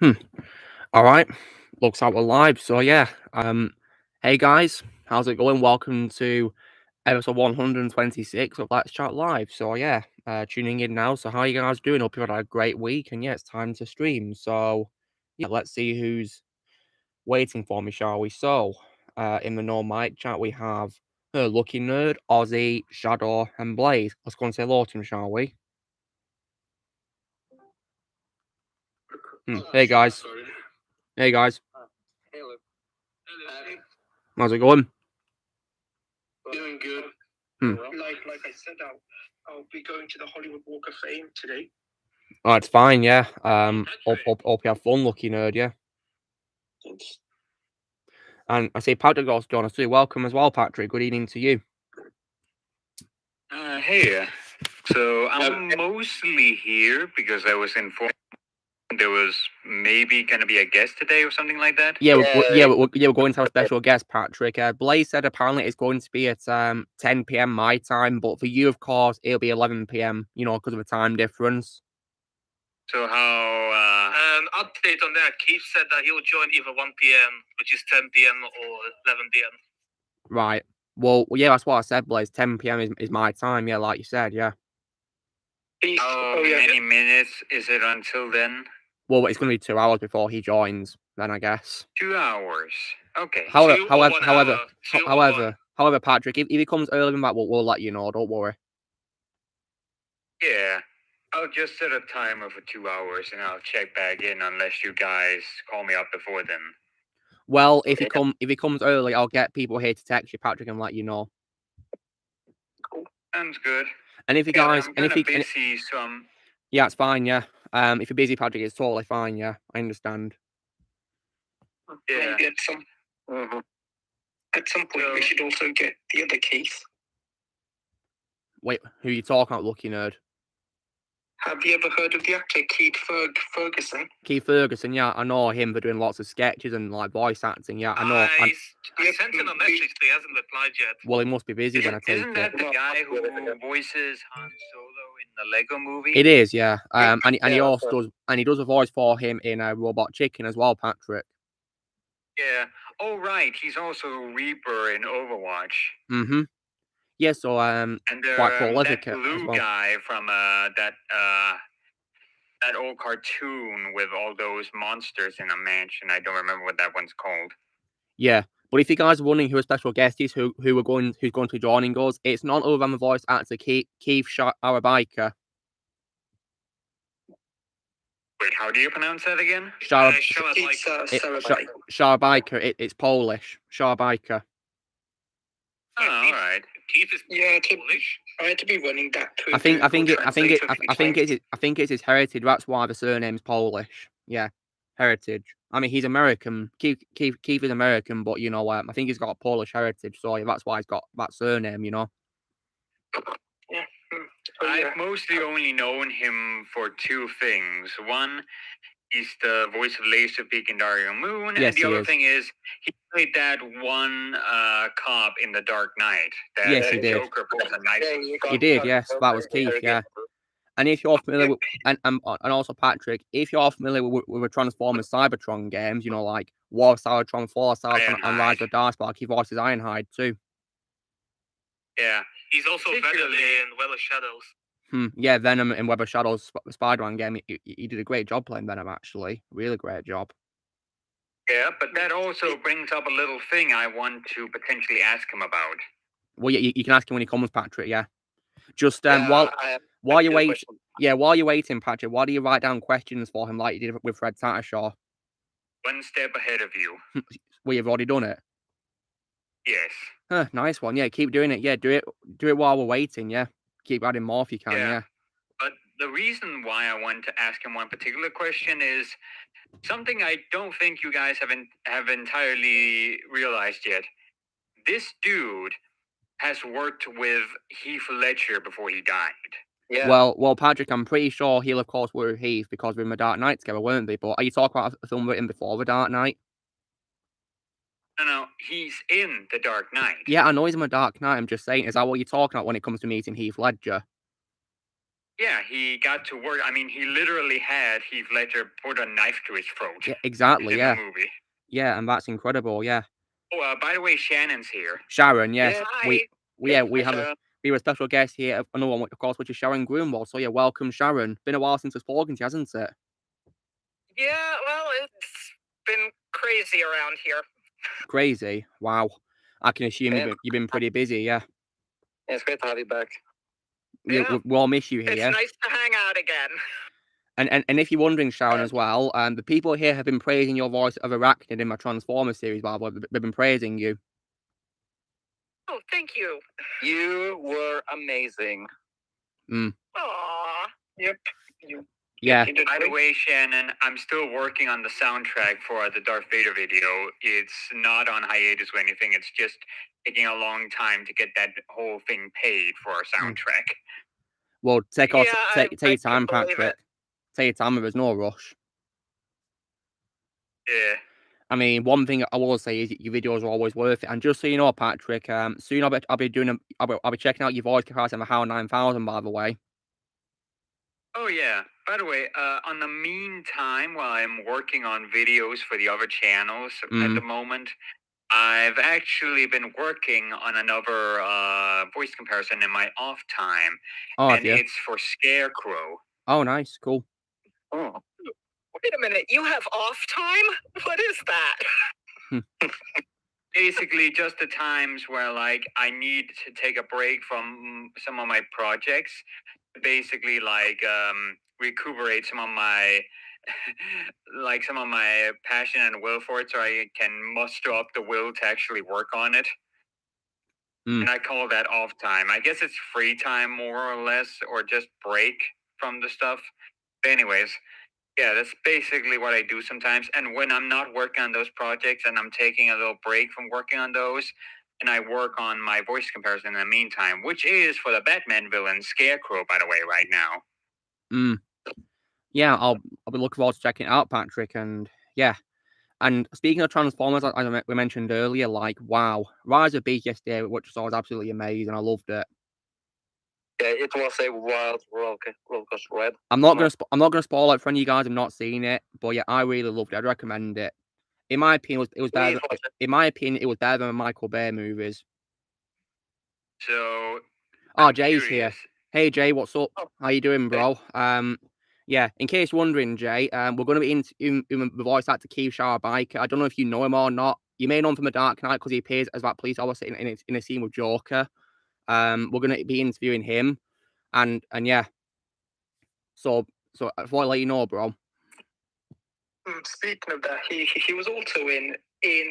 Hmm. All right. Looks like we're live. Hey guys, how's it going? Welcome to episode 126 of Let's Chat Live. Tuning in now. So how you guys doing? Hope you've had a great week. And yeah, it's time to stream. Let's see who's waiting for me, shall we? In the no mic chat, we have Lucky Nerd, Ozzy, Shadow, and Blaze. Let's go and say hello to them, shall we? Hey guys. Hey guys. Hello. How's it going? Doing good. Like I said, I'll be going to the Hollywood Walk of Fame today. Oh, it's fine, yeah. Hope you have fun, Lucky Nerd, yeah. Thanks. And I see Patrick also joined us too. Welcome as well, Patrick. Good evening to you. Hey. So I'm mostly here because I was informed there was maybe going to be a guest today or something like that. Yeah, we're going to have a special guest, Patrick. Blaze said apparently it's going to be at 10 p.m. my time, but for you, of course, it'll be 11 p.m. Because of the time difference. So how? Update on that. Keith said that he'll join either 1 p.m., which is 10 p.m., or 11 p.m. Right. Well, yeah, that's what I said, Blaze. 10 p.m. is my time. Yeah, like you said. Yeah. How many minutes is it until then? Well, it's going to be 2 hours before he joins. Then I guess 2 hours. Okay. However, Patrick, if he comes earlier than that, we'll let you know. Don't worry. Yeah. I'll just set a timer for 2 hours and I'll check back in unless you guys call me up before then. Well, if he comes early, I'll get people here to text you, Patrick, and let you know. Cool. Sounds good. And if you guys, busy, yeah, it's fine. Yeah. If you're busy, Patrick, it's totally fine. Yeah, I understand. Yeah. Maybe at some point we should also get the other Keith. Wait, who are you talking about, Lucky Nerd? Have you ever heard of the actor Keith Ferguson? Keith Ferguson, yeah, I know him for doing lots of sketches and like voice acting. Yeah, I know. I sent him a message, but he hasn't replied yet. Well, he must be busy then. I take Isn't that the guy who voices Han Solo in the Lego movie? It is, yeah. And he also does a voice for him in Robot Chicken as well, Patrick. Yeah. Oh right, he's also Reaper in Overwatch. Mm-hmm. Yeah, so and quite prolific that blue as well. Guy from that old cartoon with all those monsters in a mansion. I don't remember what that one's called. Yeah, but if you guys are wondering who a special guest is, who's going to be joining us, it's none other than the voice actor Keith Szarabajka. Wait, how do you pronounce that again? Szarabajka. It's Polish. Szarabajka. Oh, all right. Keith is Polish. I had to be running that too. I think it's his heritage. That's why the surname's Polish. Yeah, heritage. I mean, he's American. Keith is American, but I think he's got a Polish heritage, so that's why he's got that surname. Yeah. I've mostly only known him for two things. One, he's the voice of Laserbeak in Dario Moon, yes, and the other thing is he played that one cop in The Dark Knight. Yes, he did. Joker pulls a knife. He did, yes. That was Keith, yeah. And if you're familiar with, and also Patrick, if you're familiar with the Transformers Cybertron games, like War of Cybertron, Fall of Cybertron, and Rise of the Darkspark, he voices Ironhide too. Yeah. He's also Venom in Web of Shadows. Yeah, Venom in Web of Shadows, Spider-Man game. He did a great job playing Venom, actually. Really great job. Yeah, but that also brings up a little thing I want to potentially ask him about. Well, yeah, you can ask him when he comes, Patrick, yeah. Just while you're waiting, Patrick, why do you write down questions for him like you did with Fred Tattershaw? One step ahead of you. Well, you've already done it. Yes. Nice one. Yeah, keep doing it. Yeah, do it while we're waiting. Yeah, keep adding more if you can. Yeah. But the reason why I want to ask him one particular question is something I don't think you guys have entirely realized yet. This dude has worked with Heath Ledger before he died. Yeah. Well, Patrick, I'm pretty sure he'll of course work with Heath because we're in The Dark Knight together, weren't they? But are you talking about a film with him before The Dark Knight? No, he's in The Dark Knight. Yeah, I know he's in The Dark Knight. I'm just saying, is that what you're talking about when it comes to meeting Heath Ledger? Yeah, he got to work. I mean, he literally had Heath Ledger put a knife to his throat. Yeah, exactly. In Yeah, the movie. yeah, and that's incredible. Yeah, Oh, by the way, Shannon's here. Sharon. Yes, Hi. we have a special guest here. Another one, of course, which is Sharon Greenwald. So yeah, welcome, Sharon. Been a while since we've spoken to you, hasn't it? Yeah, well, it's been crazy around here. Crazy. Wow. I can assume you've been pretty busy. Yeah. Yeah, it's great to have you back. Yeah, we'll all miss you here. It's nice to hang out again. And if you're wondering, Sharon, as well, the people here have been praising your voice of Arachnid in my Transformers series, by the way. They've been praising you. Oh, thank you. You were amazing. Mm. Aww. Yep. Yeah. By the way, Shannon, I'm still working on the soundtrack for the Darth Vader video. It's not on hiatus or anything. It's just taking a long time to get that whole thing paid for our soundtrack. Well, take your time, Patrick. Take your time. There's no rush. Yeah. I mean, one thing I will say is your videos are always worth it. And just so you know, Patrick, soon I'll be checking out your voice comparison for HAL 9000, by the way. Oh yeah. By the way, on the meantime, while I'm working on videos for the other channels at the moment, I've actually been working on another voice comparison in my off time. Oh, and it's for Scarecrow. Oh, nice, cool. Oh. Wait a minute, you have off time? What is that? Basically, just the times where like I need to take a break from some of my projects, basically like recuperate some of my some of my passion and will for it, so I can muster up the will to actually work on it. And I call that off time. I guess it's free time, more or less, or just break from the stuff. But anyways, yeah, that's basically what I do sometimes. And when I'm not working on those projects and I'm taking a little break from working on those, and I work on my voice comparison in the meantime, which is for the Batman villain Scarecrow, by the way, right now. Yeah, I'll be looking forward to checking it out, Patrick. And yeah, and speaking of Transformers, as we mentioned earlier, like wow, Rise of Beast yesterday, which was absolutely amazing. I loved it. Yeah, it was a wild roller coaster ride. I'm not gonna spoil it for any of you guys who've not seen it, but yeah, I really loved it. I'd recommend it. In my opinion, it was better. In my opinion, it was better than the Michael Bay movies. So, oh, Jay's here. Hey, Jay, what's up? How you doing, bro? Yeah, in case you're wondering, Jay, we're going to be in the voice actor Keith Szarabajka. I don't know if you know him or not. You may know him from The Dark Knight because he appears as that police officer in a scene with Joker. We're going to be interviewing him, and yeah. So I thought I'd let you know, bro. Speaking of that, he was also in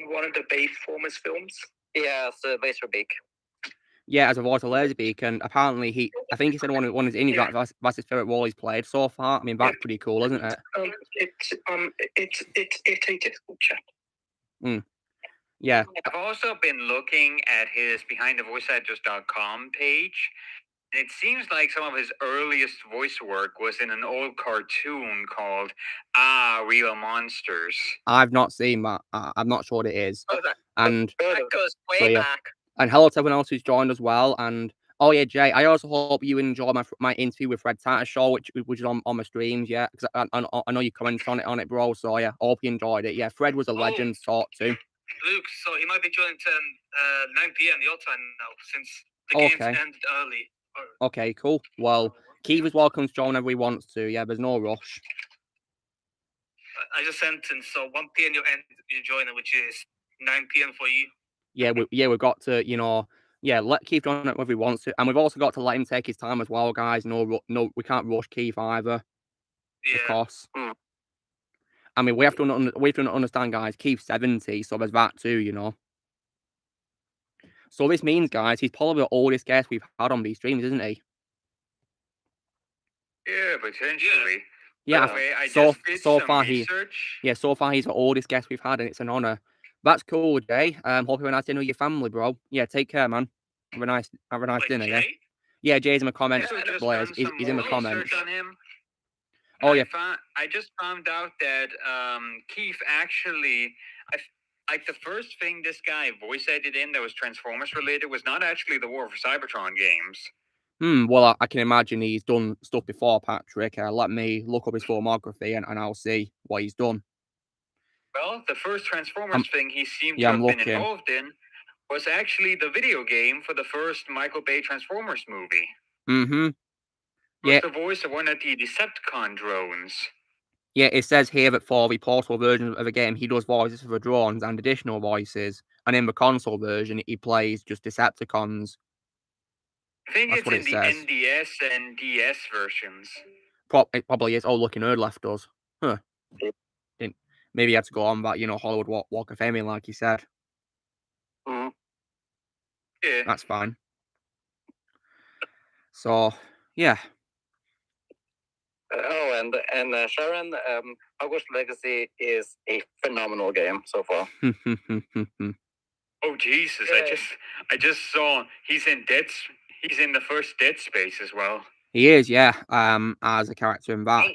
one of the Bayformers films. Yeah, so Laserbeak. Yeah, as a voice of Laserbeak, and apparently I think he said one of his interviews that's his favorite role he's played so far. I mean, that's pretty cool, isn't it? It's a difficult chat. Yeah. I've also been looking at his BehindTheVoiceActors.com page. And it seems like some of his earliest voice work was in an old cartoon called Real Monsters. I've not seen that. I'm not sure what it is. Oh, and that goes way back. And hello to everyone else who's joined as well. And oh yeah, Jay, I also hope you enjoy my interview with Fred Tattershaw, which is on my streams. Yeah, because I know you commented on it, bro. So yeah, hope you enjoyed it. Yeah, Fred was a legend to talk to. Luke, so he might be joining 9 p.m. your time now, since the game's ended early. Okay, cool. Well, Keith is welcome to join whenever he wants to. Yeah, there's no rush. I just sent in, so 1 p.m. you join it, which is 9 p.m. for you. Yeah, we've got to, let Keith join it whenever he wants to, and we've also got to let him take his time as well, guys. No, we can't rush Keith either. Yeah. Of course. I mean, we have to understand, guys. Keith's 70, so there's that too, So this means, guys, he's probably the oldest guest we've had on these streams, isn't he? Yeah, potentially. Yeah. So far he's the oldest guest we've had, and it's an honor. That's cool, Jay. Hope you have a nice dinner with your family, bro. Yeah, take care, man. Have a nice dinner. Jay? Yeah, Jay's in the comments. Blaze, he's in the comments. Oh yeah. I just found out that Keith actually, like the first thing this guy voice edited in that was Transformers related was not actually the War for Cybertron games. Well, I can imagine he's done stuff before, Patrick. Let me look up his filmography and I'll see what he's done. Well, the first Transformers thing he seemed yeah, to I'm have been looking. involved in was actually the video game for the first Michael Bay Transformers movie. Mm-hmm. He Yeah. was the voice of one of the Decepticon drones. Yeah, it says here that for the portable version of the game, he does voices for the drones and additional voices. And in the console version, he plays just Decepticons. I think That's it's what in it the says. NDS and DS versions. It probably is. Oh, look, Nerd left us. Huh. Maybe he had to go on that, Hollywood Walk of Fame, like he said. Mm-hmm. Yeah. That's fine. So, yeah. And Sharon, Hogwarts Legacy is a phenomenal game so far. Oh Jesus! Yeah. I just saw he's in the first Dead Space as well. He is, yeah. As a character in that. Oh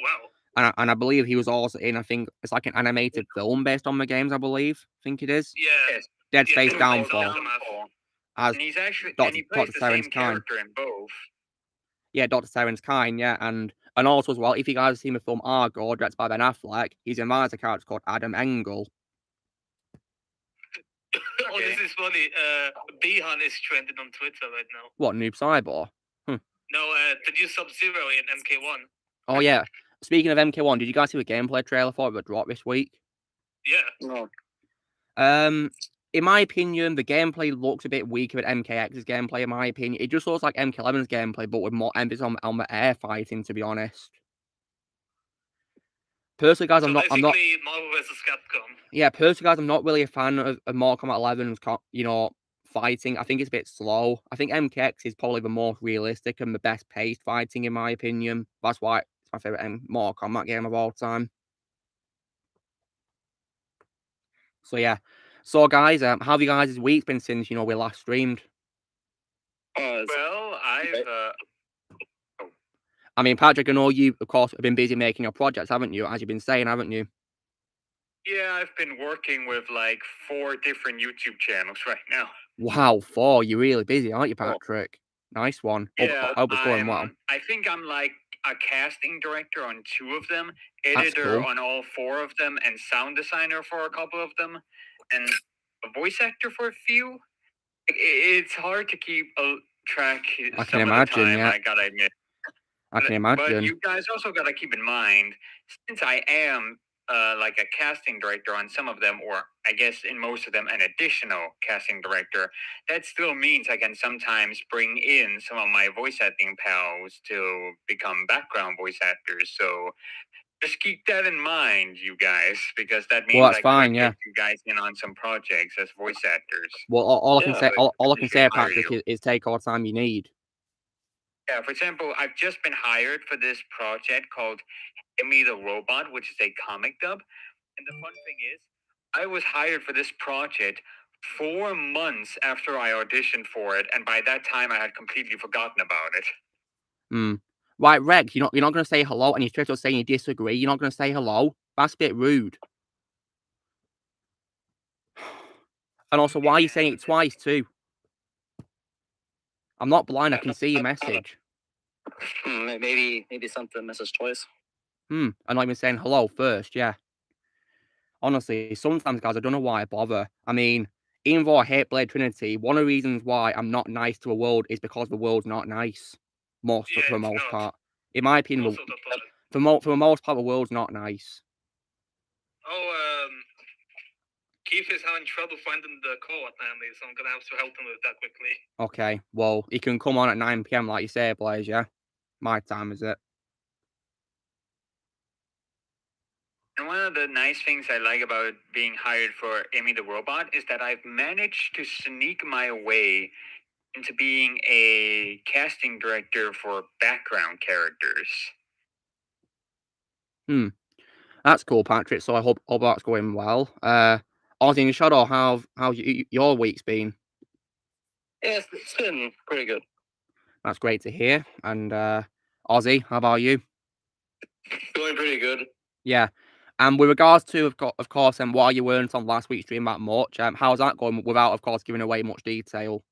wow. And I believe he was also in, I think, it's like an animated film based on the games, I believe. I think it is. Yeah. Dead Yeah, Space Dead Space Downfall. Downfall. As And he's actually Dr. and he plays Dr. the Terrence same Kyne. character in both. Yeah, Dr. Terrence Kyne, yeah. And also as well, if you guys have seen the film Argo, directed by Ben Affleck, he's in that as a character called Adam Engel. Oh, this is funny. Bihan is trending on Twitter right now. What, Noob Cyborg? No, the new Sub-Zero in MK1. Oh, yeah. Speaking of MK1, did you guys see the gameplay trailer for it that dropped this week? Yeah. No. In my opinion, the gameplay looks a bit weaker than MKX's gameplay, in my opinion. It just looks like MK11's gameplay, but with more emphasis on the air fighting, to be honest. Personally, guys, I'm not. Marvel vs. Capcom. Yeah, personally, guys, I'm not really a fan of Mortal Kombat 11's, fighting. I think it's a bit slow. I think MKX is probably the most realistic and the best paced fighting, in my opinion. That's why it's my favorite Mortal Kombat game of all time. So yeah. So guys, how have you guys' week been since we last streamed? Well, I mean, Patrick, I know you, of course, have been busy making your projects, haven't you? As you've been saying, haven't you? Yeah, I've been working with like 4 different YouTube channels right now. Wow, 4. You're really busy, aren't you, Patrick? Nice one. Yeah, hope it's going well. I think I'm like a casting director on 2 of them, That's editor cool. on all 4 of them, and sound designer for a couple of them, and a voice actor for a few. It's hard to keep track. I can imagine, yeah. I gotta admit. I can imagine. But you guys also gotta keep in mind, since I am like a casting director on some of them, or I guess in most of them, an additional casting director, that still means I can sometimes bring in some of my voice acting pals to become background voice actors. So just keep that in mind, you guys, because that means Well, that's I fine, could yeah. get you guys in on some projects as voice actors. Well, all I can say, all I can say, hire Patrick, you. is take all the time you need. Yeah, for example, I've just been hired for this project called Emmy the Robot, which is a comic dub. And the fun thing is, I was hired for this project 4 months after I auditioned for it, and by that time I had completely forgotten about it. Right, Rex, you're not going to say hello, and you're straight up saying you disagree. You're not going to say hello. That's a bit rude. And also, why are you saying it twice too? I'm not blind. I can see your message. Maybe sent the message twice. And not even saying hello first, yeah. Honestly, sometimes, guys, I don't know why I bother. I mean, even though I hate Blade Trinity, one of the reasons why I'm not nice to the world is because the world's not nice. For the most part. In my opinion, for the most part, the world's not nice. Oh, Keith is having trouble finding the call apparently, so I'm gonna have to help him with that quickly. Okay, well, he can come on at 9 PM like you say, Blaze, yeah? My time, is it? And one of the nice things I like about being hired for Emmy the Robot is that I've managed to sneak my way into being a casting director for background characters. That's cool, Patrick. So I hope that's going well. Ozzy and Shadow, how's your week's been? Yeah, it's been pretty good. That's great to hear. And Ozzy, how about you? Going pretty good. Yeah. And with regards to, of course, and what you weren't on last week's stream that much, how's that going? Without, of course, giving away much detail.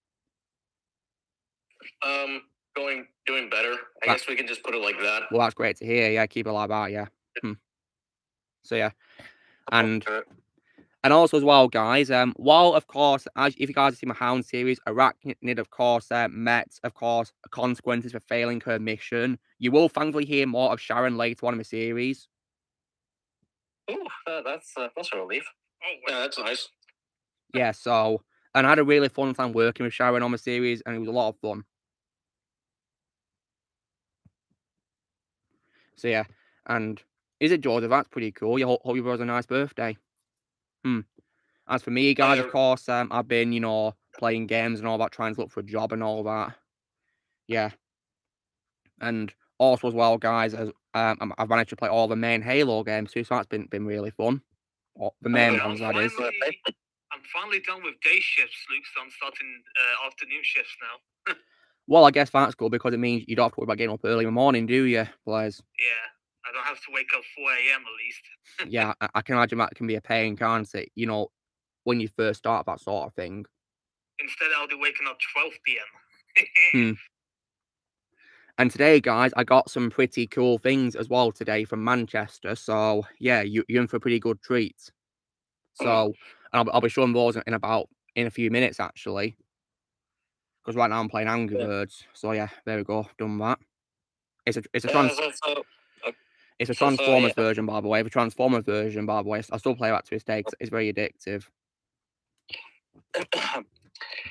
doing better. I guess we can just put it like that. Well, that's great to hear. Yeah, keep it like that. Yeah. So yeah, and also as well, guys. While of course, if you guys have seen my Hound series, Arachnid of course met consequences for failing her mission. You will thankfully hear more of Sharon later on in the series. Ooh, that's a relief. Oh, Yeah, that's nice. Yeah. So, and I had a really fun time working with Sharon on the series, and it was a lot of fun. So yeah, and is it Georgia? That's pretty cool. You hope your brother's a nice birthday. As for me, guys, of course, I've been, playing games and all that, trying to look for a job and all that. Yeah. And also as well, guys, as I've managed to play all the main Halo games too, so that's been really fun. The main ones, that is. I'm finally done with day shifts, Luke, so I'm starting afternoon shifts now. Well, I guess that's good because it means you don't have to worry about getting up early in the morning, do you, Blaze? Yeah, I don't have to wake up 4 a.m. at least. Yeah, I can imagine that can be a pain, can't it? When you first start that sort of thing. Instead, I'll be waking up 12 p.m. And today, guys, I got some pretty cool things as well today from Manchester. So yeah, you're in for a pretty good treat. So I'll be showing those in a few minutes actually. Because right now I'm playing Angry Birds. So yeah, there we go, done that. It's a Transformers version, by the way. The Transformers version, by the way. I still play that to this day because it's very addictive.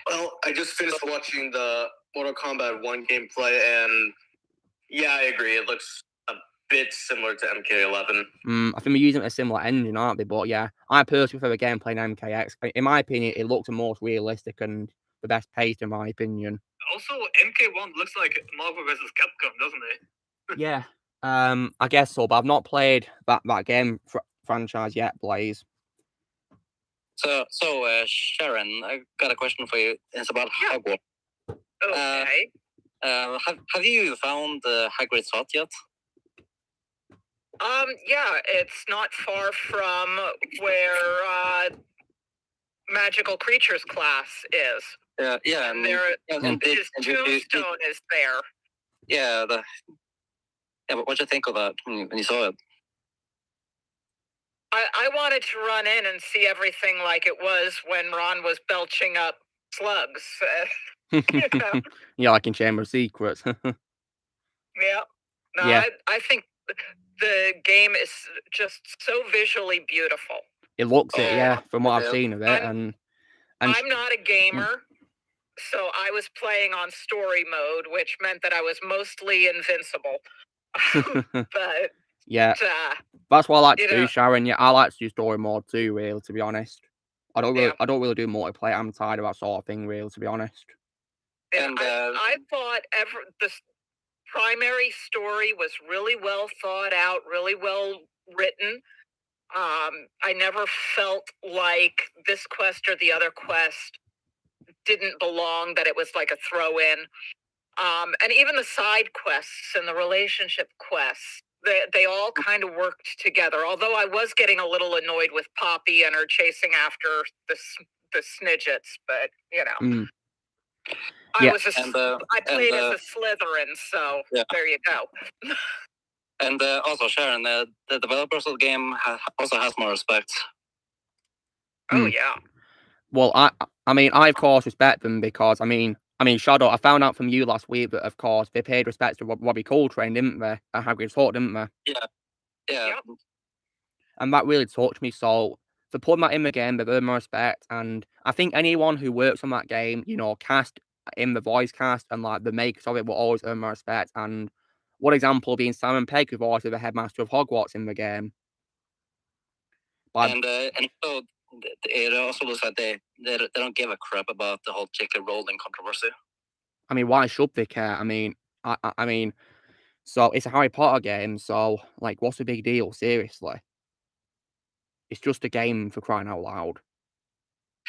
Well, I just finished watching the Mortal Kombat 1 gameplay, and yeah, I agree. It looks a bit similar to MK11. I think we're using a similar engine, aren't they? But yeah, I personally prefer the game playing MKX. In my opinion, it looks the most realistic and the best paced, in my opinion. Also, MK1 looks like Marvel vs. Capcom, doesn't it? Yeah. I guess so, but I've not played that game franchise yet, Blaze. So, Sharon, I got a question for you. It's about Hogwarts. Okay. Have you found Hagrid's hut yet? Yeah, it's not far from where magical creatures class is. Yeah, and his tombstone is there. Yeah, but what'd you think of that when you saw it? I wanted to run in and see everything like it was when Ron was belching up slugs. Yeah, like in Chamber of Secrets. Yeah. No, Yeah. I think the game is just so visually beautiful. It looks it, yeah, from what I've seen of it. And I'm not a gamer, so I was playing on story mode, which meant that I was mostly invincible. But yeah, that's what I like to do, Sharon. Yeah, I like to do story mode too, really, to be honest. I don't really do multiplayer. I'm tired of that sort of thing, really, to be honest. And I thought the primary story was really well thought out, really well written. I never felt like this quest or the other quest didn't belong, that it was like a throw in. And even the side quests and the relationship quests, they all kind of worked together. Although I was getting a little annoyed with Poppy and her chasing after the Snidgets, but Yeah. I played as a Slytherin, so there you go. And also, Sharon, the developers of the game also has more respect. Oh yeah. Well, I mean, I of course respect them because I mean, Shadow. I found out from you last week that of course they paid respect to Robbie Coltrane, didn't they? At Hagrid's Hut, didn't they? Yeah. Yep. And that really touched me. So for putting that in the game, they've earned my respect. And I think anyone who works on that game, cast in the voice cast and like the makers of it will always earn my respect. And one example being Simon Pegg, who voiced the headmaster of Hogwarts in the game. And so it also looks like they don't give a crap about the whole J.K. Rowling controversy. I mean, why should they care? I mean, I mean, so it's a Harry Potter game. So like, what's the big deal? Seriously, it's just a game, for crying out loud.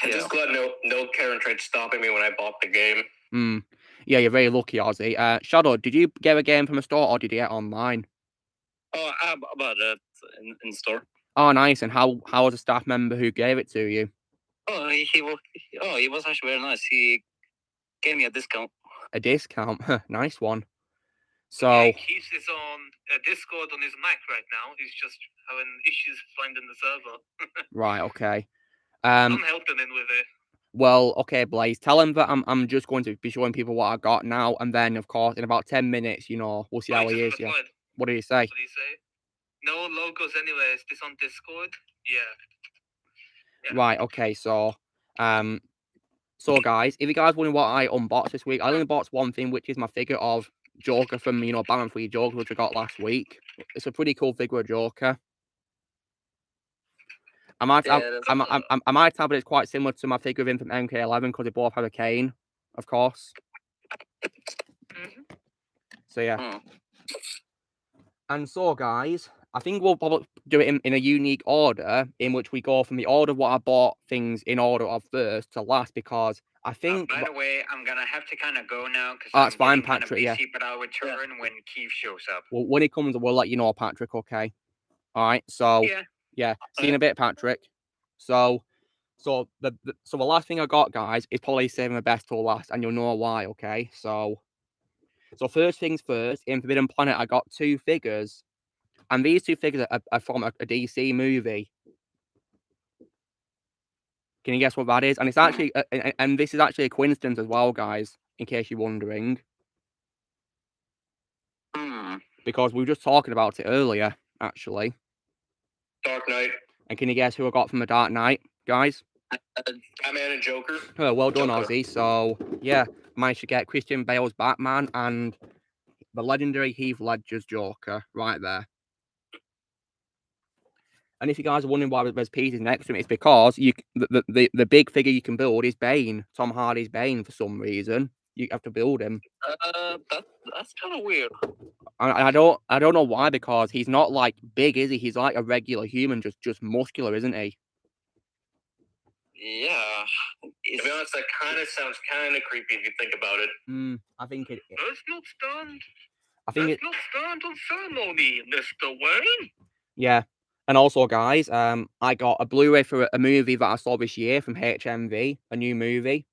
I'm just glad no Karen tried stopping me when I bought the game. Yeah, you're very lucky, Ozzy. Shadow, did you get a game from a store or did you get it online? Oh, I bought it in store. Oh, nice. And how was the staff member who gave it to you? Oh, he was actually very nice. He gave me a discount. A discount. Nice one. So Okay, Keith is on Discord on his Mac right now. He's just having issues finding the server. right, okay. I'm helping him with it. Well, okay, Blaze. Tell him that I'm just going to be showing people what I got now, and then of course in about 10 minutes, we'll see how he is. Yeah. What did he say? What did he say? No logos anywhere. Is this on Discord? Yeah. Right. Okay. So guys, if you guys wondering what I unboxed this week, I only unboxed one thing, which is my figure of Joker from Batman 3 Joker, which I got last week. It's a pretty cool figure of Joker. I might have, but it's quite similar to my figure of him from MK11 because they both have a cane, of course. So yeah. And so guys, I think we'll probably do it in a unique order, in which we go from the order of what I bought things in order of first to last, because I think. By the way, I'm gonna have to kind of go now because that's fine, Patrick. Yeah. But I'll return when Keith shows up. Well, when he comes, we'll let you know, Patrick. Okay. All right. So yeah. See you in a bit, Patrick. So the last thing I got, guys, is probably saving the best till last, and you'll know why. Okay. So first things first, in Forbidden Planet, I got 2 figures. And these 2 figures are from a DC movie. Can you guess what that is? And it's actually, and this is actually a coincidence as well, guys, in case you're wondering. Because we were just talking about it earlier, actually. Dark Knight. And can you guess who I got from The Dark Knight, guys? Batman and Joker. Oh, well done, Joker. Ozzy. So, yeah, managed to get Christian Bale's Batman and the legendary Heath Ledger's Joker right there. And if you guys are wondering why there's pieces next to it, it's because the big figure you can build is Bane, Tom Hardy's Bane for some reason. You have to build him. That's kind of weird. I don't know why, because he's not like big, is he? He's like a regular human, just muscular, isn't he? Yeah. To be honest, that kind of sounds kind of creepy if you think about it. I think it. Let's not stand. I think Let's not stand on ceremony, Mr. Wayne. Yeah. And also, guys, I got a Blu-ray for a movie that I saw this year from HMV, a new movie.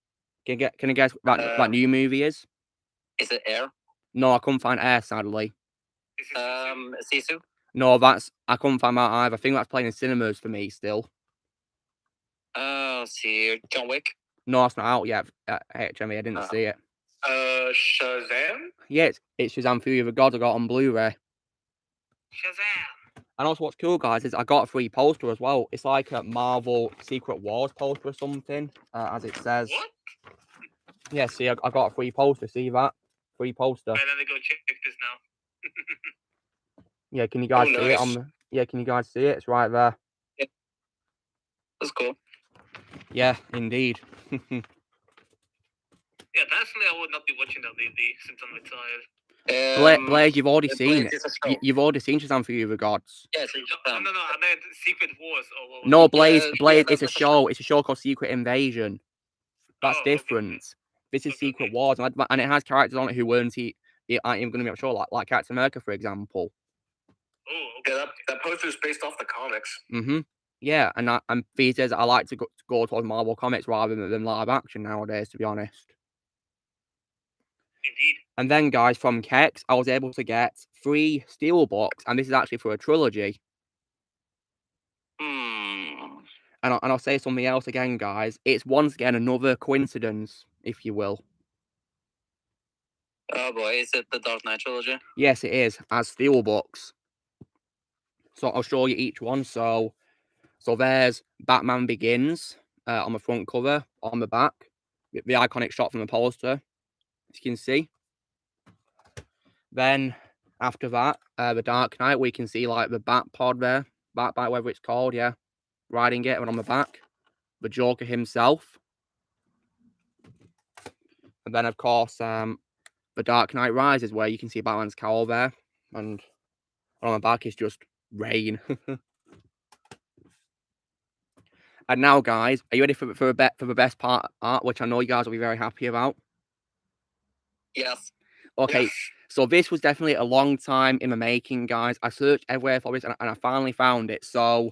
Can you guess what that new movie is? Is it Air? No, I couldn't find Air, sadly. Is it Sisu? No, I couldn't find that either. I think that's playing in cinemas for me still. See, John Wick? No, it's not out yet at HMV. I didn't see it. Shazam? Yeah, it's Shazam Fury of the Gods I got on Blu-ray. Shazam. And also what's cool, guys, is I got a free poster as well. It's like a Marvel Secret Wars poster or something, as it says. What? Yeah, see, I got a free poster. See that? Free poster. Right, let me go check this now. Yeah, can you guys see it on the... Yeah, can you guys see it? It's right there. Yeah. That's cool. Yeah, indeed. Yeah, personally, I would not be watching that lately since I'm retired. Blaze, you've already seen it. You've already seen Shazam Fury of the Gods. Yes, No, I meant Secret Wars. No, Blaze, it's a show. It's a show called Secret Invasion. That's different. Okay. This is Secret Wars, and it has characters on it who weren't aren't even going to be on the show, like Captain America, for example. Oh, okay. Yeah, that poster is based off the comics. Yeah, and these days I like to go towards Marvel comics rather than live action nowadays, to be honest. Indeed. And then, guys, from Kex, I was able to get 3 Steelbooks, and this is actually for a trilogy. And I'll say something else again, guys. It's once again another coincidence, if you will. Oh boy, is it the Dark Knight trilogy? Yes, it is, as Steelbooks. So I'll show you each one. So there's Batman Begins on the front cover, on the back. The iconic shot from the poster, as you can see. Then after that, the Dark Knight, we can see like the Bat Pod there, Bat, whatever it's called, yeah, riding it, and on the back, the Joker himself. And then of course, the Dark Knight Rises, where you can see Batman's cowl there, and on the back is just rain. And now, guys, are you ready for the best part art, which I know you guys will be very happy about? Yes. Okay, so this was definitely a long time in the making, guys. I searched everywhere for this, and I finally found it. So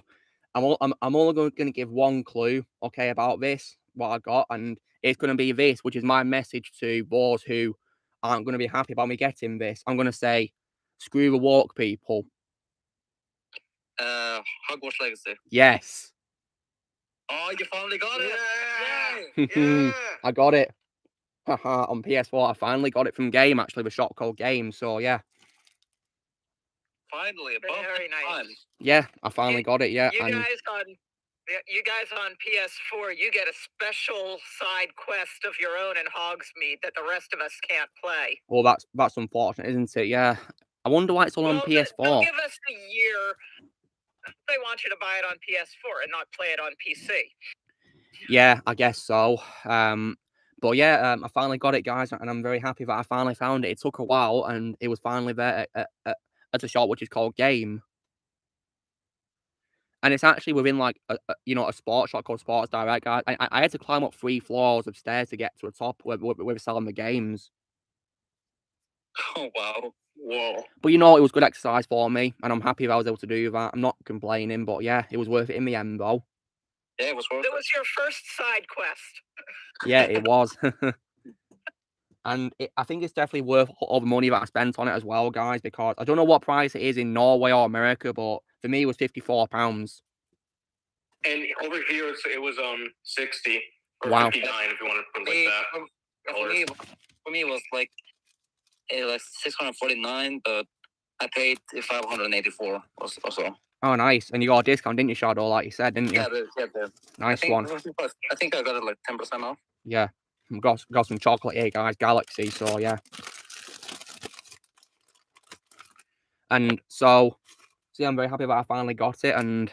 I'm only going to give one clue, okay, about this, what I got, and it's going to be this, which is my message to those who aren't going to be happy about me getting this. I'm going to say, screw the walk, people. Hogwarts Legacy. Yes. Oh, you finally got it! Yeah. I got it. Haha, on PS4, I finally got it from Game, actually, the shop called Game. So, yeah. Finally, about Very nice. time. Yeah, I finally got it, yeah. You And guys on PS4, you get a special side quest of your own in Hogsmeade that the rest of us can't play. well, that's unfortunate, isn't it? Yeah. I wonder why it's all on Well, PS4. they'll give us a year. They want you to buy it on PS4 and not play it on PC. Yeah, I guess so. But yeah, I finally got it, guys, and I'm very happy that I finally found it. It took a while, and it was finally there at a shop which is called Game. And it's actually within like a sports shop called Sports Direct, guys. I had to climb up 3 floors of stairs to get to the top where we're selling the games. Oh, wow. Whoa. But it was good exercise for me, and I'm happy that I was able to do that. I'm not complaining, but yeah, it was worth it in the end, though. Yeah, it was worth It was your first side quest. Yeah, it was. And I think it's definitely worth all the money that I spent on it as well, guys, because I don't know what price it is in Norway or America, but for me, it was £54. And over here, it was 60 or Wow. 59 if you want to put it like that. For me, it was like 649, but I paid 584 or so. Oh, nice. And you got a discount, didn't you, Shadow, like you said, didn't you? Yeah. Nice one. I think I got it like 10% off. Yeah. Got some chocolate here, guys. Galaxy, so yeah. And so I'm very happy that I finally got it. And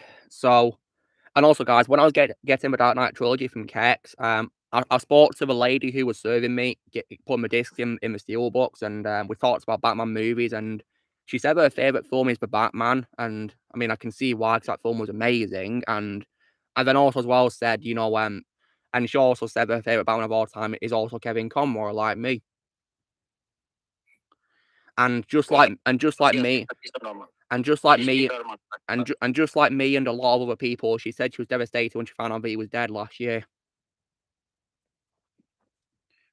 also, guys, when I was getting the Dark Knight trilogy from Kex, I spoke to the lady who was serving me, putting the discs in the steelbooks, and we talked about Batman movies, and she said her favourite film is The Batman, and I mean, I can see why, because that film was amazing, and then also as well said, and she also said her favourite Batman of all time is also Kevin Conroy, like me. And just like me, and just like me, and just like me and a lot of other people, she said she was devastated when she found out that he was dead last year.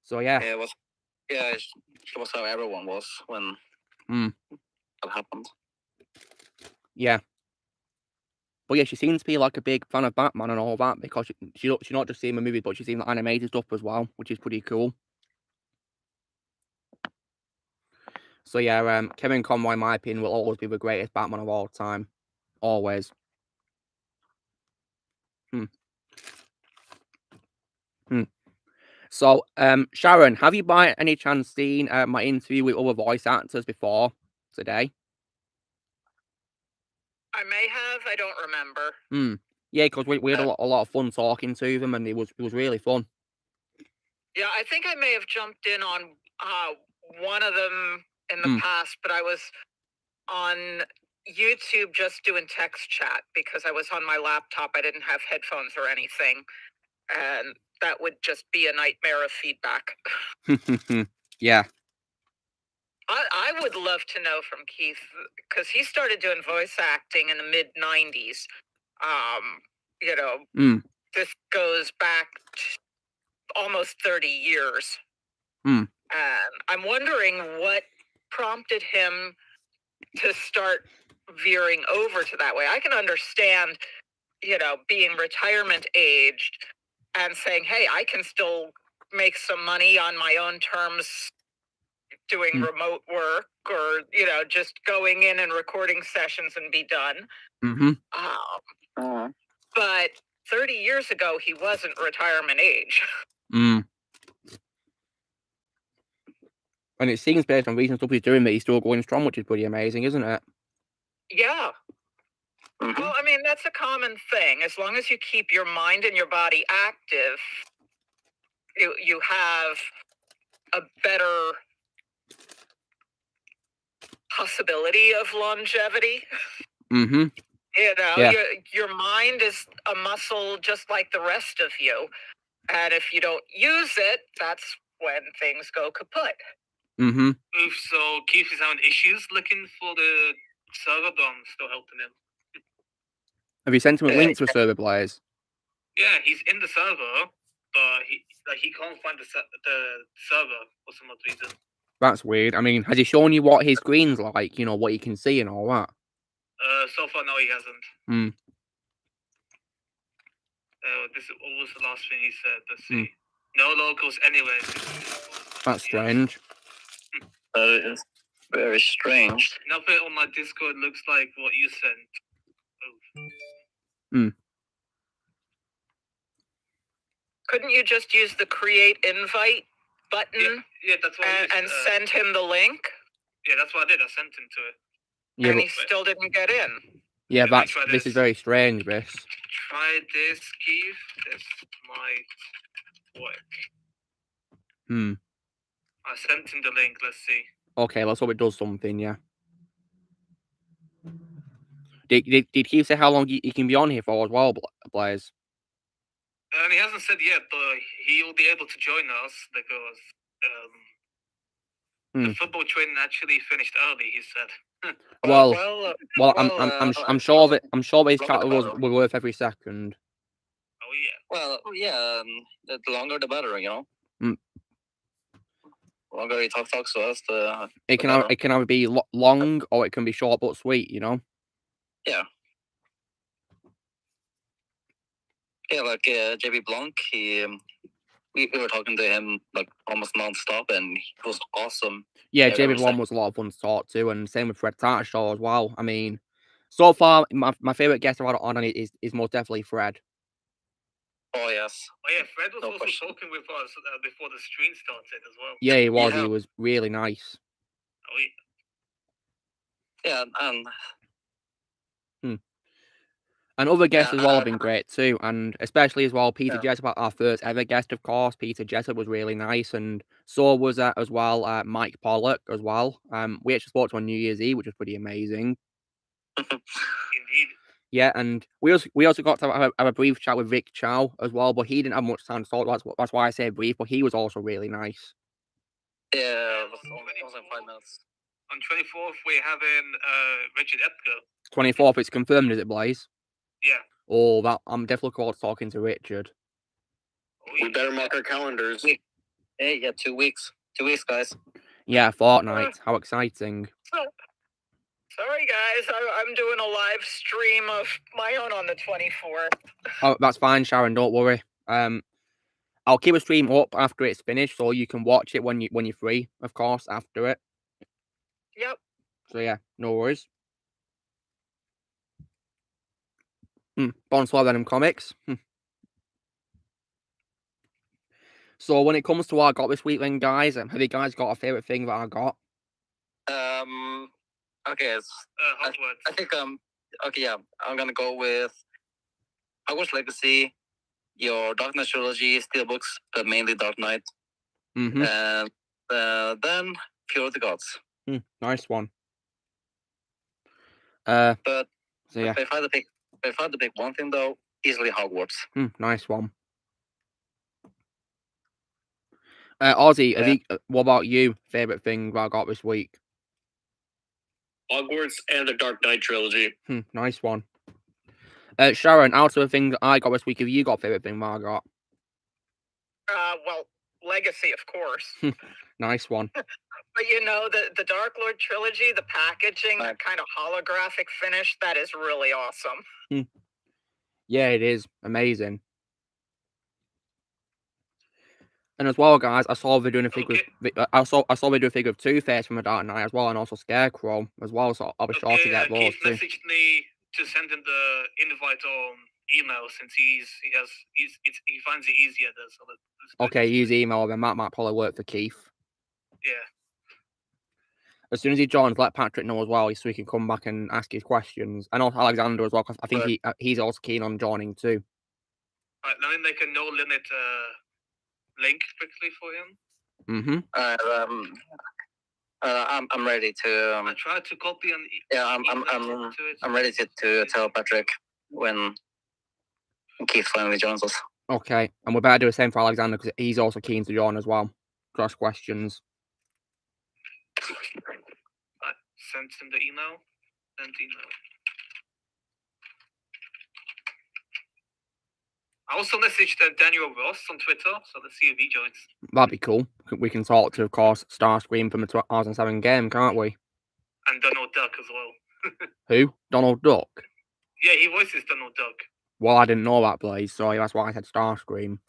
So yeah. It was how everyone was when that happened. Yeah. But yeah, she seems to be like a big fan of Batman and all that, because she's not just seeing the movies, but she's seeing the animated stuff as well, which is pretty cool. So yeah, Kevin Conroy, in my opinion, will always be the greatest Batman of all time. Always. So, Sharon, have you by any chance seen my interview with other voice actors before today? I may have. I don't remember. Yeah, because we had a lot of fun talking to them, and it was really fun. Yeah, I think I may have jumped in on one of them in the past, but I was on YouTube just doing text chat because I was on my laptop. I didn't have headphones or anything, and that would just be a nightmare of feedback. Yeah. I would love to know from Keith, because he started doing voice acting in the mid-90s. This goes back almost 30 years. And I'm wondering what prompted him to start veering over to that way. I can understand, being retirement aged and saying, hey, I can still make some money on my own terms doing remote work, or, just going in and recording sessions and be done. But 30 years ago, he wasn't retirement age. And it seems, based on recent stuff he's doing, that he's still going strong, which is pretty amazing, isn't it? Yeah. Well, I mean, that's a common thing. As long as you keep your mind and your body active, you have a better possibility of longevity. Yeah. Your mind is a muscle just like the rest of you. And if you don't use it, that's when things go kaput. So Keith is having issues looking for the server, but I'm still helping him. Have you sent him a link to a server, Blaze? Yeah, he's in the server, but he can't find the server for some odd reason. That's weird. I mean, has he shown you what his screen's like? You know, what you can see and all that? So far, no, he hasn't. Hmm. What was the last thing he said? Let's see. No locals anywhere. That's strange. That is very strange. Nothing on my Discord looks like what you sent. Couldn't you just use the create invite button Yeah, that's what and send him the link? Yeah, that's what I did. I sent him to it. Yeah, and he still didn't get in. Yeah, this is very strange, this. Try this, Keith. This might work. I sent him the link. Let's see. Okay, let's hope it does something, yeah. Did Keith say how long he can be on here for as well, Blaze? And he hasn't said yet, but he will be able to join us because the football training actually finished early. He said. I'm sure that his chat was worth every second. Oh yeah. Well, yeah. The longer the better, you know. The longer he talks to us, it can either be long or it can be short but sweet, you know. Yeah. Yeah, like JB Blanc, we were talking to him like almost non-stop, and he was awesome. Yeah, JB Blanc was a lot of fun to talk to, and same with Fred Tartashaw as well. I mean, so far my favorite guest I've had on it is most definitely Fred. Oh yes. Oh yeah, Fred was also talking with us before the stream started as well. Yeah, he was. Yeah. He was really nice. Oh yeah. And other guests as well have been great too, and especially as well Peter Jessup, our first ever guest, of course. Peter Jessup was really nice, and so was as well Mike Pollock as well. We actually spoke to on New Year's Eve, which was pretty amazing. Indeed. Yeah, and we also got to have a brief chat with Vic Chow as well, but he didn't have much time to talk. That's why I say brief, but he was also really nice. Yeah, it was only 5 minutes. On 24th, we're having Richard Epker. 24th, it's confirmed, is it, Blaze? Yeah. Oh, I'm definitely looking forward to talking to Richard. We better mark our calendars. Hey, yeah, 2 weeks. 2 weeks, guys. Yeah, fortnight. How exciting. Sorry, guys. I'm doing a live stream of my own on the 24th. Oh, that's fine, Sharon. Don't worry. I'll keep a stream up after it's finished, so you can watch it when you're free, of course, after it. Yep. So yeah, no worries. Bonsoir Venom Comics. So when it comes to what I got this week, then guys, have you guys got a favorite thing that I got? Okay, I think okay, yeah, I'm gonna go with Hogwarts Legacy, your Dark Knight trilogy, Steelbooks, but mainly Dark Knight, and then Fear of the Gods. Nice one. But so yeah, if I had to pick one thing though, easily Hogwarts. Nice one. Ozzy, what about you? Favorite thing that I got this week? Hogwarts and the Dark Knight trilogy. Nice one. Sharon, out of the things I got this week, have you got a favorite thing that I got? Well, Legacy, of course. Nice one. But you know, the Dark Lord trilogy, the packaging, that kind of holographic finish, that is really awesome. Yeah, it is amazing. And as well, guys, I saw they're doing a figure. I saw they do a figure of Two-Face from the Dark Knight as well, and also Scarecrow as well. So I'll be sure to get those too. Keith messaged me to send him the invite on email since he finds it easier. So okay, use email. Then that might probably work for Keith. Yeah. As soon as he joins, let Patrick know as well, so he can come back and ask his questions, and also Alexander as well, because I think he's also keen on joining too. Alright, let me make a no limit link quickly for him. I'm ready to. I tried to copy and I'm ready to tell Patrick when Keith finally joins us. Okay, and we better do the same for Alexander because he's also keen to join as well. Cross questions. I sent him the email. Sent email. I also messaged Daniel Ross on Twitter, so let's see if he joins. That'd be cool. We can talk to, of course, Starscream from the 2007 game, can't we? And Donald Duck as well. Who? Donald Duck? Yeah, he voices Donald Duck. Well, I didn't know that, Blaze, so that's why I said Starscream.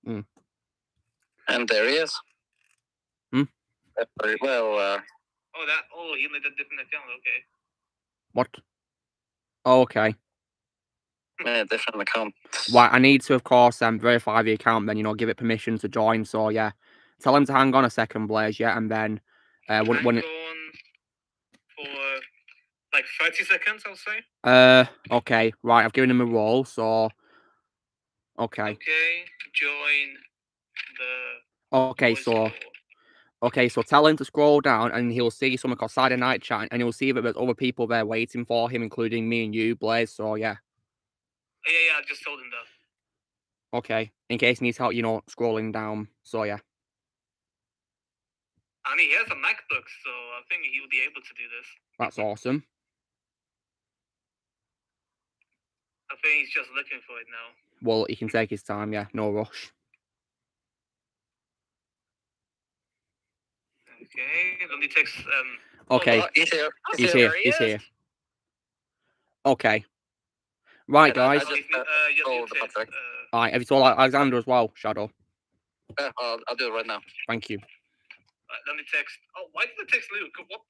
And there he is. Very well. He made a different account. Okay. What? Oh, okay. Yeah, different account. Right, I need to, of course, verify the account, then, give it permission to join. So, yeah. Tell him to hang on a second, Blaze, yeah, and then... hang on for like 30 seconds, I'll say. Okay, right, I've given him a role, so... Okay. Okay, join the... Okay, so tell him to scroll down, and he'll see something called Saturday Night Chat, and he'll see that there's other people there waiting for him, including me and you, Blaze, so, yeah. Yeah, I just told him that. Okay, in case he needs help, scrolling down, so, yeah. I mean, he has a MacBook, so I think he'll be able to do this. That's awesome. I think he's just looking for it now. Well, he can take his time, yeah, no rush. Okay, then he takes... Okay, he's here. He's here. Okay. Right, guys. Alright, have you told Alexander as well, Shadow? I'll do it right now. Thank you. Let me text... Oh, why did I text Luke? What?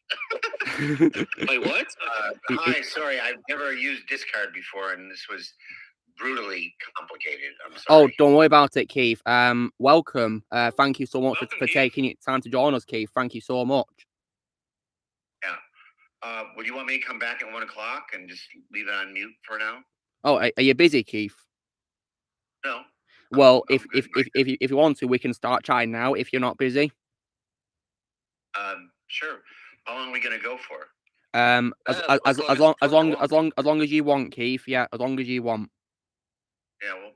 Wait, what? Hi, sorry, I've never used Discard before, and this was brutally complicated. I'm sorry. Oh, don't worry about it, Keith. Welcome. Thank you so much for taking your time to join us, Keith. Thank you so much. Yeah. Would you want me to come back at 1 o'clock and just leave it on mute for now? Oh, are you busy, Keith? No. Well, if you want to, we can start chatting now. If you're not busy. Sure. How long are we gonna go for? As long as you want, Keith. Yeah, as long as you want. Yeah, well,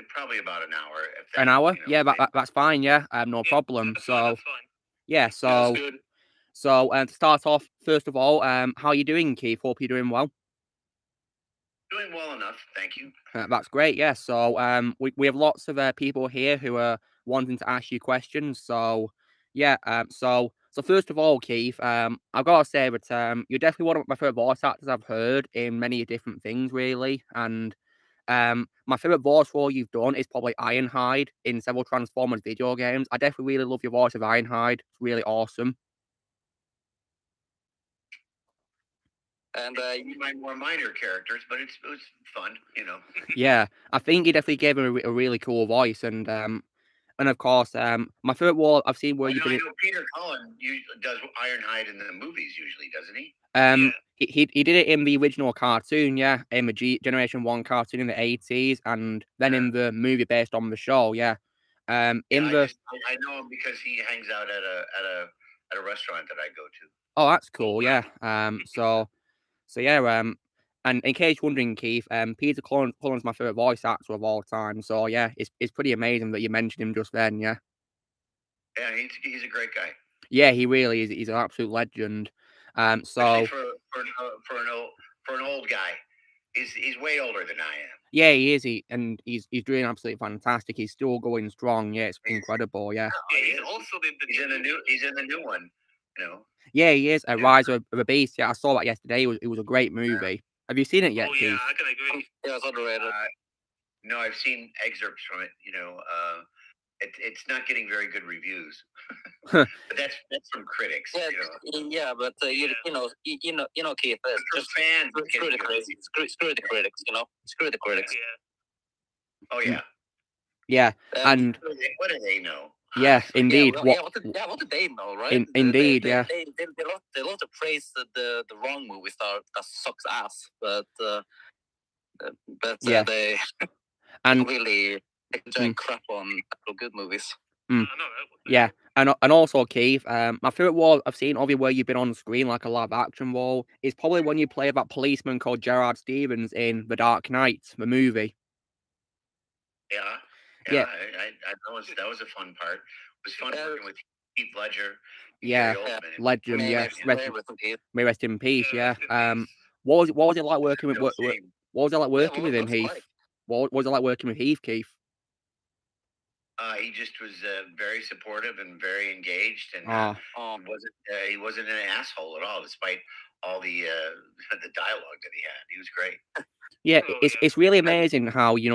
probably about an hour. An hour? Yeah, that's fine. Yeah, no problem. So, that's fine. Yeah, so, to start off, first of all, how are you doing, Keith? Hope you're doing well. Doing well enough, thank you. That's great. Yeah. So, we have lots of people here who are wanting to ask you questions. So, yeah. So first of all, Keith, I've got to say that you're definitely one of my favorite voice actors I've heard in many different things, really. And my favorite voice role you've done is probably Ironhide in several Transformers video games. I definitely really love your voice of Ironhide. It's really awesome. And my more minor characters, but it was fun, Yeah, I think he definitely gave him a really cool voice, and of course, my favorite role I've seen where you've been. I know Peter Cullen does Ironhide in the movies usually, doesn't he? He did it in the original cartoon, yeah, in the Generation 1 cartoon in the 80s, and then in the movie based on the show, yeah. I know him because he hangs out at a restaurant that I go to. Oh, that's cool, yeah. So yeah, and in case you're wondering, Keith, Peter Cullen's my favorite voice actor of all time. So yeah, it's pretty amazing that you mentioned him just then, yeah. Yeah, he's a great guy. Yeah, he really is. He's an absolute legend. So for an old guy, he's way older than I am. Yeah, he is. He's doing absolutely fantastic. He's still going strong. Yeah, it's incredible. Yeah. He's also he's in the new one. Yeah, he is. Rise of a Beast. Yeah, I saw that yesterday. It was a great movie. Yeah. Have you seen it yet, Keith? Yeah, I can agree. Yeah, it's underrated. No, I've seen excerpts from it. It's not getting very good reviews. But that's from critics. Yeah, but you know, Keith. Just fans. Screw the critics. Screw the critics. Screw the critics. Yeah. Oh yeah. Yeah, and what do they know? Yeah, indeed. What do they know, right? Indeed, yeah. They love to praise the wrong movies that sucks ass, but yeah. They really enjoy crap on good movies. Yeah, and also, Keith, my favorite role I've seen of you where you've been on screen like a live action role is probably when you play that policeman called Gerard Stevens in The Dark Knight, the movie. Yeah. That was a fun part. It was fun working with Heath Ledger. Yeah, legend. Yeah, may rest in peace. Yeah. What was it like working with? What was it like working with him, what's it Heath? like? What was it like working with Heath, Keith? He just was very supportive and very engaged, and he wasn't an asshole at all, despite all the the dialogue that he had. He was great. Yeah, it's really amazing how he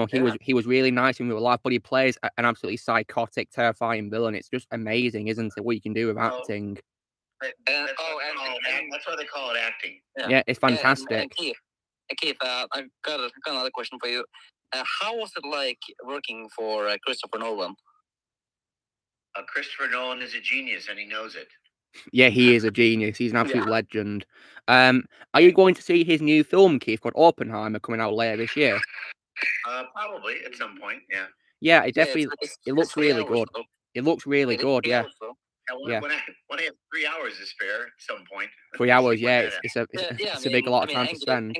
was really nice in real life, but he plays an absolutely psychotic, terrifying villain. It's just amazing, isn't it? What you can do with acting. That's why they call it acting. Yeah, it's fantastic. And Keith, I've got another question for you. How was it like working for Christopher Nolan? Christopher Nolan is a genius, and he knows it. Yeah, he is a genius. He's an absolute legend. Are you going to see his new film, Keith, called Oppenheimer, coming out later this year? Probably at some point. Yeah. Yeah, it definitely. It looks really good. It looks really good. Yeah. Yeah. When I have 3 hours to spare at some point. 3 hours. Yeah, it's a big lot of time to spend.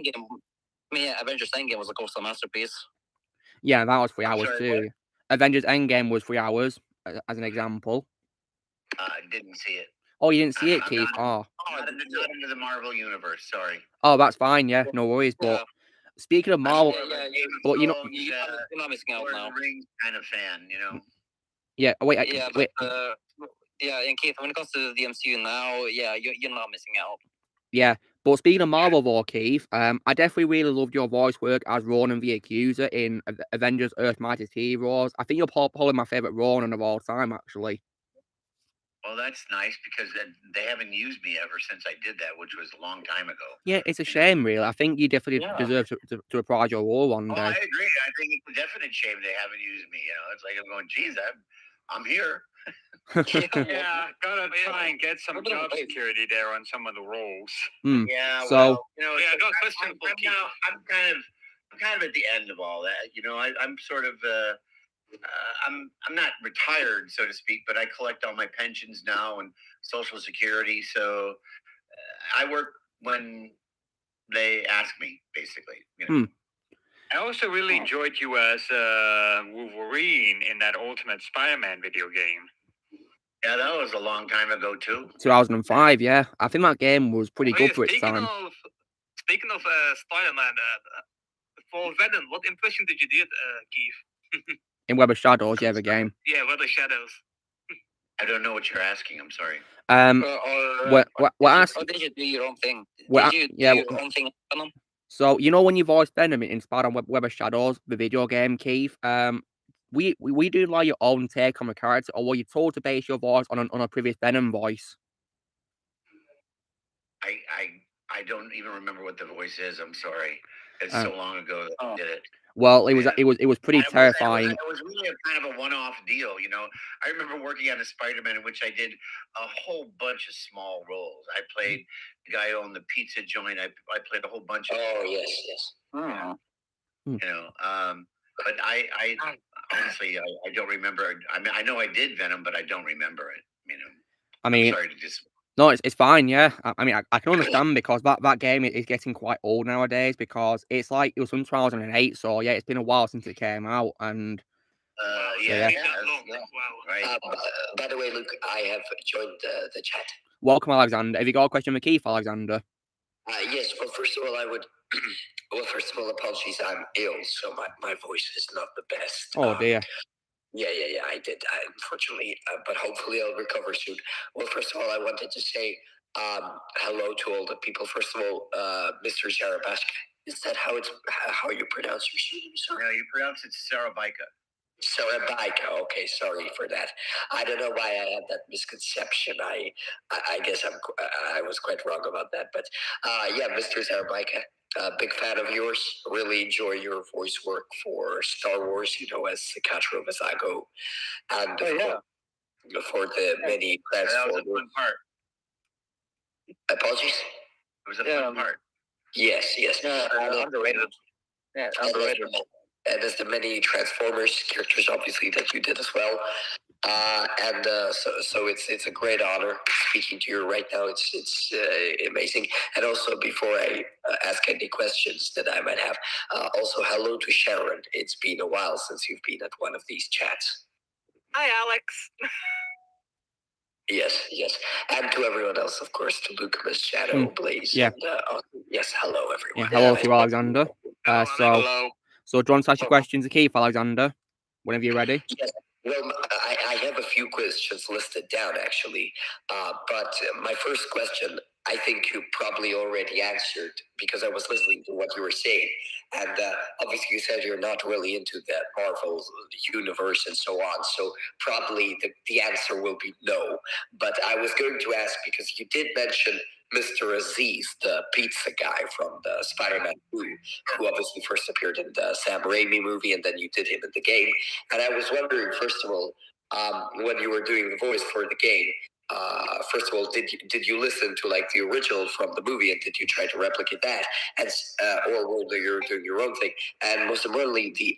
Avengers Endgame was also a masterpiece. Yeah, that was 3 hours too. What? Avengers Endgame was 3 hours, as an example. I didn't see it. Oh, you didn't see it, Keith? Not into the Marvel universe. Sorry. Oh, that's fine. Yeah, no worries. But speaking of Marvel, but you're not missing out now. Rings kind of fan, you know. Yeah. Wait. But, and Keith, when it comes to the MCU now, you're not missing out. Yeah. But speaking of Marvel, though, Keith, I definitely really loved your voice work as Ronan the Accuser in Avengers: Earth's Mightiest Heroes. I think you're probably my favorite Ronan of all time, actually. Well, that's nice because they haven't used me ever since I did that, which was a long time ago. Yeah, it's a shame, really. I think you definitely deserve to reprise your role one day. I agree. I think it's a definite shame they haven't used me. You know, it's like I'm going, geez, I'm here. Gotta try and get some job security there on some of the roles. Yeah. So, I got a question for Keith. I'm kind of at the end of all that. You know, I'm sort of. I'm not retired, so to speak, but I collect all my pensions now and Social Security. So I work when they ask me, basically. You know? I also really enjoyed you as Wolverine in that Ultimate Spider-Man video game. Yeah, that was a long time ago too. 2005. Yeah, I think that game was pretty good for its time. Speaking of Spider-Man, for Venom, what impression did you do, Keith? In Web of Shadows, the game. Yeah, Web of Shadows. I don't know what you're asking. I'm sorry. Did you do your own thing? Did you do your own thing? So when you voiced Venom inspired on Web of Shadows, the video game, Keith. We do like your own take on the character, or were you told to base your voice on a previous Venom voice? I don't even remember what the voice is. I'm sorry. It's so long ago that I did it. Well, it was pretty terrifying. It was really kind of a one-off deal, you know. I remember working on a Spider-Man in which I did a whole bunch of small roles. I played the guy who owned the pizza joint. I played a whole bunch of. Oh yes. You know, but I honestly I don't remember. I mean, I know I did Venom, but I don't remember it. You know. I mean, I'm sorry to just. No, it's fine, yeah. I mean, I can understand because that game is getting quite old nowadays because it's like it was from 2008, so yeah, it's been a while since it came out, and yeah. Right. By the way, Luke, I have joined the chat. Welcome, Alexander. Have you got a question for Keith, Alexander? Yes. Well, first of all, apologies. I'm ill, so my voice is not the best. Oh dear. Yeah, I did. Unfortunately, but hopefully I'll recover soon. Well, first of all, I wanted to say hello to all the people. First of all, Mr. Szarabajka. Is that how you pronounce your pseudonym, sir? No, you pronounce it Szarabajka. Szarabajka. Okay, sorry for that. I don't know why I had that misconception. I guess I was quite wrong about that. But yeah, Mr. Szarabajka. Big fan of yours. Really enjoy your voice work for Star Wars, as Catra Mazago. And for the many Transformers. That was a fun part. Apologies? It was a fun part. Yes. Underrated. Yeah, underrated. And there's the many Transformers characters, obviously, that you did as well. So it's a great honor speaking to you right now. It's amazing. And also, before I ask any questions that I might have, also hello to Sharon. It's been a while since you've been at one of these chats. Hi, Alex. Yes, and to everyone else, of course, to Luke, Miss Shadow, Blaze. Yeah. And, yes, hello everyone. Yeah, hello to you, Alexander. So do you want to ask your questions to Keith, Alexander? Whenever you're ready. Yes. Well, I have a few questions listed down, actually. But my first question, I think you probably already answered because I was listening to what you were saying. And obviously, you said you're not really into the Marvel universe and so on. So probably the answer will be no. But I was going to ask because you did mention Mr. Aziz, the pizza guy from the Spider-Man 2, who obviously first appeared in the Sam Raimi movie, and then you did him in the game. And I was wondering, first of all, when you were doing the voice for the game, first of all, did you listen to like the original from the movie, and did you try to replicate that, and or were you doing your own thing? And most importantly, the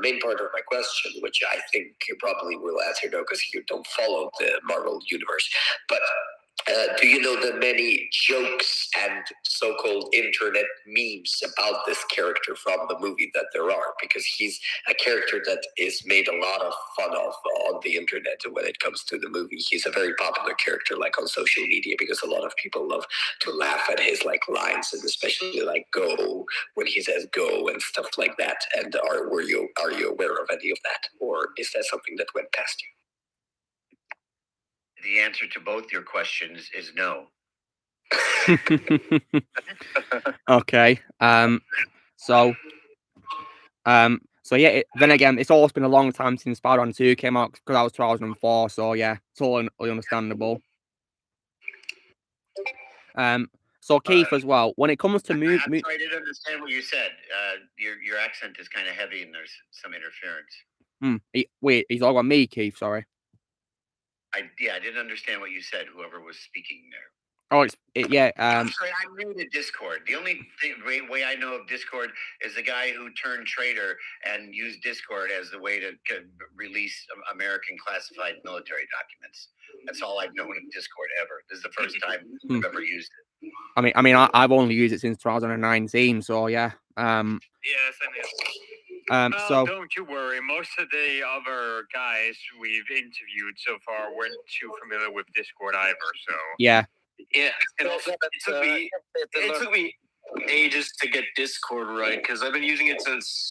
main part of my question, which I think you probably will answer no because you don't follow the Marvel universe, but do you know the many jokes and so-called internet memes about this character from the movie that there are? Because he's a character that is made a lot of fun of on the internet when it comes to the movie. He's a very popular character, like on social media, because a lot of people love to laugh at his like lines, and especially like "go" when he says "go" and stuff like that. And are you aware of any of that, or is that something that went past you? The answer to both your questions is no. Okay. So yeah. Then again, it's always been a long time since Spider-Man 2 came out because that was 2004. So yeah, it's all understandable. So Keith as well. When it comes to I'm sorry, I didn't understand what you said. Your accent is kind of heavy, and there's some interference. Wait, he's all about me, Keith. Sorry. I didn't understand what you said. Whoever was speaking there. Oh, I'm sorry, I'm new to Discord. The only way I know of Discord is the guy who turned traitor and used Discord as the way to release American classified military documents. That's all I've known of Discord ever. This is the first time I've ever used it. I mean, I've only used it since 2019, so yeah. Yes, I know. So don't you worry. Most of the other guys we've interviewed so far weren't too familiar with Discord either. So yeah. Yeah, and also it took me ages to get Discord right because I've been using it since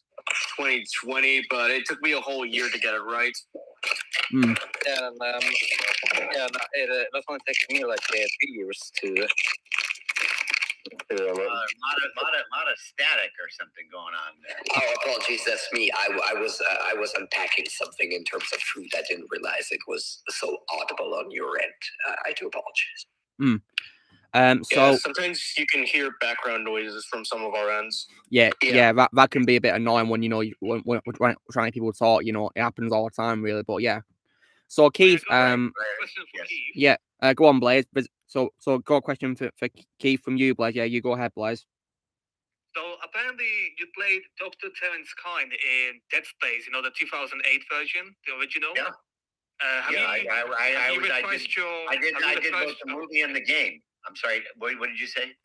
2020, but it took me a whole year to get it right. And that's only taking me like 3 years to. A lot of static or something going on there. Oh, apologies, that's me. I was unpacking something in terms of food. I didn't realize it was so audible on your end. I do apologize. So sometimes you can hear background noises from some of our ends. Yeah, that can be a bit annoying when when we're trying to people talk. It happens all the time, really. But yeah. So Keith, yeah, go on, Blaze. So got a question for Keith from you, Blaze. Yeah, you go ahead, Blaze. So apparently you played Dr. Terrence Kyne in Dead Space, the 2008 version, the original. Yeah. I did both the movie and the game. I'm sorry. What did you say?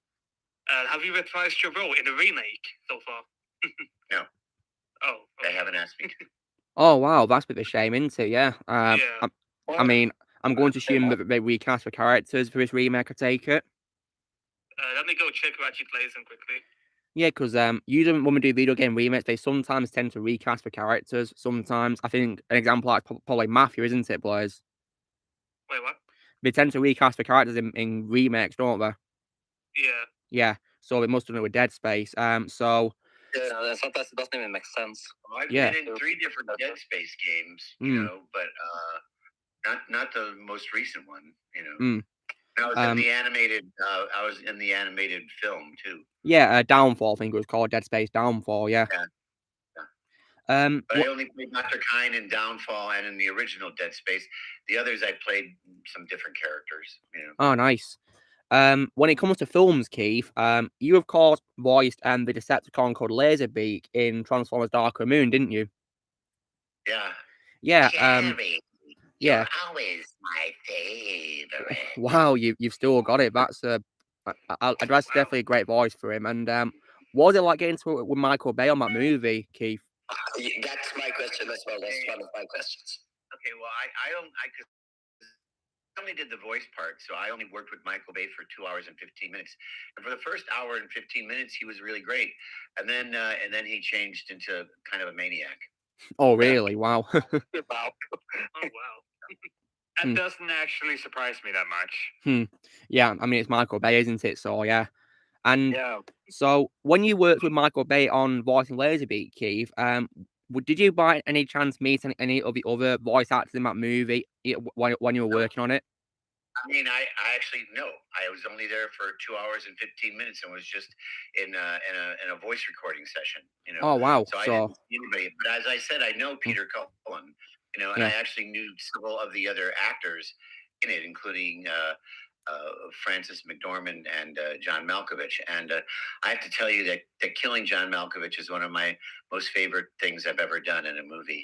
Have you reprised your role in the remake so far? No. Oh. Okay. They haven't asked me to. Oh wow, that's a bit of a shame, isn't it? Yeah. I mean, I'm going to assume that they recast the characters for this remake. I take it. Let me go check who actually plays them quickly. Yeah, because usually when we do video game remakes, they sometimes tend to recast the characters. Sometimes, I think an example like probably Matthew, isn't it, Blaze? Wait, what? They tend to recast the characters in remakes, don't they? Yeah. Yeah. So they must have done it with Dead Space. So. Yeah, sometimes it doesn't even make sense. I've been in 3 different Dead Space games, but not the most recent one. I was in the animated. I was in the animated film too. Yeah, Downfall. I think it was called Dead Space Downfall. Yeah. But I only played Dr. Kyne in Downfall and in the original Dead Space. The others I played some different characters. Oh, nice. When it comes to films, Keith, you of course voiced the Decepticon called Laserbeak in Transformers: Dark of the Moon, didn't you? Yeah. Yeah. Jerry, yeah. You're always my favorite. Wow, you've still got it. That's that's definitely a great voice for him. And what was it like getting to it with Michael Bay on that movie, Keith? That's my question as well. That's one of my questions. Okay, well, I could only did the voice part, so I only worked with Michael Bay for 2 hours and 15 minutes. And for the first hour and 15 minutes, he was really great. And then he changed into kind of a maniac. Oh, really? Wow. Oh, wow. That doesn't actually surprise me that much. Yeah, I mean, it's Michael Bay, isn't it? So, yeah. And Yeah. so, when you worked with Michael Bay on voicing Laserbeak, Keith, did you by any chance meet any of the other voice actors in that movie when you were working on it? I mean, I actually no. I was only there for 2 hours and 15 minutes, and was just in a voice recording session. Oh, wow. So I didn't see anybody. But as I said, I know Peter Cullen. And Yeah. I actually knew several of the other actors in it, including Francis McDormand and John Malkovich. And I have to tell you that killing John Malkovich is one of my most favorite things I've ever done in a movie.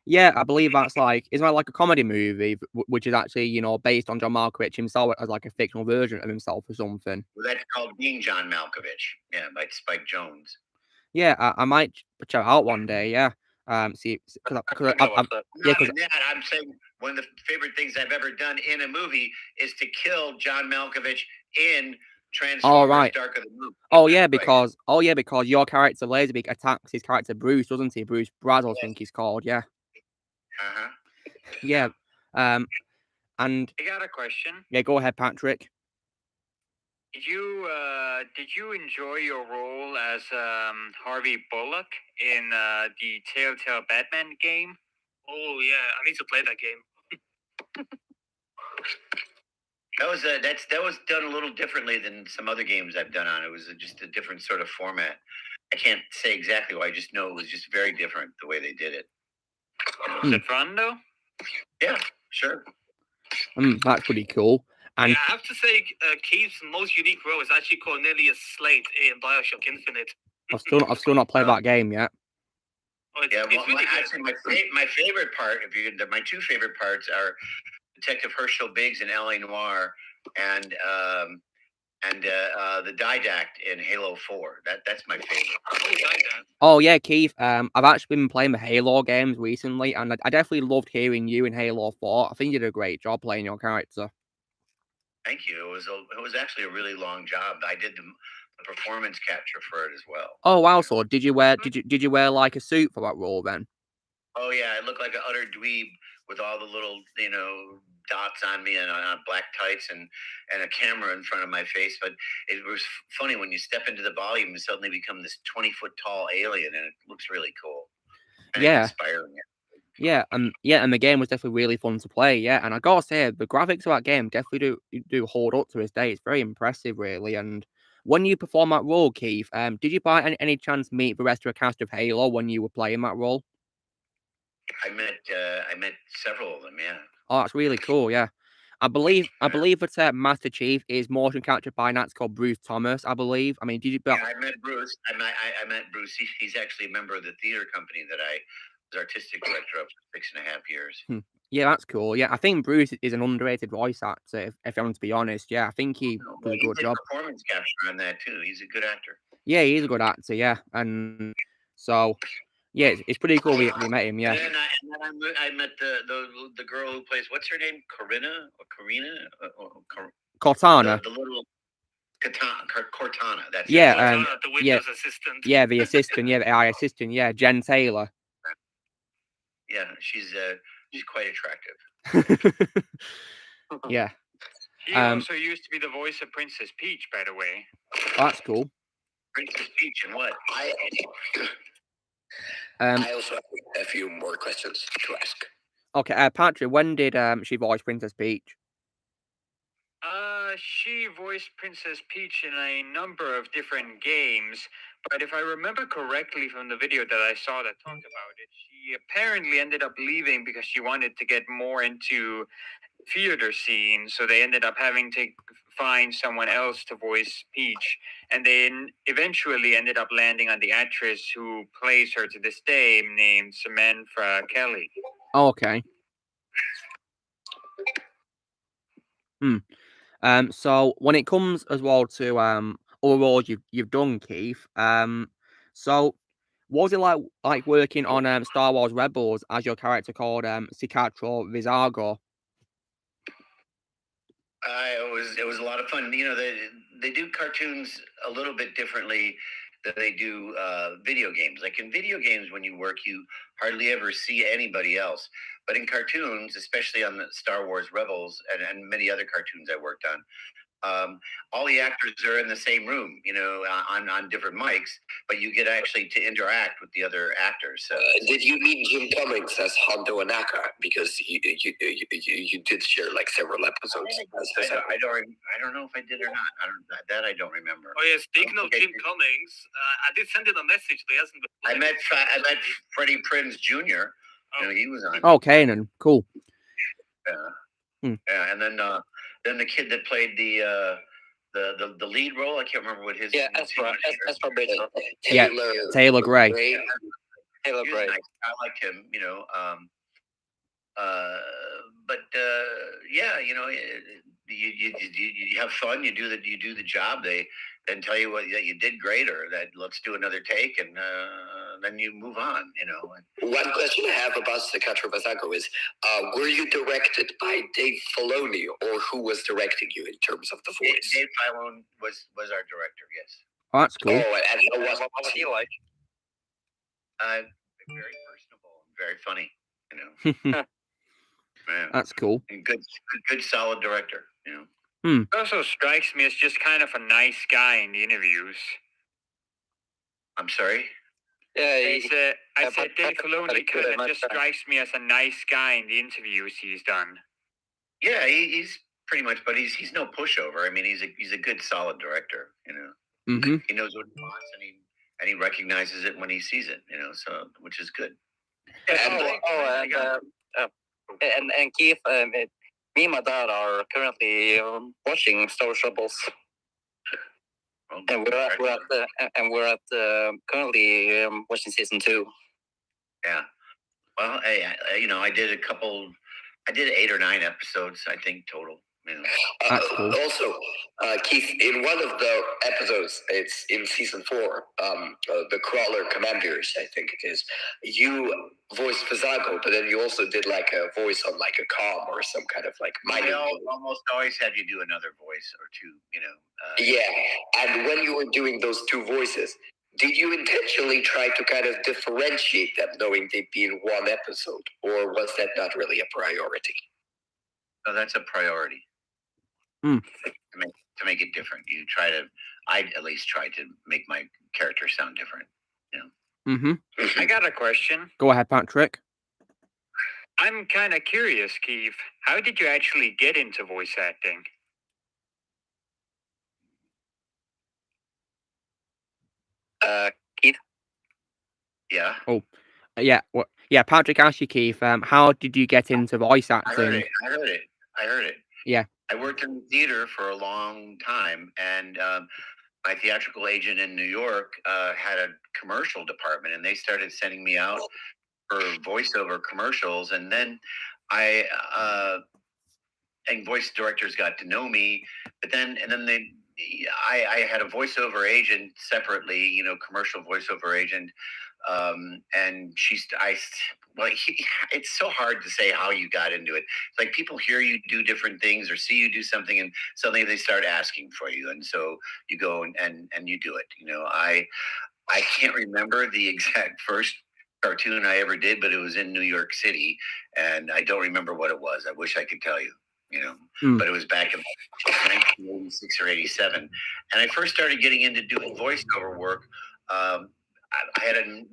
Yeah, I believe that's isn't that like a comedy movie, which is actually, based on John Malkovich himself as like a fictional version of himself or something. Well, that's called Being John Malkovich. Yeah, by Spike Jones. Yeah, I might check it out one day. Yeah, see, because I'm saying one of the favorite things I've ever done in a movie is to kill John Malkovich in Transformers: Dark of the Moon. Because your character Laserbeak attacks his character Bruce, doesn't he? Bruce Brazos, I think he's called. Yeah. Yeah. And I got a question. Yeah, go ahead, Patrick. Did you enjoy your role as Harvey Bullock in the Telltale Batman game? Oh yeah, I need to play that game. That was done a little differently than some other games I've done on. It was just a different sort of format. I can't say exactly why. I just know it was just very different the way they did it. Was it fun though? Yeah, sure. That's pretty cool. And yeah, I have to say, Keith's most unique role is actually Cornelius Slate in BioShock Infinite. I've still not played that game yet. Oh, actually, my favorite part, my two favorite parts are Detective Herschel Biggs in L.A. Noire, and the Didact in Halo 4. That's my favorite. Oh yeah, Keith. I've actually been playing the Halo games recently, and I definitely loved hearing you in Halo 4. I think you did a great job playing your character. Thank you. It was actually a really long job. I did the performance capture for it as well. Oh wow! So did you wear like a suit for that role then? Oh yeah, I look like an utter dweeb with all the little dots on me and on black tights and a camera in front of my face. But it was funny when you step into the volume and suddenly become this 20-foot tall alien, and it looks really cool. And inspiring. Yeah, and the game was definitely really fun to play. Yeah, and I gotta say, the graphics of that game definitely do hold up to this day. It's very impressive, really. And when you perform that role, Keith, did you by any chance meet the rest of the cast of Halo when you were playing that role? I met several of them. Yeah. Oh, that's really cool. Yeah, I believe that Master Chief is motion captured by an actor called Bruce Thomas. I believe. I mean, did you? Yeah, I met Bruce. I met Bruce. He's actually a member of the theater company that I was artistic director of for 6.5 years. Yeah, that's cool. Yeah, I think Bruce is an underrated voice actor. If I want to be honest, yeah, I think he does a good job. Performance capture on that too. He's a good actor. Yeah, he's a good actor. Yeah, and so yeah, it's pretty cool we met him. Yeah. And then I met the girl who plays, what's her name, Karina Cortana. The little Cortana. That's Cortana, the Windows assistant. Yeah, the assistant. Yeah, the AI assistant. Yeah, Jen Taylor. Yeah, she's quite attractive. Yeah. She also used to be the voice of Princess Peach, by the way. Oh, that's cool. Princess Peach and what? I also have a few more questions to ask. Okay, Patrick, when did she voice Princess Peach? She voiced Princess Peach in a number of different games, but if I remember correctly from the video that I saw that talked about it, she apparently ended up leaving because she wanted to get more into theater scene, so they ended up having to find someone else to voice Peach, and then eventually ended up landing on the actress who plays her to this day, named Samantha Kelly. Okay. So when it comes as well to other roles you've done, Keith, so what was it like working on Star Wars Rebels as your character called Cicatro Vizago? It was a lot of fun. You know, they do cartoons a little bit differently than they do video games. Like in video games, when you work, you hardly ever see anybody else. But in cartoons, especially on the Star Wars Rebels and many other cartoons I worked on, all the actors are in the same room, you know, on different mics, but you get actually to interact with the other actors. So, did you meet Jim Cummings as Hondo Anaka? Because you did share like several episodes. I don't know if I did or not. I don't remember. Oh yeah, speaking of Jim Cummings, I did send him a message. But he hasn't. I met Freddie Prinze Jr. You know, he was on. Oh, Kanan, cool. Yeah, yeah, and then the kid that played the lead role, I can't remember what his. Yeah, Ezra Bridger. Taylor Gray. Taylor Gray. Nice. I liked him, you know. But yeah, you know, you have fun. You do the job. They then tell you that you did great, or that let's do another take, and then you move on. You know. One question I have about Staccato Vazago is, were you directed by Dave Filoni, or who was directing you in terms of the voice? Dave Filoni was our director. Yes. Oh, that's cool. Oh, and what was he like? Very personable, very funny. You know. Man. That's cool. And good, solid director. You know. He also strikes me as just kind of a nice guy in the interviews. I'm sorry? Yeah, I said Dave Filoni kind of just strikes me as a nice guy in the interviews he's done. Yeah, he's pretty much, but he's no pushover. I mean, he's a good, solid director. You know, he knows what he wants, and he recognizes it when he sees it. You know, so which is good. And Keith, me and my dad are currently watching Star Wars Rebels. And we're at currently watching season 2. Yeah. Well, I did 8 or 9 episodes, I think, total. You know. Cool. Also, Keith, in one of the episodes, it's in season 4, the Crawler Commanders, I think it is. You voiced Vazago, but then you also did like a voice on like a comm or some kind of like. I almost always have you do another voice or two, you know. Yeah, and when you were doing those 2 voices, did you intentionally try to kind of differentiate them, knowing they'd be in one episode, or was that not really a priority? No, that's a priority. To make it different, I at least try to make my character sound different. You know. I got a question. Go ahead, Patrick. I'm kind of curious, Keith. How did you actually get into voice acting? Keith? Yeah. Oh, yeah. Well, yeah, Patrick asked you, Keith, how did you get into voice acting? I heard it. Yeah. I worked in the theater for a long time, and my theatrical agent in New York had a commercial department, and they started sending me out for voiceover commercials, and then and voice directors got to know me, but then I had a voiceover agent separately, you know, commercial voiceover agent, and it's so hard to say how you got into it. It's like people hear you do different things or see you do something, and suddenly they start asking for you, and so you go and you do it. You know, I can't remember the exact first cartoon I ever did, but it was in New York City, and I don't remember what it was. I wish I could tell you. You know, but it was back in 1986 or 87, and I first started getting into doing voiceover work. I had a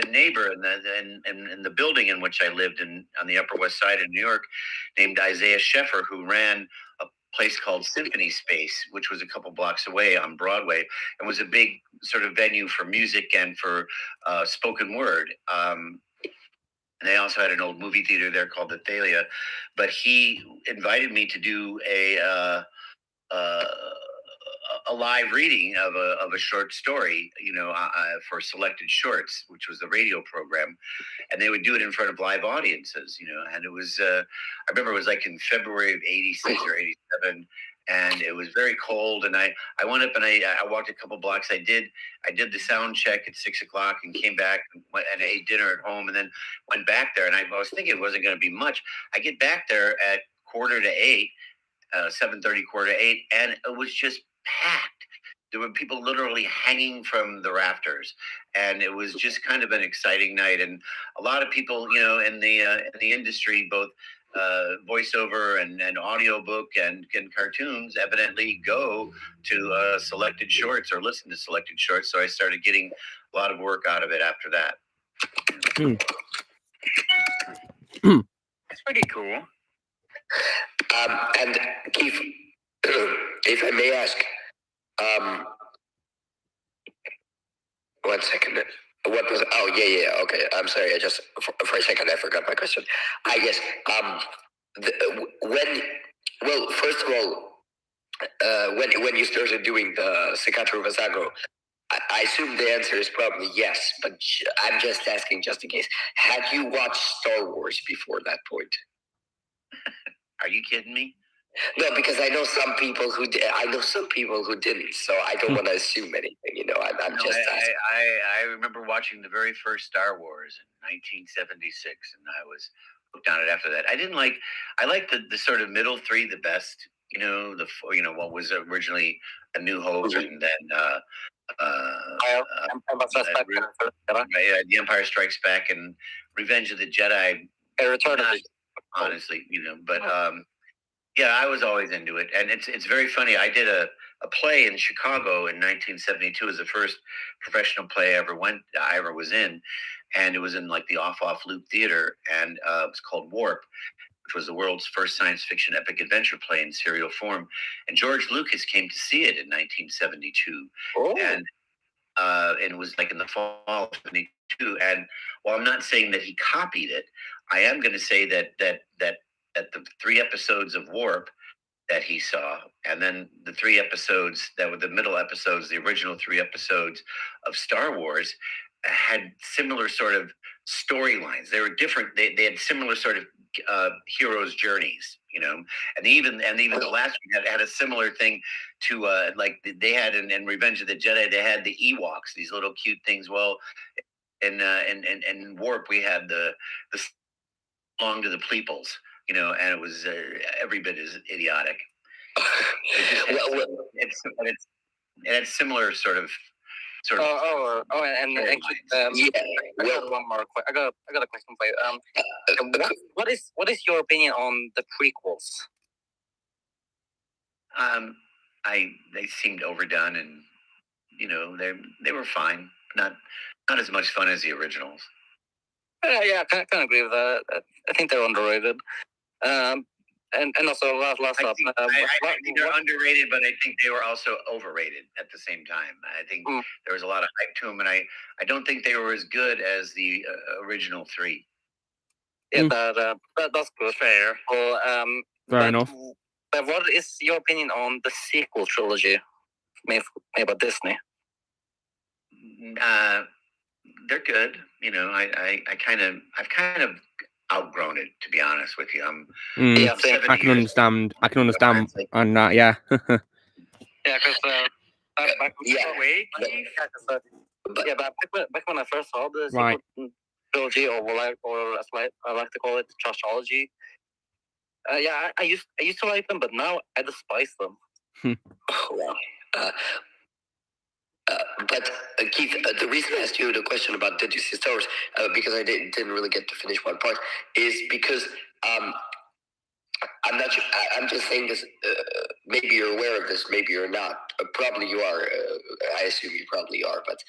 neighbor in the building in which I lived on the Upper West Side of New York, named Isaiah Sheffer, who ran a place called Symphony Space, which was a couple blocks away on Broadway, and was a big sort of venue for music and for spoken word. And they also had an old movie theater there called the Thalia. But he invited me to do a live reading of a short story, you know, for Selected Shorts, which was the radio program. And they would do it in front of live audiences, you know. And it was, I remember it was like in February of 86 or 87. And it was very cold, and I went up and I walked a couple blocks. I did the sound check at 6 o'clock and came back and ate dinner at home, and then went back there. And I was thinking it wasn't going to be much. I get back there at 7:45, 7:30, 7:45, and it was just packed. There were people literally hanging from the rafters, and it was just kind of an exciting night. And a lot of people, in the industry, both voiceover and audiobook and cartoons, evidently go to selected shorts or listen to selected shorts. So I started getting a lot of work out of it after that. That's pretty cool. And Keith, if I may ask, 1 second. What was? Oh, yeah. Okay, I'm sorry. I just for a second I forgot my question. I guess first of all, when you started doing the Secatro Vazago, I assume the answer is probably yes, but I'm just asking just in case. Had you watched Star Wars before that point? Are you kidding me? No, because I know some people who didn't, so I don't want to assume anything. I'm just asking. I remember watching the very first Star Wars in 1976, and I was hooked on it after that. I liked the sort of middle three the best. What was originally A New Hope, and then The Empire Strikes Back, and Revenge of the Jedi. Honestly, but yeah, I was always into it, and it's very funny. I did a play in Chicago in 1972 as the first professional play I ever was in, and it was in like the Off Loop Theater, and it was called Warp, which was the world's first science fiction epic adventure play in serial form, and George Lucas came to see it in 1972, and it was like in the fall of 72. And while I'm not saying that he copied it, I am going to say that the 3 episodes of Warp that he saw, and then the 3 episodes that were the middle episodes, the original 3 episodes of Star Wars, had similar sort of storylines. They were different. They had similar sort of heroes' journeys, and even the last one had a similar thing to like they had in Revenge of the Jedi. They had the Ewoks, these little cute things. Well, in Warp we had the Song to the Pleeples, and it was every bit as idiotic. It's similar sort of. And actually, I got one more. I got a question for you. What is your opinion on the prequels? They seemed overdone, and they were fine. Not as much fun as the originals. Yeah, I kind of agree with that. I think they're underrated. And also last up, I think they're underrated, but I think they were also overrated at the same time. I think there was a lot of hype to them, and I don't think they were as good as the original 3. Yeah, that's good. Fair. Well, fair enough. But what is your opinion on the sequel trilogy made by Disney? They're good. I've kind of outgrown it, to be honest with you. I can understand on that. Yeah. Yeah, because back when I first saw the sequel trilogy, or as I like to call it, trashology. I used to like them, but now I despise them. But Keith, the reason I asked you the question about did you see Star Wars, because I didn't really get to finish one part, is because I'm not sure. I'm just saying this. Maybe you're aware of this. Maybe you're not. Probably you are. I assume you probably are. But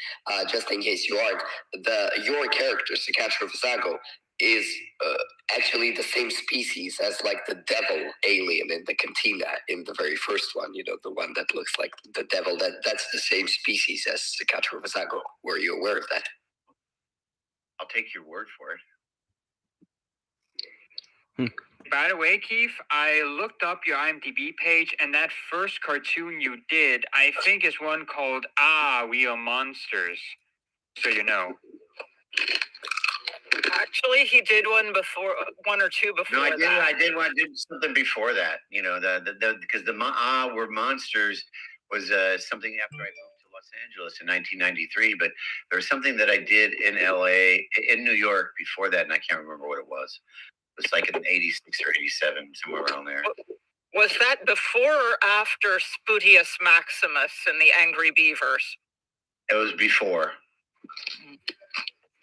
just in case you aren't, your character, Secatro Vazago, is actually the same species as like the devil alien in the cantina in the very first one. The one that looks like the devil. That's the same species as Secatro Vazago. Were you aware of that? I'll take your word for it. By the way, Keith, I looked up your IMDb page, and that first cartoon you did, I think, is one called We Are Monsters. So you know. Actually, he did one or two before. No, I did something before that. Because the We're Monsters was something after I moved to Los Angeles in 1993. But there was something that I did in LA, in New York before that, and I can't remember what it was. It was like in 86 or 87, somewhere around there. Was that before or after Sputius Maximus and the Angry Beavers? It was before.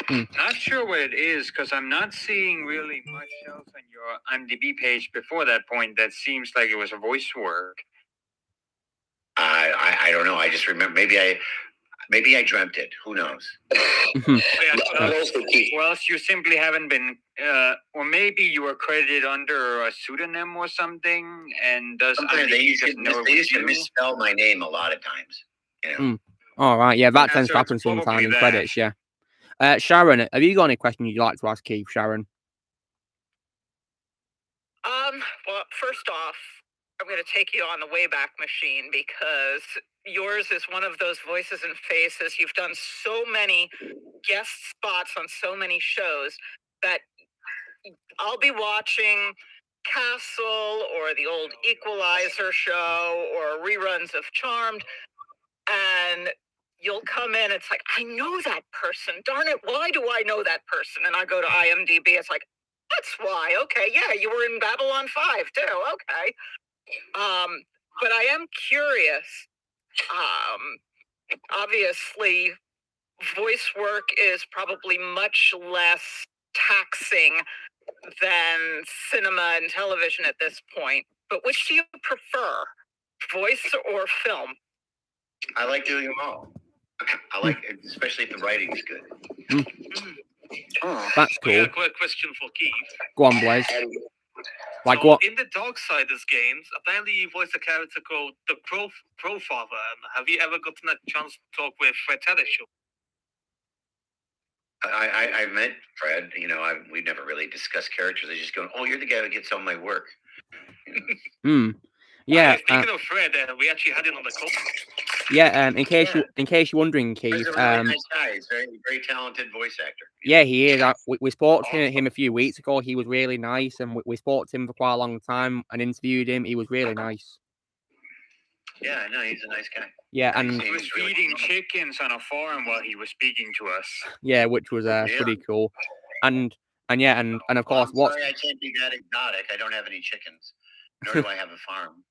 Not sure what it is, because I'm not seeing really much else on your IMDb page before that point that seems like it was a voice work. I don't know. I just remember maybe I dreamt it. Who knows? Well, you simply haven't been, or maybe you were credited under a pseudonym or something, and sometimes they used to misspell my name a lot of times. You know? All right, yeah, that tends to happen sometimes in credits. Yeah. Sharon, have you got any questions you'd like to ask Keith, Sharon? Well, first off, I'm going to take you on the Wayback Machine because yours is one of those voices and faces. You've done so many guest spots on so many shows that I'll be watching Castle or the old Equalizer show or reruns of Charmed, and you'll come in, it's like, I know that person. Darn it, why do I know that person? And I go to IMDb, it's like, that's why. Okay, yeah, you were in Babylon 5 too. Okay. But I am curious. Obviously, voice work is probably much less taxing than cinema and television at this point. But which do you prefer, voice or film? I like doing them all. I like, especially if the writing's good. That's cool. Yeah, quick question for Keith. Go on, Blaze. Like what? In the Darksiders games, apparently you voiced a character called the Crowfather. Have you ever gotten a chance to talk with Fred Tadesh? I met Fred. You know, we never really discussed characters. I just go, "Oh, you're the guy who gets all my work." Yeah. Speaking of Fred, we actually had him on the call. Yeah. In case you're wondering, Keith. He's a really nice guy. He's a very talented voice actor. Yeah, he is. We spoke to him a few weeks ago. He was really nice, and we spoke to him for quite a long time and interviewed him. He was really nice. Yeah, no, he's a nice guy. Yeah, and he was feeding chickens on a farm while he was speaking to us. Yeah, which was pretty cool. And of course, well, sorry, I can't be that exotic. I don't have any chickens, nor do I have a farm.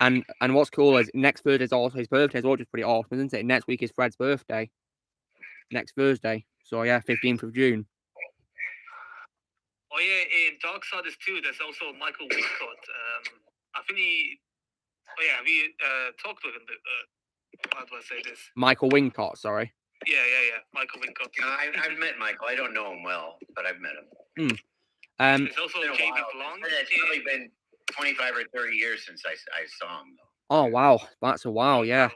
And what's cool is next Thursday is also his birthday, which is pretty awesome, isn't it? Next week is Fred's birthday. Next Thursday. So yeah, 15th of June. Oh yeah, in Darksiders 2, there's also Michael Wincott. I think he. Oh yeah, have you talked with him? How do I say this? Michael Wincott, sorry. Yeah, Michael Wincott. I've met Michael. I don't know him well, but I've met him. There's also Jamie Blanc. It's probably been 25 or 30 years since I saw him, though. Oh wow, that's a while, yeah.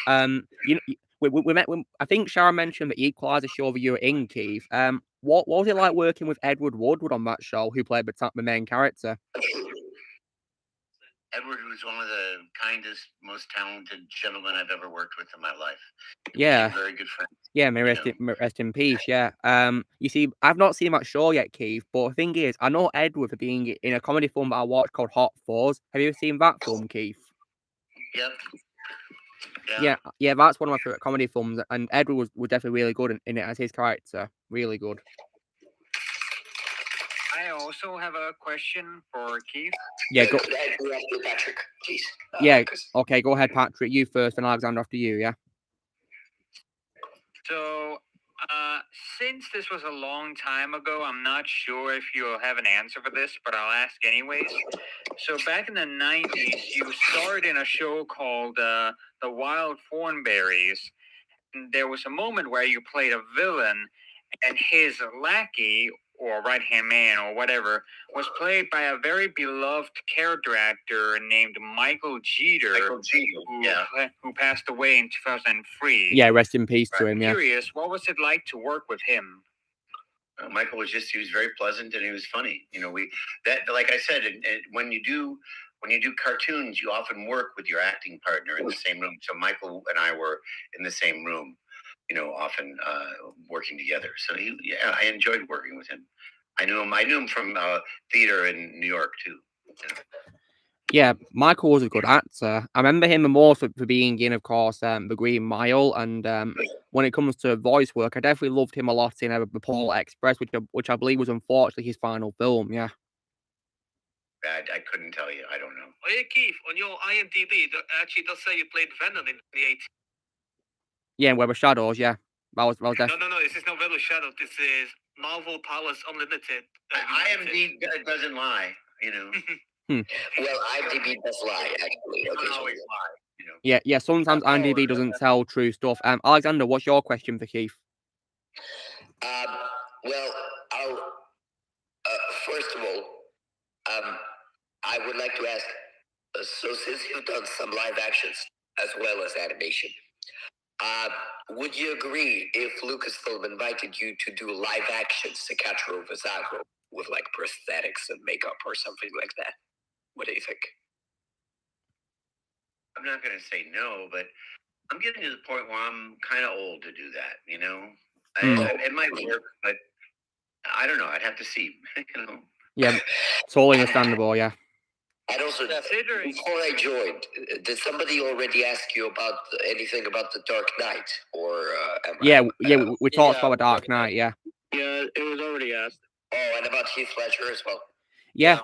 You know, we met. I think Sharon mentioned the Equalizer show that you were in, Keith. What was it like working with Edward Woodward on that show, who played the main character? Edward was one of the kindest, most talented gentlemen I've ever worked with in my life. Yeah, very good friend. Yeah, may rest in peace. Yeah. You see, I've not seen that show yet, Keith. But the thing is, I know Edward for being in a comedy film that I watched called Hot Fuzz. Have you ever seen that film, Keith? Yep. Yeah, that's one of my favorite comedy films, and Edward was definitely really good in it as his character. Really good. I also have a question for Keith. Yeah, go. Patrick, please. Okay, go ahead, Patrick. You first, and Alexander after you. Yeah. So, since this was a long time ago, I'm not sure if you'll have an answer for this, but I'll ask anyways. So back in the 90s, you starred in a show called The Wild Thornberries. And there was a moment where you played a villain, and his lackey, or right-hand man, or whatever, was played by a very beloved character actor named Michael Jeter, who passed away in 2003. Yeah, rest in peace to him. I'm curious, what was it like to work with him? Michael was he was very pleasant and he was funny. You know, like I said, when you do cartoons, you often work with your acting partner in the same room. So Michael and I were in the same room, you know, often working together. So I enjoyed working with him. I knew him from theater in New York too. Yeah, Michael was a good actor. I remember him more for being in, of course, The Green Mile, and when it comes to voice work, I definitely loved him a lot in The Polar Express, which I believe was unfortunately his final film. Yeah. I couldn't tell you. I don't know. Oh, yeah, Keith, on your IMDb, it actually does say you played Venom in 2018. Yeah, in Web of Shadows, yeah. That was No, this is not Web of Shadows. This is Marvel Powers Unlimited. IMDb doesn't lie, you know. Well, IMDb does lie, actually. Don't always lie, you know. Yeah, sometimes IMDb doesn't tell true stuff. Alexander, what's your question for Keith? Well, first of all, I would like to ask, so since you've done some live actions as well as animation, would you agree if Lucasfilm invited you to do live actions to Cachorro Vizago with like prosthetics and makeup or something like that? What do you think? I'm not going to say no, but I'm getting to the point where I'm kind of old to do that, you know? It might work, but I don't know. I'd have to see, you know? Yeah, totally understandable, yeah. And also, before I joined, did somebody already ask you about anything about the Dark Knight? Or we talked about the Dark Knight, yeah. Yeah, it was already asked. Oh, and about Heath Ledger as well. Yeah,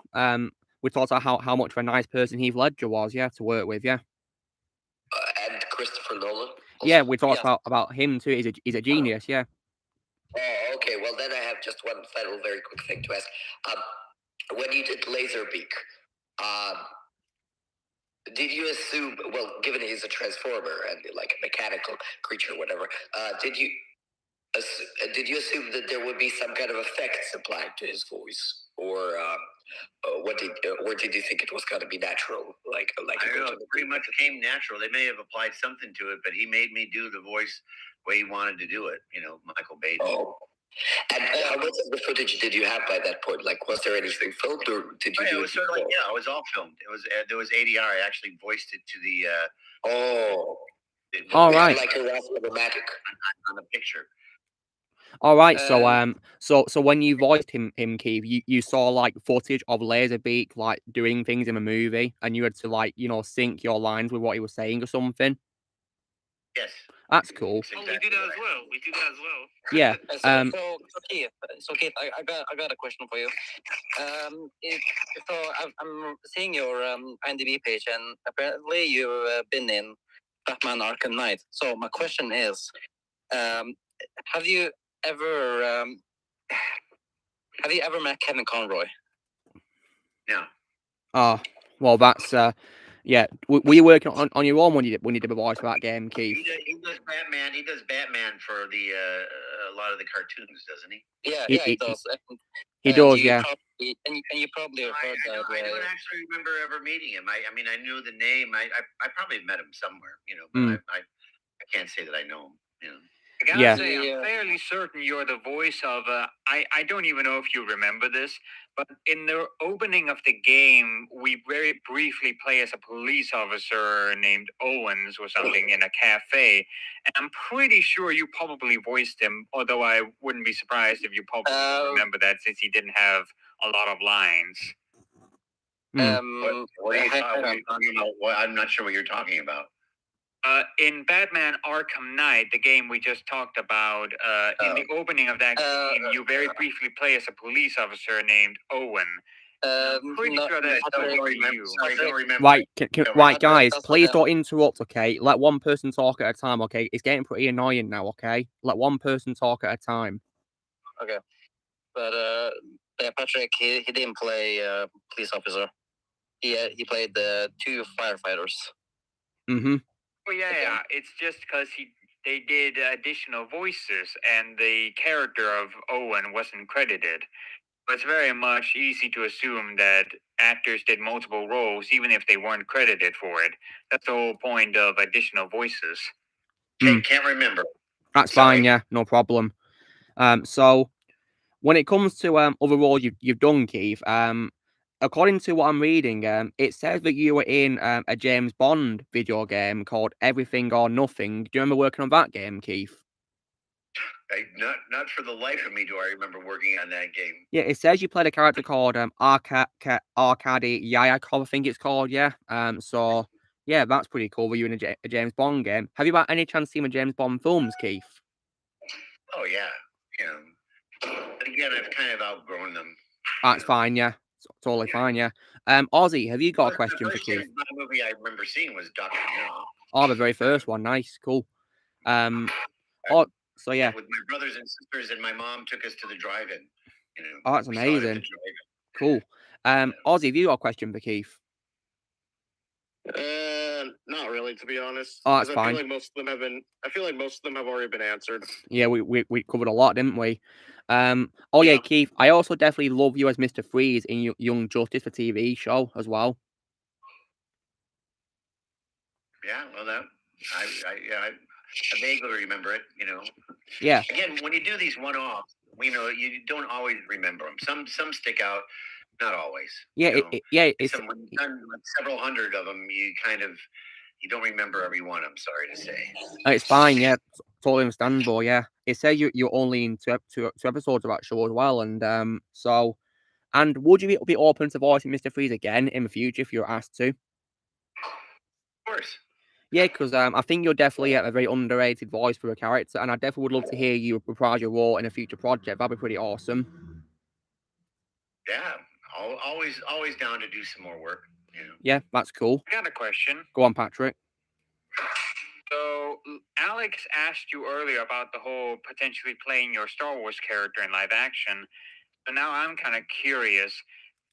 we talked about how much of a nice person Heath Ledger was, yeah, to work with, yeah. And Christopher Nolan. Also. Yeah, we talked about him too. He's a genius, yeah. Oh, okay. Well, then I have just one final, very quick thing to ask. When you did Laserbeak, did you assume? Well, given he's a transformer and like a mechanical creature, whatever, did you assume that there would be some kind of effects applied to his voice, or did you think it was going to be natural? Like I don't know. It pretty much came natural. They may have applied something to it, but he made me do the voice the way he wanted to do it. You know, Michael Bay. Oh. And how much of the footage did you have by that point? Like, was there anything filmed, or did you? It was sort of like, it was all filmed. It was there was ADR. I actually voiced it to the. All right. Like a automatic on the picture. All right, so when you voiced him, Keith, you saw like footage of Laserbeak like doing things in a movie, and you had to like sync your lines with what he was saying or something. Yes, that's cool. Exactly. We do that as well. Yeah. So Keith, I got a question for you. I'm seeing your IMDb page, and apparently you've been in Batman Arkham Knight. So my question is, have you ever met Kevin Conroy? No. Oh, well, that's yeah. Were you working on your own when you did the voice for that game, Keith? He does Batman. He does Batman for the a lot of the cartoons, doesn't he? Yeah, he does. He does, yeah. And you probably have heard that. I don't actually remember ever meeting him. I mean, I knew the name. I probably met him somewhere, but I can't say that I know him. I gotta say, I'm fairly certain you're the voice of. I don't even know if you remember this, but in the opening of the game, we very briefly play as a police officer named Owens or something in a cafe, and I'm pretty sure you probably voiced him. Although I wouldn't be surprised if you probably remember that, since he didn't have a lot of lines. What are you talking about? I'm not sure what you're talking about. In Batman Arkham Knight, the game we just talked about, in the opening of that game, you very briefly play as a police officer named Owen. I'm pretty sure that's you. I don't remember. Right, right, guys, please don't interrupt, okay? Let one person talk at a time, okay? It's getting pretty annoying now, okay? Let one person talk at a time. Okay. But Patrick, he didn't play police officer. He played the two firefighters. Mm-hmm. Well, yeah, it's just because they did additional voices, and the character of Owen wasn't credited. But it's very much easy to assume that actors did multiple roles, even if they weren't credited for it. That's the whole point of additional voices. Can't remember. That's fine, yeah, no problem. So when it comes to other roles you've done, Keith, according to what I'm reading, it says that you were in a James Bond video game called Everything or Nothing. Do you remember working on that game, Keith? Not for the life of me do I remember working on that game. Yeah, it says you played a character called Arkady Yayakov, I think it's called, yeah. So, yeah, that's pretty cool. Were you in a James Bond game? Have you by any chance seen the James Bond films, Keith? Oh, yeah. But again, I've kind of outgrown them. That's fine, yeah. Totally fine, yeah. Ozzy, have you got a question for Keith? The movie I remember seeing was Dr. No. Oh, the very first one. Nice, cool. So yeah. With my brothers and sisters, and my mom took us to the drive-in. Oh, that's amazing. Cool. Ozzy, have you got a question for Keith? Not really, to be honest. Oh, that's fine. I feel like most of them have already been answered. Yeah, we covered a lot, didn't we? Yeah, Keith, I also definitely love you as Mr. Freeze in Young Justice for TV show as well. Yeah, well, I vaguely remember it. Yeah. Again, when you do these one-offs, you don't always remember them. Some stick out, not always. Yeah, when you've done several hundred of them, you don't remember every one. I'm sorry to say. It's fine. Yeah, totally understandable. Yeah, it says you're only in two episodes of that show as well, and and would you be open to voicing Mr. Freeze again in the future if you're asked to? Of course. Yeah, because I think you're definitely a very underrated voice for a character, and I definitely would love to hear you reprise your role in a future project. That'd be pretty awesome. Yeah, always down to do some more work. Yeah, that's cool. I got a question. Go on, Patrick. So Alex asked you earlier about the whole potentially playing your Star Wars character in live action. So now I'm kind of curious.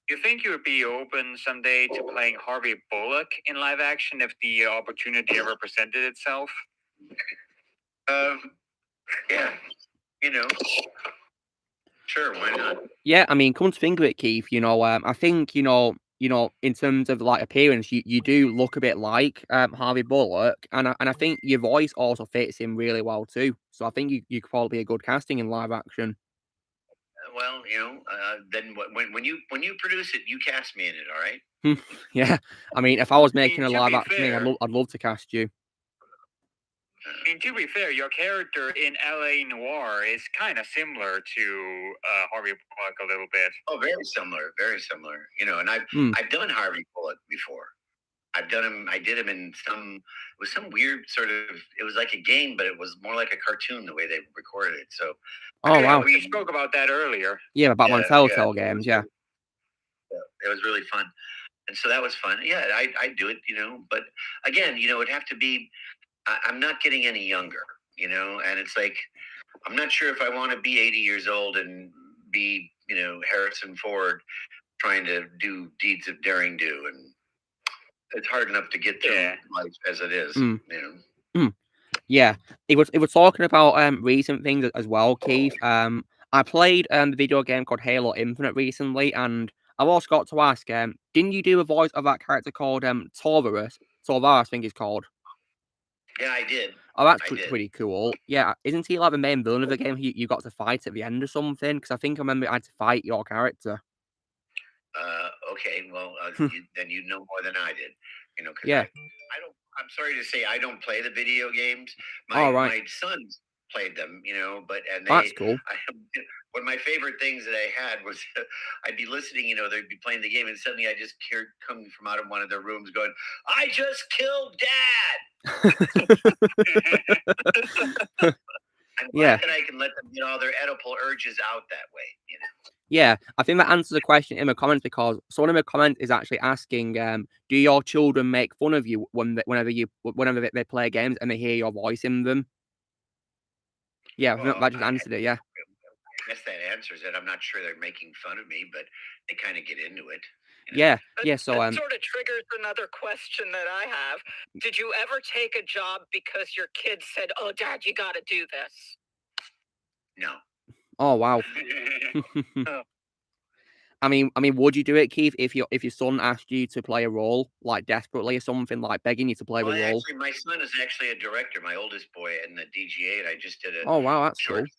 Do you think you would be open someday to playing Harvey Bullock in live action if the opportunity ever presented itself? Yeah, sure, why not? Yeah, I mean, come to think of it, Keith, I think, in terms of like appearance, you do look a bit like Harvey Bullock, and I think your voice also fits him really well too. So I think you could probably be a good casting in live action. Well, then when you produce it, you cast me in it, all right? Yeah, I mean, if I was making a live action thing, I'd love to cast you. I mean, to be fair, your character in LA Noire is kind of similar to Harvey Bullock a little bit. Oh, very similar, very similar. And I've done Harvey Bullock before. I've done him. I did him in some weird sort of. It was like a game, but it was more like a cartoon the way they recorded it. So. Oh wow! We spoke about that earlier. Yeah, about one Telltale games. Yeah. It was really fun, and so that was fun. Yeah, I do it. But again, it'd have to be. I'm not getting any younger. And it's like I'm not sure if I want to be 80 years old and be Harrison Ford trying to do deeds of daring do, and it's hard enough to get through life as it is. Yeah, it was talking about recent things as well, Keith. I played the video game called Halo Infinite recently, and I've also got to ask, didn't you do a voice of that character called Torvarus? I think it's called. Yeah, I did. Oh, that's pretty cool. Yeah, isn't he like the main villain of the game? You got to fight at the end or something? Because I think I remember I had to fight your character. Okay, well, then you know more than I did. Because yeah. I don't. I'm sorry to say I don't play the video games. My sons played them, that's cool. One of my favorite things that I had was I'd be listening, they'd be playing the game, and suddenly I just heard coming from out of one of their rooms going, "I just killed Dad." I'm glad that I can let them get all their Oedipal urges out that way, Yeah, I think that answers the question in the comments, because someone in the comment is actually asking, do your children make fun of you whenever they play games and they hear your voice in them? Yeah, well, that just answered it, yeah. I guess that answers it. I'm not sure they're making fun of me, but they kind of get into it. Yeah, so that sort of triggers another question that I have. Did you ever take a job because your kids said, "Oh, Dad, you got to do this"? No. Oh wow. I mean, would you do it, Keith, if your son asked you to play a role, like desperately or something, like begging you to play the role? Actually, my son is actually a director. My oldest boy in the DG8. I just did a. Oh wow, that's short cool. Film.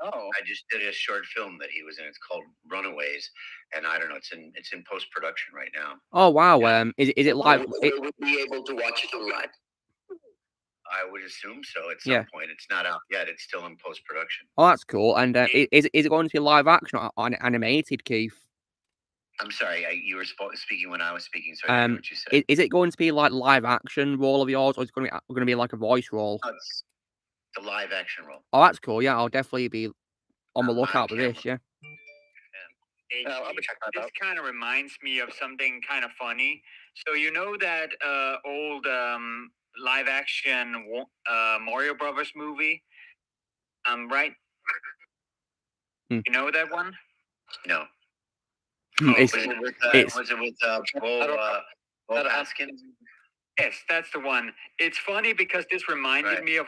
I just did a short film that he was in. It's called Runaways, and I don't know. It's in post production right now. Oh wow. Is it live? Will we be able to watch it online? I would assume so. At some point, it's not out yet. It's still in post production. Oh, that's cool. And is it going to be live action or animated, Keith? I'm sorry, you were speaking when I was speaking, so I didn't know what you said. Is it going to be like live action role of yours, or is it going to be like a voice role? It's the live action role. Oh, that's cool. Yeah, I'll definitely be on the lookout for this. Yeah. I'll be checking that out. This kind of reminds me of something kind of funny. So you know that old live action Mario Brothers movie? Right? You know that one? No. It's, Was it with Bo Haskins? Yes, that's the one. It's funny because this reminded me of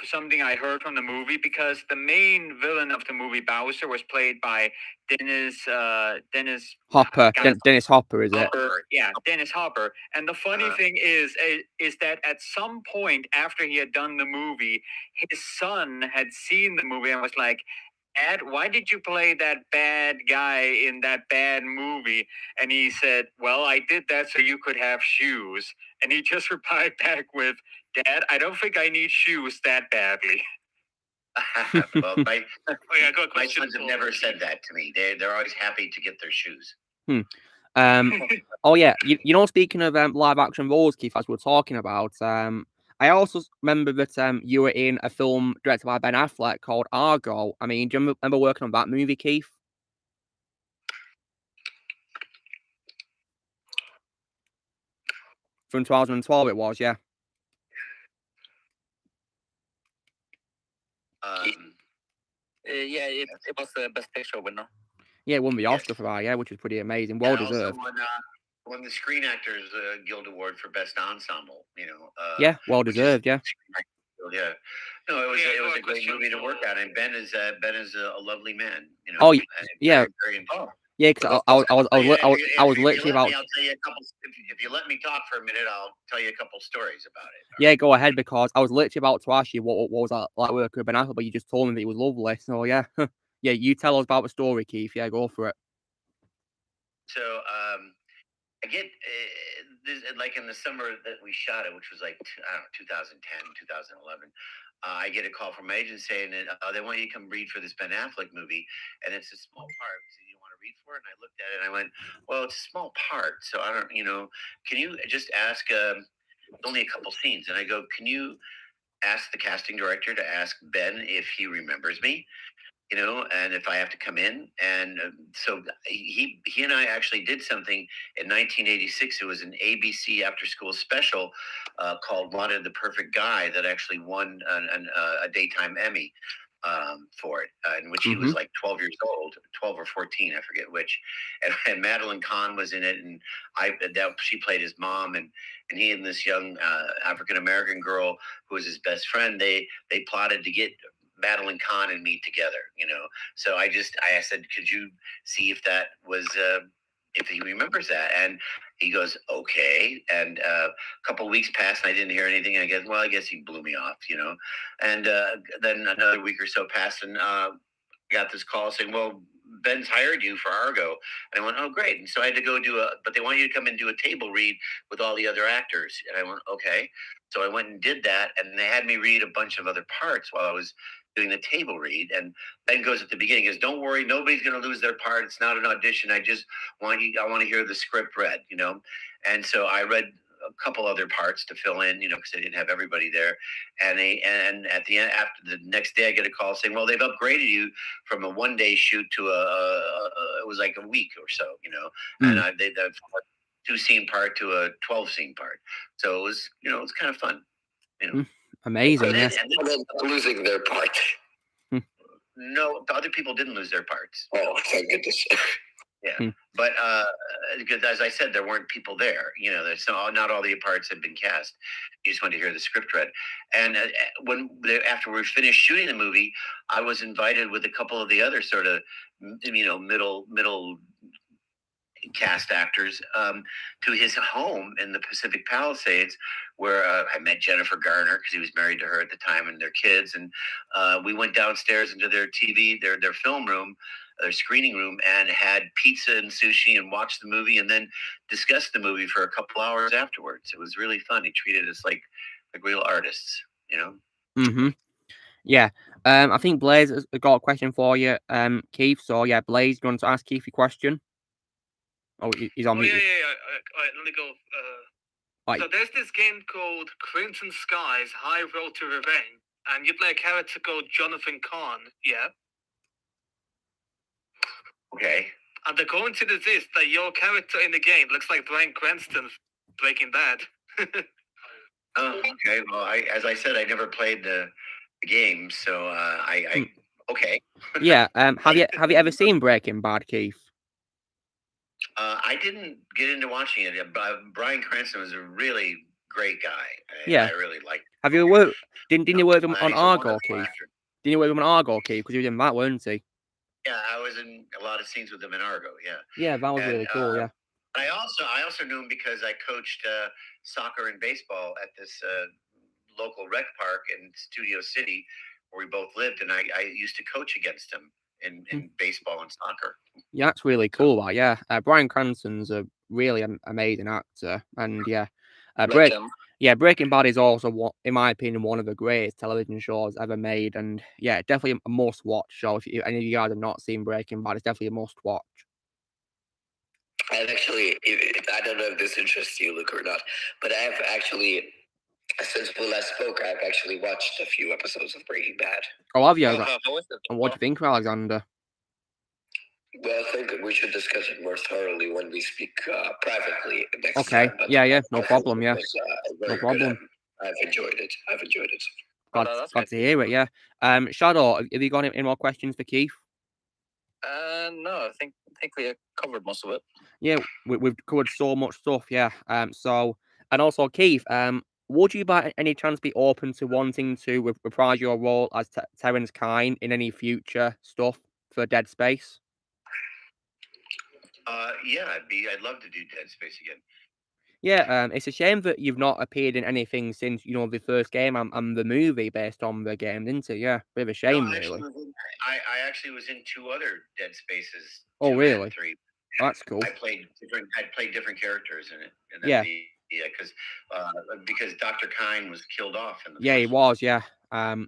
something I heard from the movie, because the main villain of the movie, Bowser, was played by Dennis Hopper. Dennis Hopper, is it? Hopper, yeah, Dennis Hopper. And the funny thing is that at some point after he had done the movie, his son had seen the movie and was like, Dad, why did you play that bad guy in that bad movie? And he said, well, I did that so you could have shoes. And he just replied back with, Dad, I don't think I need shoes that badly. Well, my sons have never said that to me. They're always happy to get their shoes. Oh yeah, you know, speaking of live action roles, Keith, as we were talking about, I also remember that you were in a film directed by Ben Affleck called Argo. I mean, do you remember working on that movie, Keith? From 2012 it was, yeah. Yeah, it was the Best Picture winner. Yeah, it won the Oscar for that, yeah, which is pretty amazing. Well deserved. Also won the Screen Actors Guild Award for Best Ensemble. You know. Yeah, well deserved. Yeah. Yeah. No, it was a great movie to work on, and Ben is a lovely man. You know. Oh yeah. Very yeah, because I was literally about. I'll tell you a couple. If you let me talk for a minute, I'll tell you a couple stories about it. Yeah, go ahead, because I was literally about to ask you what was that like working with Ben Affleck, but you just told me that he was lovely. So yeah, yeah, you tell us about the story, Keith. Yeah, go for it. So I get this, like in the summer that we shot it, which was like 2010, 2011. I get a call from my agent saying that they want you to come read for this Ben Affleck movie, and it's a small part. So you want to read for it? And I looked at it and I went, well, it's a small part, so I don't, can you just ask? Only a couple scenes, and I go, can you ask the casting director to ask Ben if he remembers me? And if I have to come in. And so he and I actually did something in 1986. It was an ABC after school special called Wanted the Perfect Guy that actually won a daytime Emmy for it, in which he was like 12 years old, 12 or 14, I forget which. And Madeline Kahn was in it, and she played his mom, and he and this young African-American girl who was his best friend, they plotted to get Madeline Kahn and me together, So I said, could you see if that was, if he remembers that? And he goes, okay. And a couple of weeks passed and I didn't hear anything. And I guess he blew me off, And then another week or so passed, and I got this call saying, well, Ben's hired you for Argo. And I went, oh, great. And so I had to go but they want you to come and do a table read with all the other actors. And I went, okay. So I went and did that, and they had me read a bunch of other parts while I was doing the table read. And Ben goes at the beginning, goes, don't worry, nobody's going to lose their part. It's not an audition. I want to hear the script read, And so I read a couple other parts to fill in, because I didn't have everybody there. And at the end, after the next day, I get a call saying, well, they've upgraded you from a 1-day shoot to it was like a week or so, And they've 2-scene part to a 12-scene part. So it was, it was kind of fun, Amazing. And then losing their part. No, the other people didn't lose their parts. Oh, thank goodness. Yeah, but because as I said, there weren't people there. Not all the parts had been cast. You just wanted to hear the script read. And after we finished shooting the movie, I was invited with a couple of the other sort of, middle cast actors to his home in the Pacific Palisades, where I met Jennifer Garner, because he was married to her at the time, and their kids. And we went downstairs into their TV, their film room, their screening room, and had pizza and sushi and watched the movie, and then discussed the movie for a couple hours afterwards. It was really fun. He treated us like real artists, Yeah. I think Blaze has got a question for you, Keith. So yeah, Blaze, do you want to ask Keith your question? Oh, he's on mute. Yeah. All right, let me go. So there's this game called Crimson Skies: High Road to Revenge, and you play a character called Jonathan Kahn. Yeah. Okay. And the coincidence is that your character in the game looks like Bryan Cranston Breaking Bad. Oh, okay. Well, as I said, I never played the game, so okay. Yeah. Have you ever seen Breaking Bad, Keith? I didn't get into watching it. Bryan Cranston was a really great guy. Yeah. I really liked him. Have you worked? Didn't you work with him on He's a Argo, wonderful Keith? actor. Didn't you work with him on Argo, Keith? Because you were in that, weren't he? Yeah, I was in a lot of scenes with him in Argo. Yeah. Yeah, that was really cool. Yeah. I also knew him because I coached soccer and baseball at this local rec park in Studio City, where we both lived, and I used to coach against him in baseball and soccer. Yeah, that's really cool. That, yeah. Bryan Cranston's a really amazing actor, and yeah, Breaking Bad is also, in my opinion, one of the greatest television shows ever made, and yeah, definitely a must-watch show. If any of you guys have not seen Breaking Bad, it's definitely a must-watch. I've actually, I don't know if this interests you, Luke, or not, but I've actually, since we last spoke, I've actually watched a few episodes of Breaking Bad. Oh, have you? And what do you think, Alexander? Well, I think we should discuss it more thoroughly when we speak privately next time. Okay. Yeah, no problem. Yeah, no problem. I've enjoyed it. Glad to hear it. Yeah. Shadow, have you got any more questions for Keith? No, I think we covered most of it. Yeah, we've covered so much stuff. Yeah. And also Keith, would you by any chance be open to wanting to reprise your role as Terrence Kyne in any future stuff for Dead Space? Yeah, I'd love to do Dead Space again. Yeah, it's a shame that you've not appeared in anything since, the first game and the movie based on the game, isn't it? Yeah, bit of a shame, really. I actually was in 2 other Dead Spaces. Oh, really? And 3. Oh, that's cool. I played different characters in it. And yeah. Because Dr. Kyne was killed off in the he was, yeah.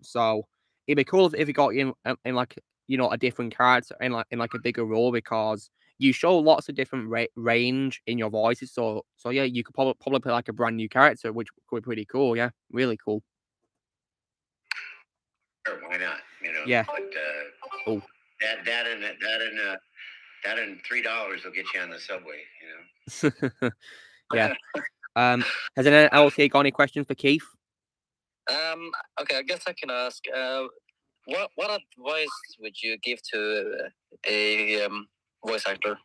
So it'd be cool if he got in like, a different character in like a bigger role, because you show lots of different range in your voices. So yeah, you could probably play like a brand new character, which could be pretty cool. Yeah, really cool. Sure, why not? Yeah. But, that and $3 will get you on the subway. Yeah. Has anyone else here got any questions for Keith? Okay, I guess I can ask. What advice would you give to a voice actor?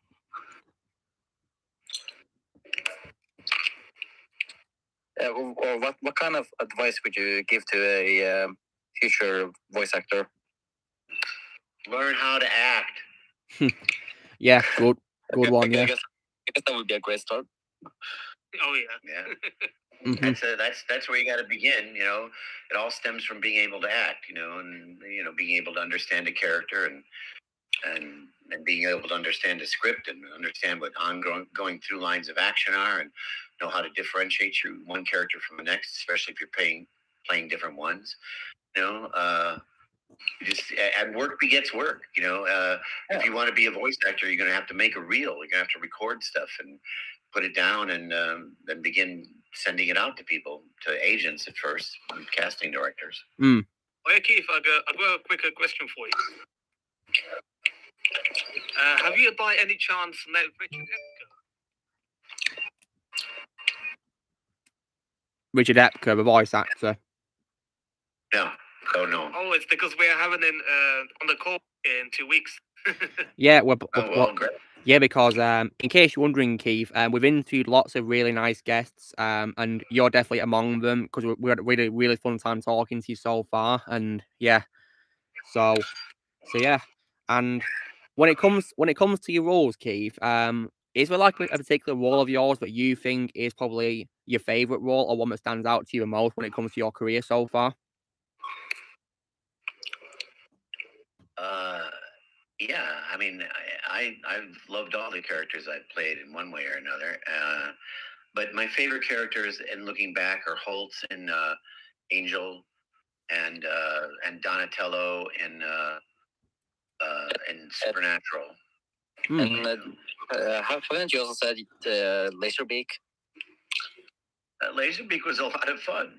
Or what kind of advice would you give to a future voice actor? Learn how to act. Yeah, good one. Yeah, I guess that would be a great start. Oh yeah. Mm-hmm. That's where you got to begin. It all stems from being able to act. And being able to understand a character and being able to understand a script and understand what going through lines of action are, and know how to differentiate your one character from the next, especially if you're playing different ones. And work begets work. If you want to be a voice actor, you're going to have to make a reel. You're going to have to record stuff and put it down, and then begin sending it out to people, to agents at first, and casting directors. Okay, Keith, I got a quick question for you. Have you by any chance met Richard Epker? Richard Epker, the voice actor. No. Oh no. Oh, it's because we're having him on the call in 2 weeks. Yeah, great. Yeah, because in case you're wondering, Keith, we've interviewed lots of really nice guests, and you're definitely among them, because we had a really fun time talking to you so far, and yeah, so yeah, and when it comes to your roles, Keith, is there like a particular role of yours that you think is probably your favorite role, or one that stands out to you the most when it comes to your career so far? Yeah, I mean, I've loved all the characters I've played in one way or another. But my favorite characters, and looking back, are Holtz in Angel, and Donatello in Supernatural. And haven't you also said Laserbeak? Laserbeak was a lot of fun,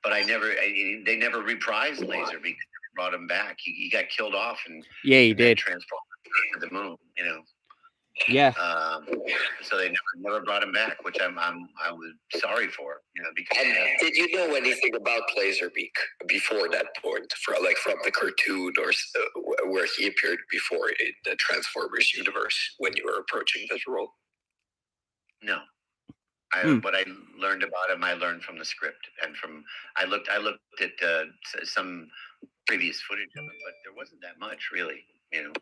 but they never reprised Laserbeak. Brought him back. He got killed off, and yeah, he did. Transformed to the moon, you know. Yeah. So they never brought him back, which I was sorry for, you know. Because and did you know anything about Laserbeak before that point, from the cartoon or where he appeared before in the Transformers universe when you were approaching this role? No. What I learned about him, I learned from the script and I looked at some previous footage of him, but there wasn't that much really, you know.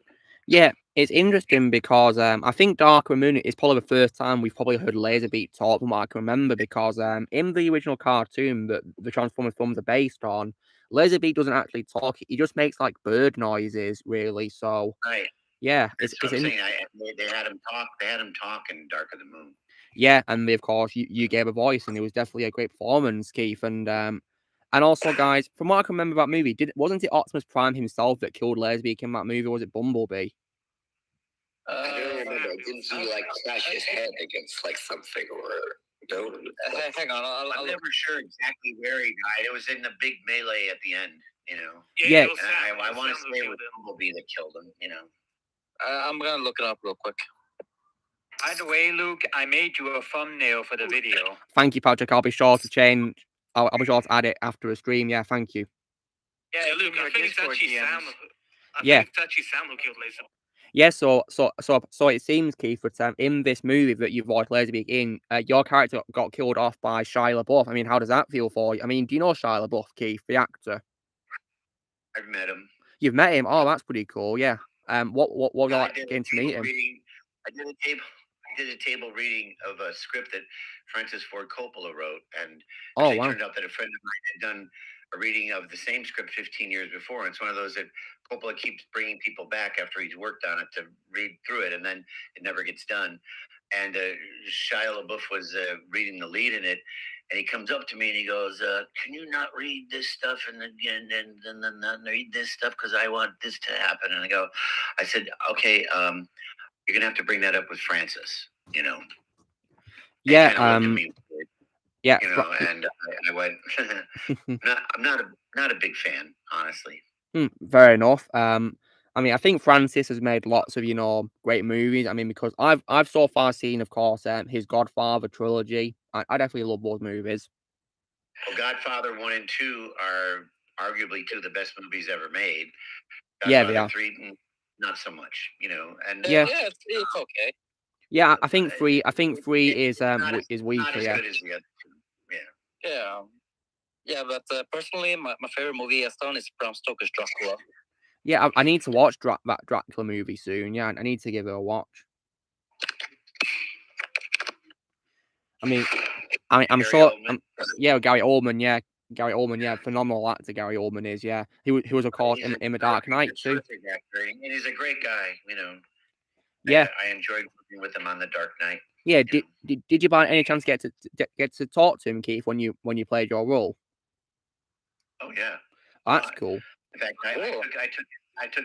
Yeah, it's interesting because I think Darker Moon is probably the first time we've probably heard Laserbeak talk from what I can remember, because in the original cartoon that the Transformers films are based on, Laserbeak doesn't actually talk. He just makes like bird noises, really. So right. Yeah, it's what I'm saying. They had him talk. They had him talk in Dark of the Moon. Yeah, and of course you gave a voice, and it was definitely a great performance, Keith. And also, guys, from what I can remember about the movie, wasn't it Optimus Prime himself that killed Laserbeak in that movie? Or was it Bumblebee? I don't remember. Didn't he crash his head against something or no? Hang on, I'm never sure exactly where he died. It was in the big melee at the end, you know. Yeah. I want to say it was Bumblebee that killed him, you know. I'm gonna look it up real quick. By the way, Luke, I made you a thumbnail for the video. Thank you, Patrick. I'll be sure to change. I'll be sure to add it after a stream. Yeah, thank you. Yeah, Luke, I think it's actually Sam. Yeah. It's actually Sam who killed Laser. Yeah, so it seems, Keith, that in this movie that you've watched Laserbeak in, your character got killed off by Shia LaBeouf. I mean, how does that feel for you? I mean, do you know Shia LaBeouf, Keith, the actor? I've met him. You've met him? Oh, that's pretty cool. Yeah. What was like getting to meet him? I did a table reading of a script that Francis Ford Coppola wrote, and it turned out that a friend of mine had done a reading of the same script 15 years before. And it's one of those that Coppola keeps bringing people back after he's worked on it to read through it, and then it never gets done. And Shia LaBeouf was reading the lead in it, and he comes up to me and he goes, "Can you not read this stuff and then read this stuff, because I want this to happen?" And I said, "Okay, you're gonna have to bring that up with Francis, you know." Yeah. Yeah. You know, and I went, I'm not a big fan, honestly. Fair enough. I mean, I think Francis has made lots of, great movies. I mean, because I've so far seen, of course, his Godfather trilogy. I definitely love those movies. Well, Godfather 1 and 2 are arguably two of the best movies ever made. Yeah, they are. 3, not so much, you know. And yeah, it's okay. Yeah, I think 3 is weaker. Not as good as the other two. Yeah, but personally, my favorite movie has done is Bram Stoker's Dracula. Yeah, I need to watch that Dracula movie soon. Yeah, I need to give it a watch. I mean, I'm sure. Gary Oldman. Yeah, Gary Oldman. Yeah, phenomenal actor. Gary Oldman is. Yeah, he was of course in The Dark Knight too. And he's a great guy. You know. Yeah, I enjoyed working with him on The Dark Knight. Yeah, did you by any chance get to talk to him, Keith, when you played your role? Oh yeah, that's cool. In fact, I took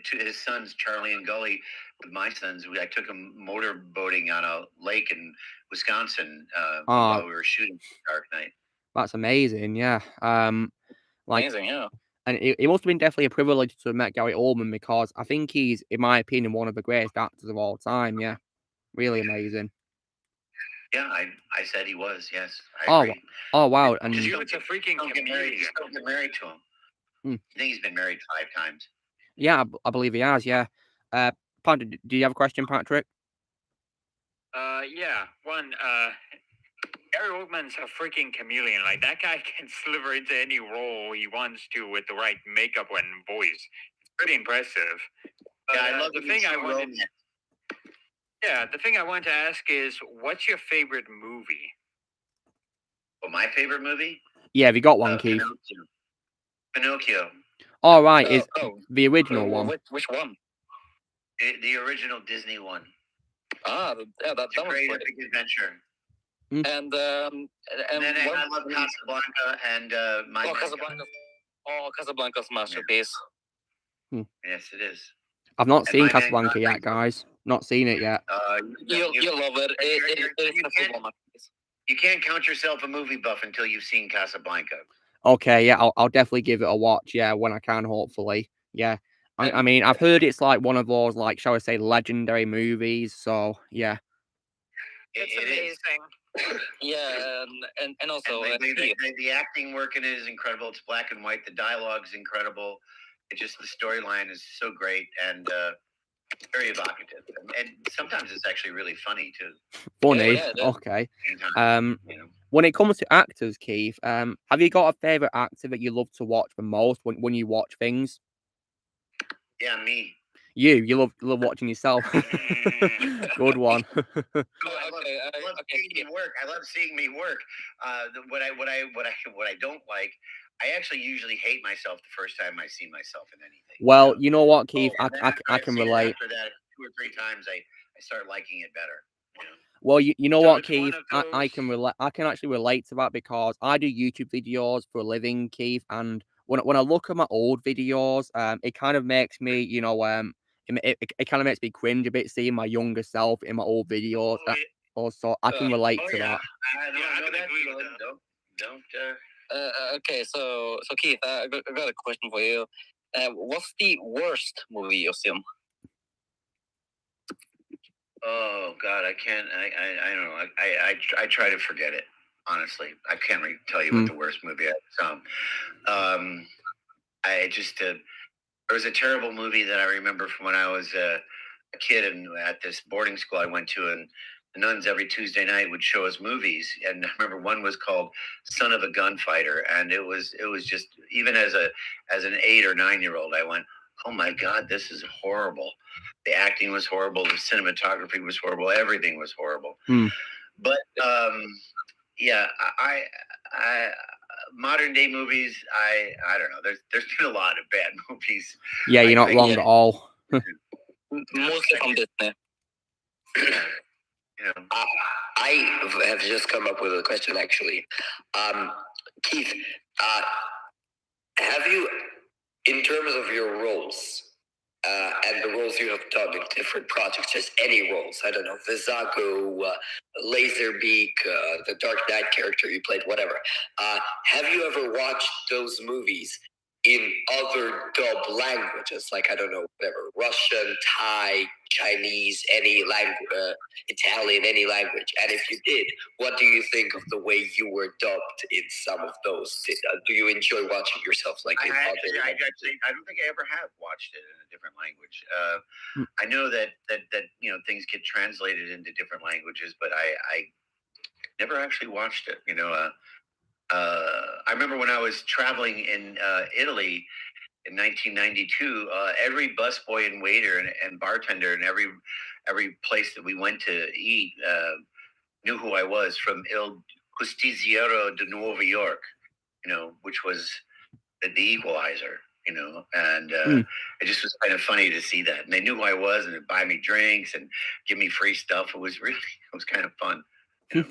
to his sons, Charlie and Gully, with my sons. I took them motorboating on a lake in Wisconsin while we were shooting Dark Knight. That's amazing. Yeah. Amazing. Yeah. And it must have been definitely a privilege to have met Gary Oldman, because I think he's, in my opinion, one of the greatest actors of all time. Yeah. Really amazing. Yeah, I said he was. Yes. Oh wow! And you a freaking don't get married to him. I think he's been married 5 times. Yeah, I believe he has. Yeah. Patrick, do you have a question, Patrick? Yeah. One. Gary Oldman's a freaking chameleon. Like, that guy can sliver into any role he wants to with the right makeup and voice. It's pretty impressive. Yeah, I love the thing I wanted. Yeah, the thing I want to ask is, what's your favorite movie? Well, my favorite movie? Yeah, have you got one, Keith? Pinocchio. All right, is the original one? Which one? The original Disney one. That was great epic adventure. And then I love Casablanca and Casablanca. Casablanca's masterpiece. Yes, it is. I've not seen Casablanca yet, guys. Not seen it yet. You'll love it. You can't count yourself a movie buff until you've seen Casablanca. Okay, yeah, I'll definitely give it a watch. Yeah, when I can, hopefully. Yeah. I mean, I've heard it's like one of those, like, shall I say, legendary movies. So yeah, it's amazing. Yeah, and also the acting work in it is incredible. It's black and white. The dialogue is incredible. It just the storyline is so great and very evocative. And sometimes it's actually really funny too. Funny. Yeah, Okay. You know. When it comes to actors, Keith, have you got a favorite actor that you love to watch the most when you watch things? Yeah, me. You love watching yourself. Good one. I love seeing me work. I love seeing me work. What I don't like, I actually usually hate myself the first time I see myself in anything. Well, you know what, Keith, I can see it relate. after that 2 or 3 times, I start liking it better. You know? Well, you know So what, it's one Keith, of I can relate. I can actually relate to that because I do YouTube videos for a living, Keith, and when I look at my old videos, it kind of makes me, it kind of makes me cringe a bit seeing my younger self in my old videos. Also, I can relate to that. I can agree with that. Don't. Okay, so Keith, I got a question for you. What's the worst movie you've seen? Oh God, I can't. I don't know. I try to forget it. Honestly, I can't tell you what the worst movie I saw. I just there was a terrible movie that I remember from when I was a kid and at this boarding school I went to, and the nuns every Tuesday night would show us movies. And I remember one was called "Son of a Gunfighter," and it was just even as an 8 or 9-year-old, I went, "Oh my God, this is horrible." The acting was horrible. The cinematography was horrible. Everything was horrible. But yeah, I modern day movies. I don't know. There's been a lot of bad movies. Yeah, you're not wrong at all. Mostly from Disney. I have just come up with a question, actually. Keith, have you, in terms of your roles, and the roles you have done in different projects, just any roles, I don't know, Vizago, Laserbeak, the Dark Knight character you played, whatever. Have you ever watched those movies in other dub languages, like, I don't know, whatever, Russian, Thai, Chinese, any language, Italian, any language? And if you did, what do you think of the way you were dubbed in some of those? Do you enjoy watching yourself like in other languages? I don't think I ever have watched it in a different language. I know that things get translated into different languages, but I never actually watched it. I remember when I was traveling in Italy in 1992, every busboy and waiter and bartender and every place that we went to eat knew who I was from Il Justiciero de Nueva York, which was the Equalizer, and it just was kind of funny to see that. And they knew who I was and they'd buy me drinks and give me free stuff. It was kind of fun. But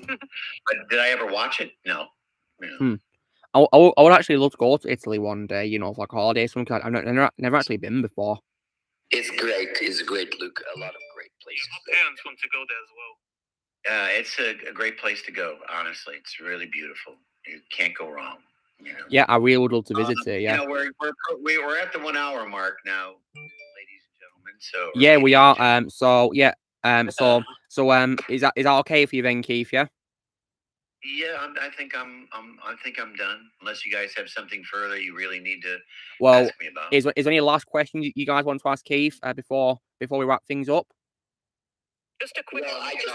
did I ever watch it? No. I would actually love to go to Italy one day, for like a holiday. Something I've never actually been before. It's great. It's great, Luke. A lot of great places. My parents want to go there as well. It's a great place to go. Honestly, it's really beautiful. You can't go wrong. Yeah, I really would love to visit it. Yeah, we're at the 1 hour mark now, ladies and gentlemen. So yeah, we are. So yeah, is that okay for you then, Keith? Yeah. Yeah, I think I'm done. Unless you guys have something further you really need to ask me about. Is there any last question you guys want to ask Keith before we wrap things up? Just a quick question.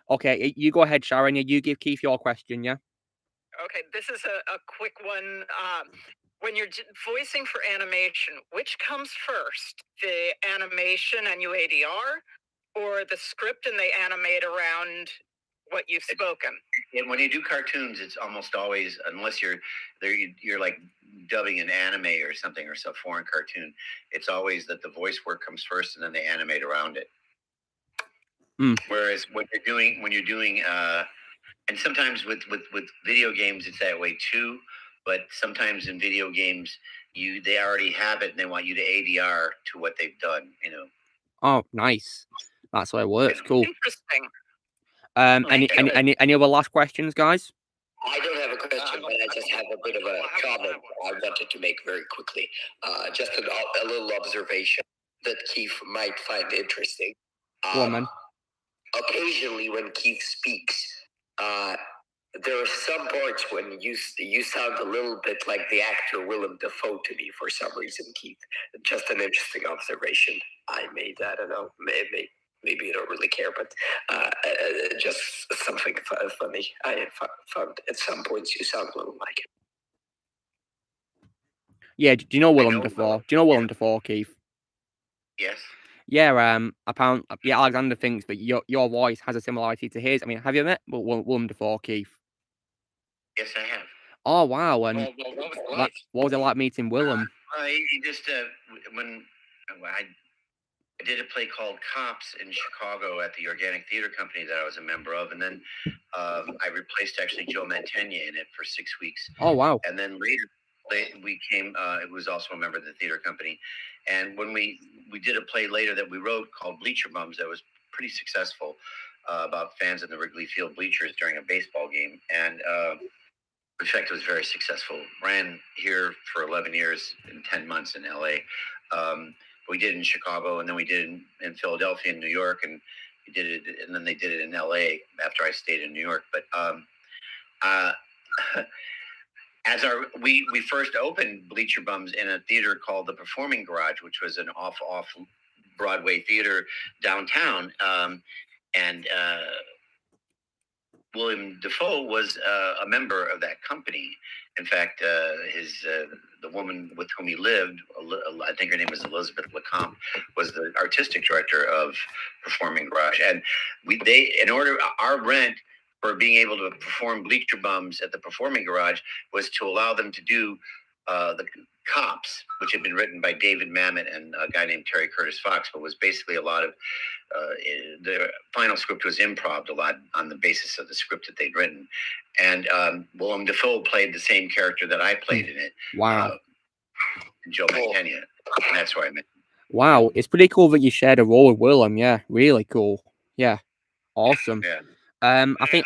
Okay, you go ahead, Sharon. You give Keith your question, yeah? Okay, this is a quick one. When you're voicing for animation, which comes first, the animation and you ADR, or the script and they animate around what you've spoken? And when you do cartoons, it's almost always, unless you're like dubbing an anime or something or some foreign cartoon, it's always that the voice work comes first and then they animate around it. Whereas when you're doing and sometimes with video games it's that way too, but sometimes in video games they already have it and they want you to ADR to what they've done. Oh, nice. That's how it works. Cool. Interesting. Any other last questions, guys? I don't have a question, but I just have a bit of a comment I wanted to make very quickly. Just a little observation that Keith might find interesting. Occasionally, when Keith speaks, there are some parts when you sound a little bit like the actor Willem Dafoe to me for some reason, Keith. Just an interesting observation I made. I don't know, maybe you don't really care, but just something funny. I found at some points you sound a little like him. Yeah, do you know Willem Dafoe? Do you know Willem Dafoe, Keith? Yes. Yeah, apparently, yeah, Alexander thinks that your voice has a similarity to his. I mean, have you met Willem Dafoe, Keith? Yes, I have. Oh, wow, and what was it like meeting Willem? He just, when I did a play called Cops in Chicago at the Organic Theater Company that I was a member of, and then I replaced actually Joe Mantegna in it for 6 weeks. Oh, wow. And then later, we came, it was also a member of the theater company. And when we did a play later that we wrote called Bleacher Bums that was pretty successful about fans in the Wrigley Field bleachers during a baseball game. And in fact, it was very successful. Ran here for 11 years in 10 months in LA. We did it in Chicago, and then we did it in Philadelphia and New York, and we did it, and then they did it in LA after I stayed in New York. But as we first opened Bleacher Bums in a theater called the Performing Garage, which was an off Broadway theater downtown, and William Defoe was a member of that company. In fact, the woman with whom he lived, I think her name was Elizabeth Lecomte, was the artistic director of Performing Garage. And our rent for being able to perform Bleacher Bums at the Performing Garage was to allow them to do the Cops, which had been written by David Mamet and a guy named Terry Curtis Fox, but was basically a lot of the final script was improv a lot on the basis of the script that they'd written. And Willem Dafoe played the same character that I played in it. Wow. Joe Mantegna. And that's where I met him. Wow, it's pretty cool that you shared a role with Willem. Yeah, really cool. Yeah, awesome. Yeah. I think,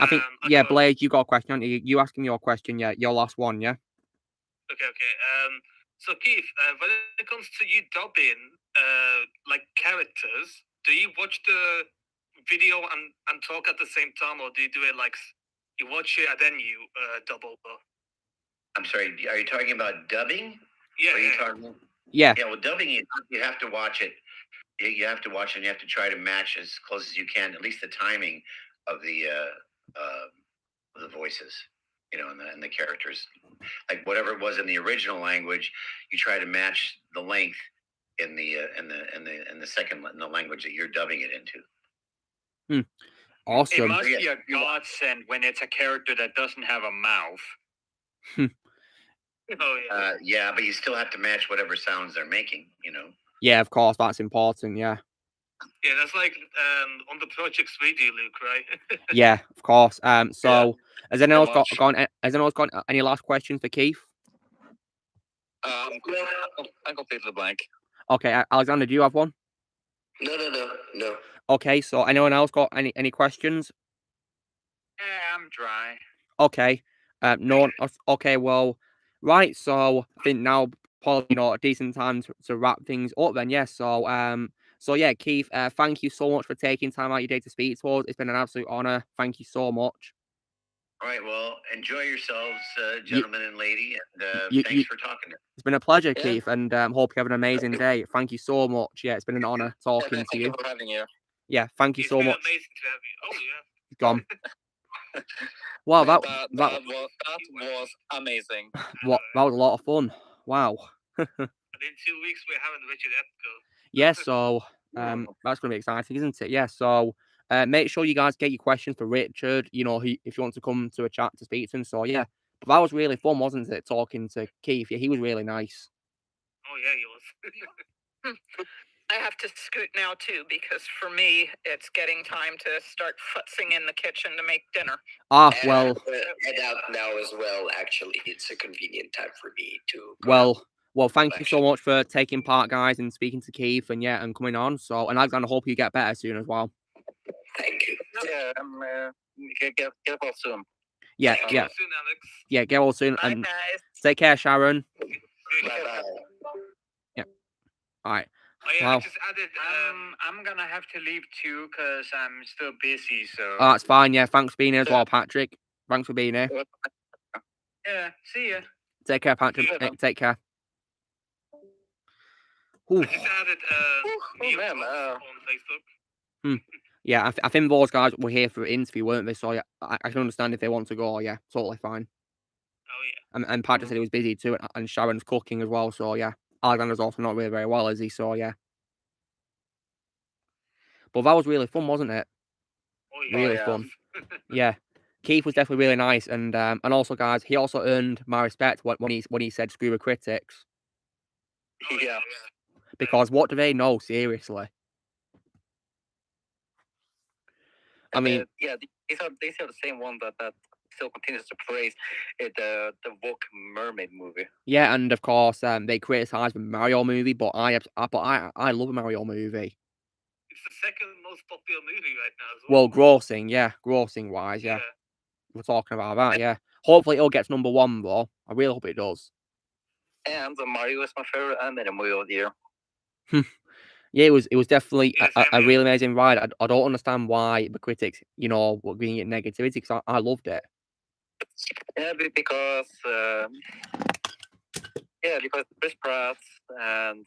yeah, Blake, you got a question. You asking your question? Yeah, your last one. Yeah. Okay. So Keith, when it comes to you dubbing, like characters, do you watch the video and talk at the same time, or do you do it like you watch it and then you dub over? I'm sorry. Are you talking about dubbing? Yeah. Yeah. Yeah. Well, dubbing, you have to watch it. You have to watch it, and you have to try to match as close as you can, at least the timing of the voices, and the characters. Like whatever it was in the original language, you try to match the length in the language that you're dubbing it into. Awesome. It must be a godsend when it's a character that doesn't have a mouth. Oh yeah. Yeah, but you still have to match whatever sounds they're making. Yeah, of course, that's important. Yeah. Yeah, that's like on the projects we do, Luke, right? Yeah, of course. So has anyone else got any last questions for Keith? I'm completely blank. Okay, Alexander, do you have one? No. Okay, so anyone else got any questions? I'm dry. Okay. No one. Okay, well, right. So I think now probably a decent time to wrap things up. Then yeah. So yeah, Keith. Thank you so much for taking time out of your day to speak to us. It's been an absolute honor. Thank you so much. All right. Well, enjoy yourselves, gentlemen and lady, and thanks for talking to me. It's been a pleasure, Keith, and hope you have an amazing day. Thank you so much. Yeah, it's been an honor talking to you. Thank you for having you. Yeah, thank you so much. Amazing to have you. Oh yeah. Gone. Wow, that was amazing. That was a lot of fun. Wow. And in 2 weeks we're having Richard Epco. Yeah, so that's gonna be exciting, isn't it? Yeah, so make sure you guys get your questions for Richard. If you want to come to a chat to speak to him. So yeah, but that was really fun, wasn't it? Talking to Keith. Yeah, he was really nice. Oh yeah, he was. I have to scoot now too, because for me, it's getting time to start futzing in the kitchen to make dinner. Well, head out now as well. Actually, it's a convenient time for me to. Well, thank you so much for taking part, guys, and speaking to Keith, and coming on. So, and Alexander, hope you get better soon as well. Thank you. Yeah, get well soon. Yeah. Soon, Alex. Yeah, get well soon. Bye, And guys. take care, Sharon. Bye-bye. Yeah. All right. Oh, yeah, Wow. I just added. I'm gonna have to leave too because I'm still busy. So. Oh, that's fine. Yeah. Thanks for being here as well, Patrick. Thanks for being here. Yeah. See ya. Take care, Patrick. Take care. Ooh. I just added on Facebook. Yeah, I think those guys were here for an interview, weren't they? So yeah, I can understand if they want to go. Yeah, totally fine. Oh yeah. And Patrick said he was busy too, and Sharon's cooking as well. So yeah, Alexander's also not really very well, is he? So yeah. But that was really fun, wasn't it? Oh, yeah. Really fun. Yeah. Keith was definitely really nice, and also, guys, he also earned my respect when he said "screw the critics." Oh, yeah. Because what do they know? Seriously. I mean, yeah, these are the same one that still continues to praise the Woke Mermaid movie. Yeah, and of course, they criticized the Mario movie, but I love a Mario movie. It's the second most popular movie right now as well. Well, grossing wise, yeah. We're talking about that, yeah. Hopefully, it'll get to number 1 though. I really hope it does. And Mario is my favorite animated movie of the year. Yeah, it was definitely a really amazing ride. I don't understand why the critics, were giving it negativity, because I loved it. Yeah, because Chris Pratt and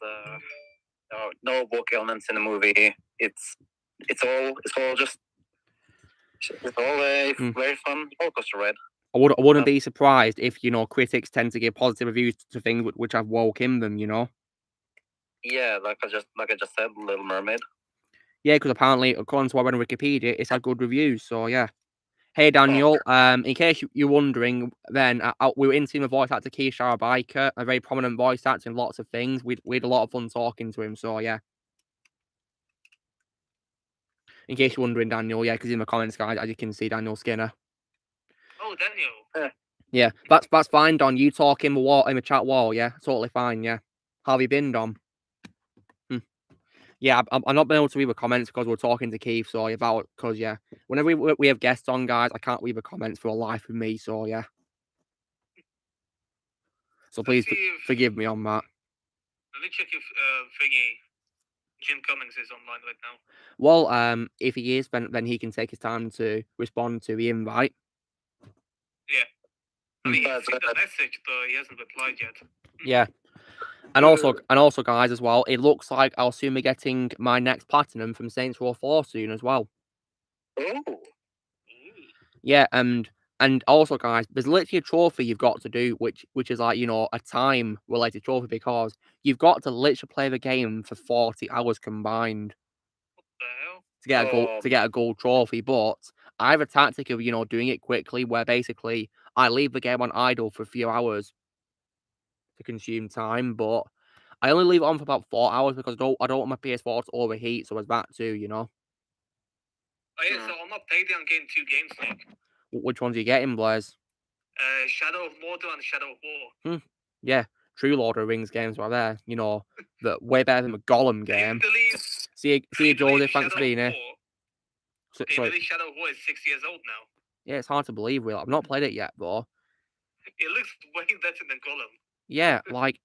no woke elements in the movie. It's all a very fun roller coaster ride. I wouldn't be surprised if critics tend to give positive reviews to things which have woke in them. Yeah, like I just said, Little Mermaid. Yeah, because apparently, according to what I read on Wikipedia, it's had good reviews. So yeah. Hey Daniel, in case you're wondering, then we were interviewing a voice actor, Szarabajka, a very prominent voice actor in lots of things. We had a lot of fun talking to him. So yeah. In case you're wondering, Daniel, yeah, because in the comments, guys, as you can see, Daniel Skinner. Oh, Daniel. Yeah, that's fine, Don. You talk in the chat wall, yeah, totally fine, yeah. How have you been, Don? Yeah, I'm not been able to read the comments because we're talking to Keith, so because yeah, whenever we have guests on, guys, I can't read the comments for a life with me, so yeah. So please forgive me on that. Let me check if Jim Cummings is online right now. Well, if he is, then he can take his time to respond to the invite. Yeah. I mean, he's seen the message, but he hasn't replied yet. Yeah. And also, guys, as well, it looks like I'll soon be getting my next platinum from Saints Row 4 soon as well. Oh. Yeah, and also, guys, there's literally a trophy you've got to do, which is like, a time-related trophy, because you've got to literally play the game for 40 hours combined to get a gold trophy. But I have a tactic of, doing it quickly, where basically I leave the game on idle for a few hours to consume time, but I only leave it on for about 4 hours because I don't want my PS4 to overheat, so there's that too, Oh yeah, so I'm not playing on game 2 games, Nick. Which ones are you getting, Blaze? Shadow of Mordor and Shadow of War. Yeah, true Lord of the Rings games right there. The way better than the Gollum game. See you, Joseph. Thanks for being here. Sorry. Shadow of War is 6 years old now. Yeah, it's hard to believe, really. I've not played it yet, though. It looks way better than Gollum. Yeah, like,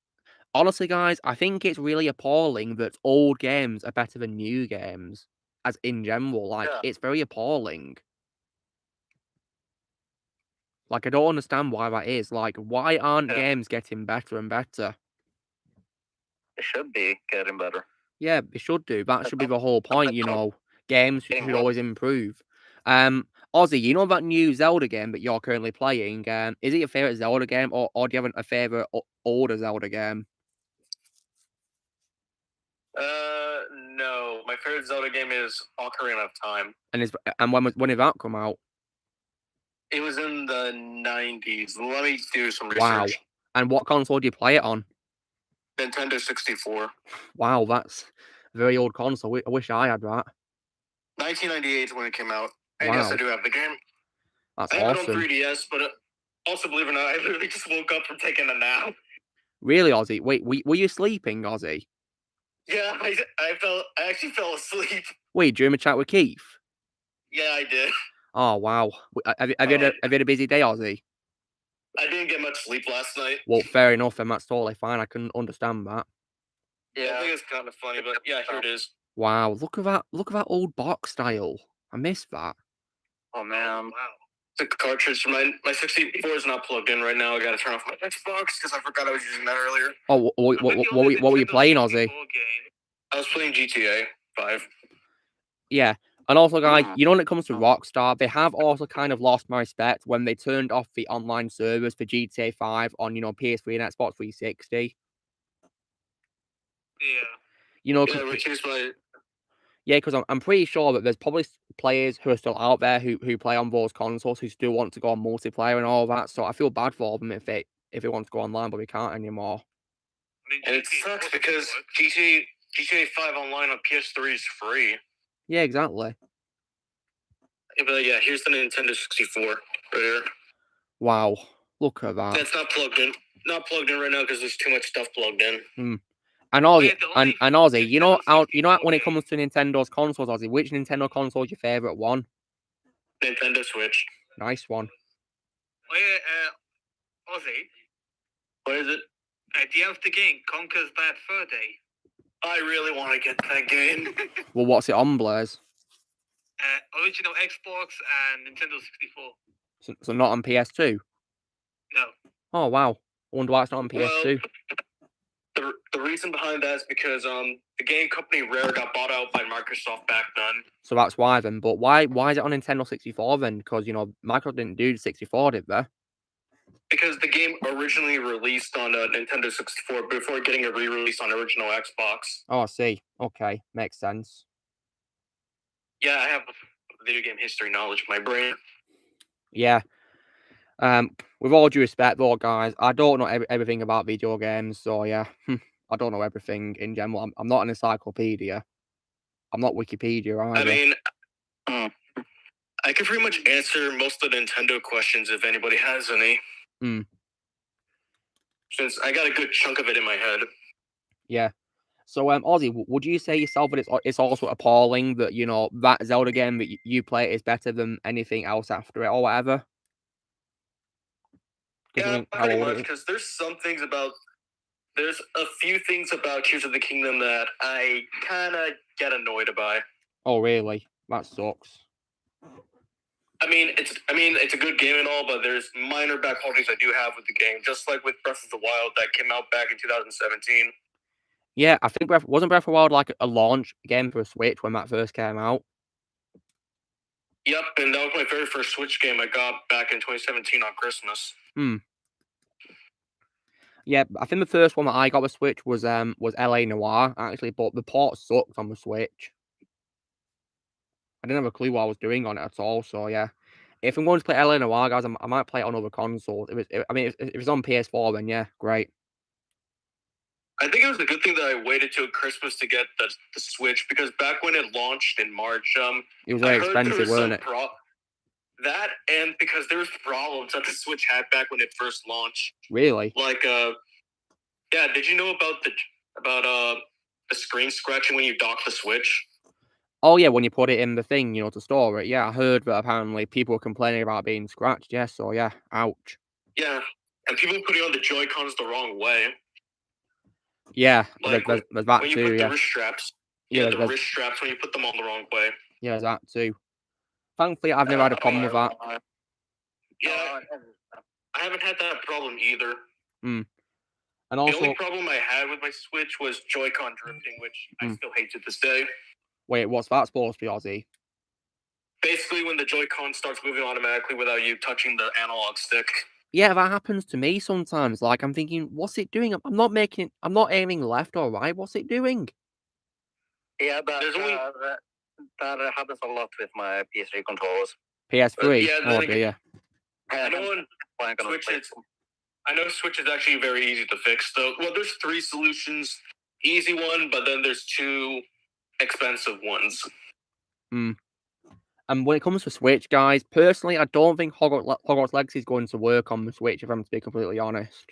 honestly, guys, I think it's really appalling that old games are better than new games, as in general. Like, it's very appalling. Like, I don't understand why that is. Like, why aren't games getting better and better? It should be getting better. Yeah, it should do. That should be the whole point, Games should always improve. Ozzy, that new Zelda game that you're currently playing, is it your favourite Zelda game, or do you have a favourite older Zelda game? No. My favorite Zelda game is Ocarina of Time. And when did that come out? It was in the 90s. Let me do some research. Wow. And what console do you play it on? Nintendo 64. Wow, that's a very old console. I wish I had that. 1998 when it came out. And wow. Yes, I do have the game. That's I have awesome. it on 3DS, but also, believe it or not, I literally just woke up from taking a nap. Really, Ozzy? Wait, were you sleeping, Ozzy? Yeah, I actually fell asleep. Wait, during a chat with Keith? Yeah, I did. Oh wow. Have you had a busy day, Ozzy? I didn't get much sleep last night. Well, fair enough, and that's totally fine. I can understand that. Yeah, I think it's kind of funny, but yeah, here it is. Wow, look at that! Look at that old box style. I missed that. Oh man, wow. The cartridge, my 64 is not plugged in right now. I gotta turn off my Xbox because I forgot I was using that earlier. Oh, what were you playing, Ozzy? I was playing GTA 5. Yeah, and also, guys, you know, when it comes to Rockstar, they have also kind of lost my respect when they turned off the online servers for GTA 5 on, PS3 and Xbox 360. Yeah. You know, yeah, which is my... Yeah, because I'm pretty sure that there's probably players who are still out there who play on those consoles who still want to go on multiplayer and all that. So I feel bad for them if they want to go online, but they can't anymore. And it sucks because GTA 5 online on PS3 is free. Yeah, exactly. But yeah, here's the Nintendo 64 right here. Wow, look at that. That's not plugged in. Not plugged in right now because there's too much stuff plugged in. And Ozzy, Ozzy, you know when it comes to Nintendo's consoles, Ozzy, which Nintendo console is your favorite one? Nintendo Switch. Nice one. Oh yeah, Ozzy. What is it? Do you have the game Conker's Bad Fur Day? I really want to get that game. Well, what's it on, Blaze? Original Xbox and Nintendo 64. So not on PS2? No. Oh wow. I wonder why it's not on PS2. Well, the reason behind that is because the game company Rare got bought out by Microsoft back then. So that's why then. But why is it on Nintendo 64 then? Because Microsoft didn't do 64, did they? Because the game originally released on Nintendo 64 before getting a re-release on original Xbox. Oh, I see. Okay, makes sense. Yeah, I have video game history knowledge in my brain. Yeah. With all due respect, though, guys, I don't know everything about video games, so yeah, I don't know everything in general. I'm not an encyclopedia. I'm not Wikipedia either. I mean, I can pretty much answer most of the Nintendo questions if anybody has any. Since I got a good chunk of it in my head. Yeah. So, Ozzy, would you say yourself that it's also appalling that that Zelda game that you play is better than anything else after it or whatever? Yeah, pretty much. Because there's a few things about Tears of the Kingdom that I kind of get annoyed by. Oh, really? That sucks. I mean, it's a good game and all, but there's minor difficulties I do have with the game, just like with Breath of the Wild that came out back in 2017. Yeah, I think wasn't Breath of the Wild like a launch game for a Switch when that first came out? Yep, and that was my very first Switch game I got back in 2017 on Christmas. Yeah, I think the first one that I got with Switch was LA Noire actually, but the port sucked on the Switch. I didn't have a clue what I was doing on it at all. So yeah, if I'm going to play LA Noire, guys, I might play it on other consoles. If it's on PS4, then yeah, great. I think it was a good thing that I waited till Christmas to get the Switch because back when it launched in March, it was very expensive, wasn't it? That and because there was problems that the Switch had back when it first launched. Really? Like, yeah. Did you know about the screen scratching when you dock the Switch? Oh yeah, when you put it in the thing, to store it. Yeah, I heard that apparently people were complaining about being scratched. Yeah, so yeah, ouch. Yeah, and people putting on the Joy-Cons the wrong way. Yeah, like there's that when you too. Put yeah, the wrist straps. Yeah, the wrist straps when you put them on the wrong way. Yeah, there's that too. Thankfully, I've never had a problem with that. Yeah, I haven't had that problem either. And also, the only problem I had with my Switch was Joy-Con drifting, which I still hate to this day. Wait, what's that supposed to be, Ozzy? Basically, when the Joy-Con starts moving automatically without you touching the analog stick. Yeah, that happens to me sometimes. Like, I'm thinking, what's it doing? I'm not aiming left or right. What's it doing? Yeah, that happens a lot with my PS3 controllers. PS3? Yeah, oh, dear. I know Switch is actually very easy to fix, though. Well, there's 3 solutions. Easy one, but then there's 2 expensive ones. And when it comes to Switch, guys, personally, I don't think Hogwarts Legacy is going to work on the Switch, if I'm to be completely honest.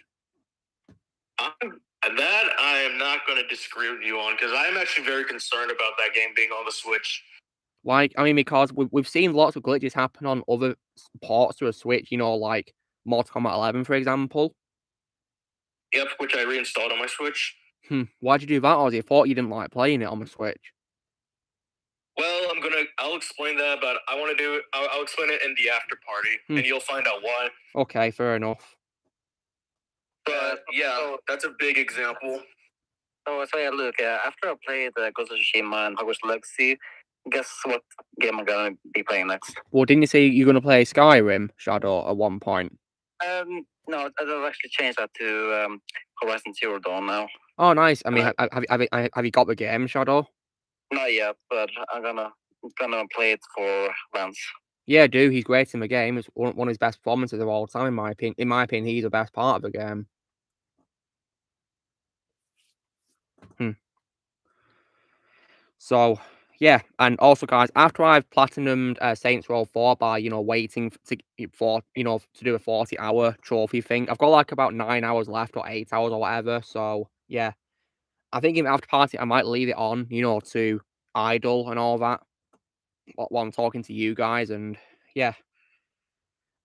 That I am not going to disagree with you on, because I am actually very concerned about that game being on the Switch. Like, I mean, because we've seen lots of glitches happen on other ports to a Switch, you know, like Mortal Kombat 11, for example. Yep, which I reinstalled on my Switch. Why'd you do that, Ozzy? I thought you didn't like playing it on the Switch. Well, I'll explain that, but I'll explain it in the after party, and you'll find out why. Okay, fair enough. But yeah, that's a big example. So yeah, look, after I played Ghost of Tsushima and Hogwarts Legacy, guess what game I'm gonna be playing next? Well, didn't you say you're gonna play Skyrim, Shadow, at one point? No, I've actually changed that to Horizon Zero Dawn now. Oh, nice. I mean, have you got the game, Shadow? Not yet, but I'm gonna play it for Vance. Yeah, dude, he's great in the game. It's one of his best performances of all time, in my opinion. In my opinion, he's the best part of the game. So, yeah, and also, guys, after I've platinumed Saints Row 4 by, you know, waiting to do a 40-hour trophy thing, I've got like about 9 hours left or 8 hours or whatever. So, yeah, I think in after party I might leave it on, you know, to idle and all that while I'm talking to you guys, and yeah.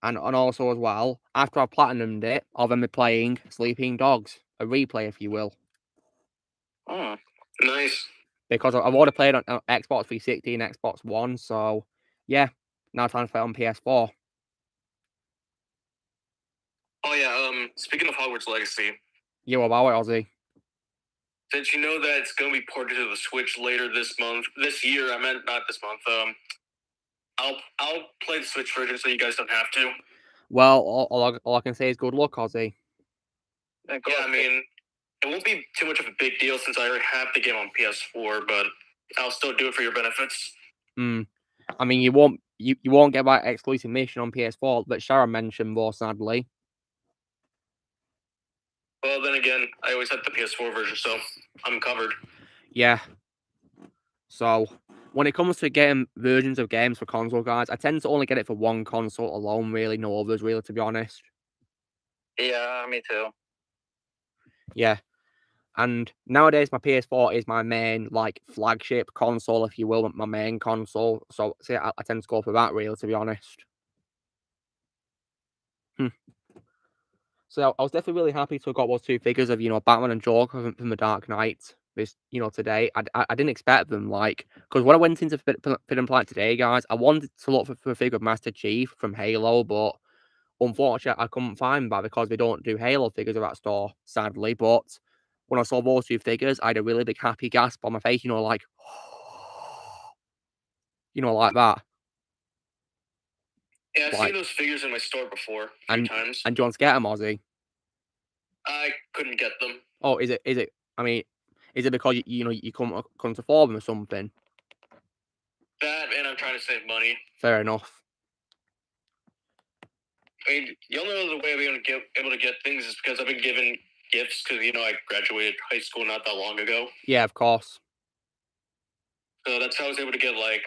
And also as well, after I've platinumed it, I'll then be playing Sleeping Dogs, a replay, if you will. Oh, nice. Because I've already played on Xbox 360 and Xbox One, so yeah, now time to play on PS4. Oh yeah, speaking of Hogwarts Legacy. Yeah, what about it, Ozzy? Since you know that it's going to be ported to the Switch later this year, I meant not this month, I'll play the Switch version so you guys don't have to. Well, all I can say is good luck, Ozzy. Yeah, I mean, it won't be too much of a big deal since I already have the game on PS4, but I'll still do it for your benefits. I mean, you won't get that exclusive mission on PS4 that Sharon mentioned, more sadly. Well, then again, I always had the PS4 version, so I'm covered. Yeah. So, when it comes to getting versions of games for console, guys, I tend to only get it for one console alone, really, no others, really, to be honest. Yeah, me too. Yeah. And nowadays, my PS4 is my main, like, flagship console, if you will, my main console. So, see, I tend to go for that, really, to be honest. So, I was definitely really happy to have got those two figures of, you know, Batman and Joker from The Dark Knight today. I didn't expect them, like, because when I went into Fit and Planet today, guys, I wanted to look for a figure of Master Chief from Halo, but unfortunately, I couldn't find that because they don't do Halo figures at that store, sadly. But when I saw those two figures, I had a really big happy gasp on my face, you know, like, like that. Yeah, I've seen those figures in my store before a few times. And do you want to get them, Ozzy? I couldn't get them. Oh, is it? I mean, is it because you couldn't afford them or something? That, and I'm trying to save money. Fair enough. I mean, you'll know the way I'm able to get things is because I've been given gifts because, I graduated high school not that long ago. Yeah, of course. So that's how I was able to get, like,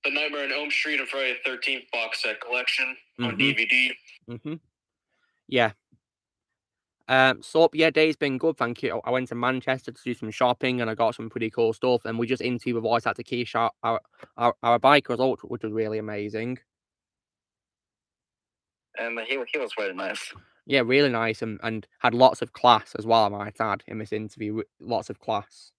the Nightmare on Elm Street and Friday the 13th box set collection on DVD. Yeah. So, yeah, day's been good, thank you. I went to Manchester to do some shopping and I got some pretty cool stuff. And we just into the voice actor Keith our bike result, which was really amazing. And he was very nice. Yeah, really nice and had lots of class as well, I might add, in this interview. Lots of class.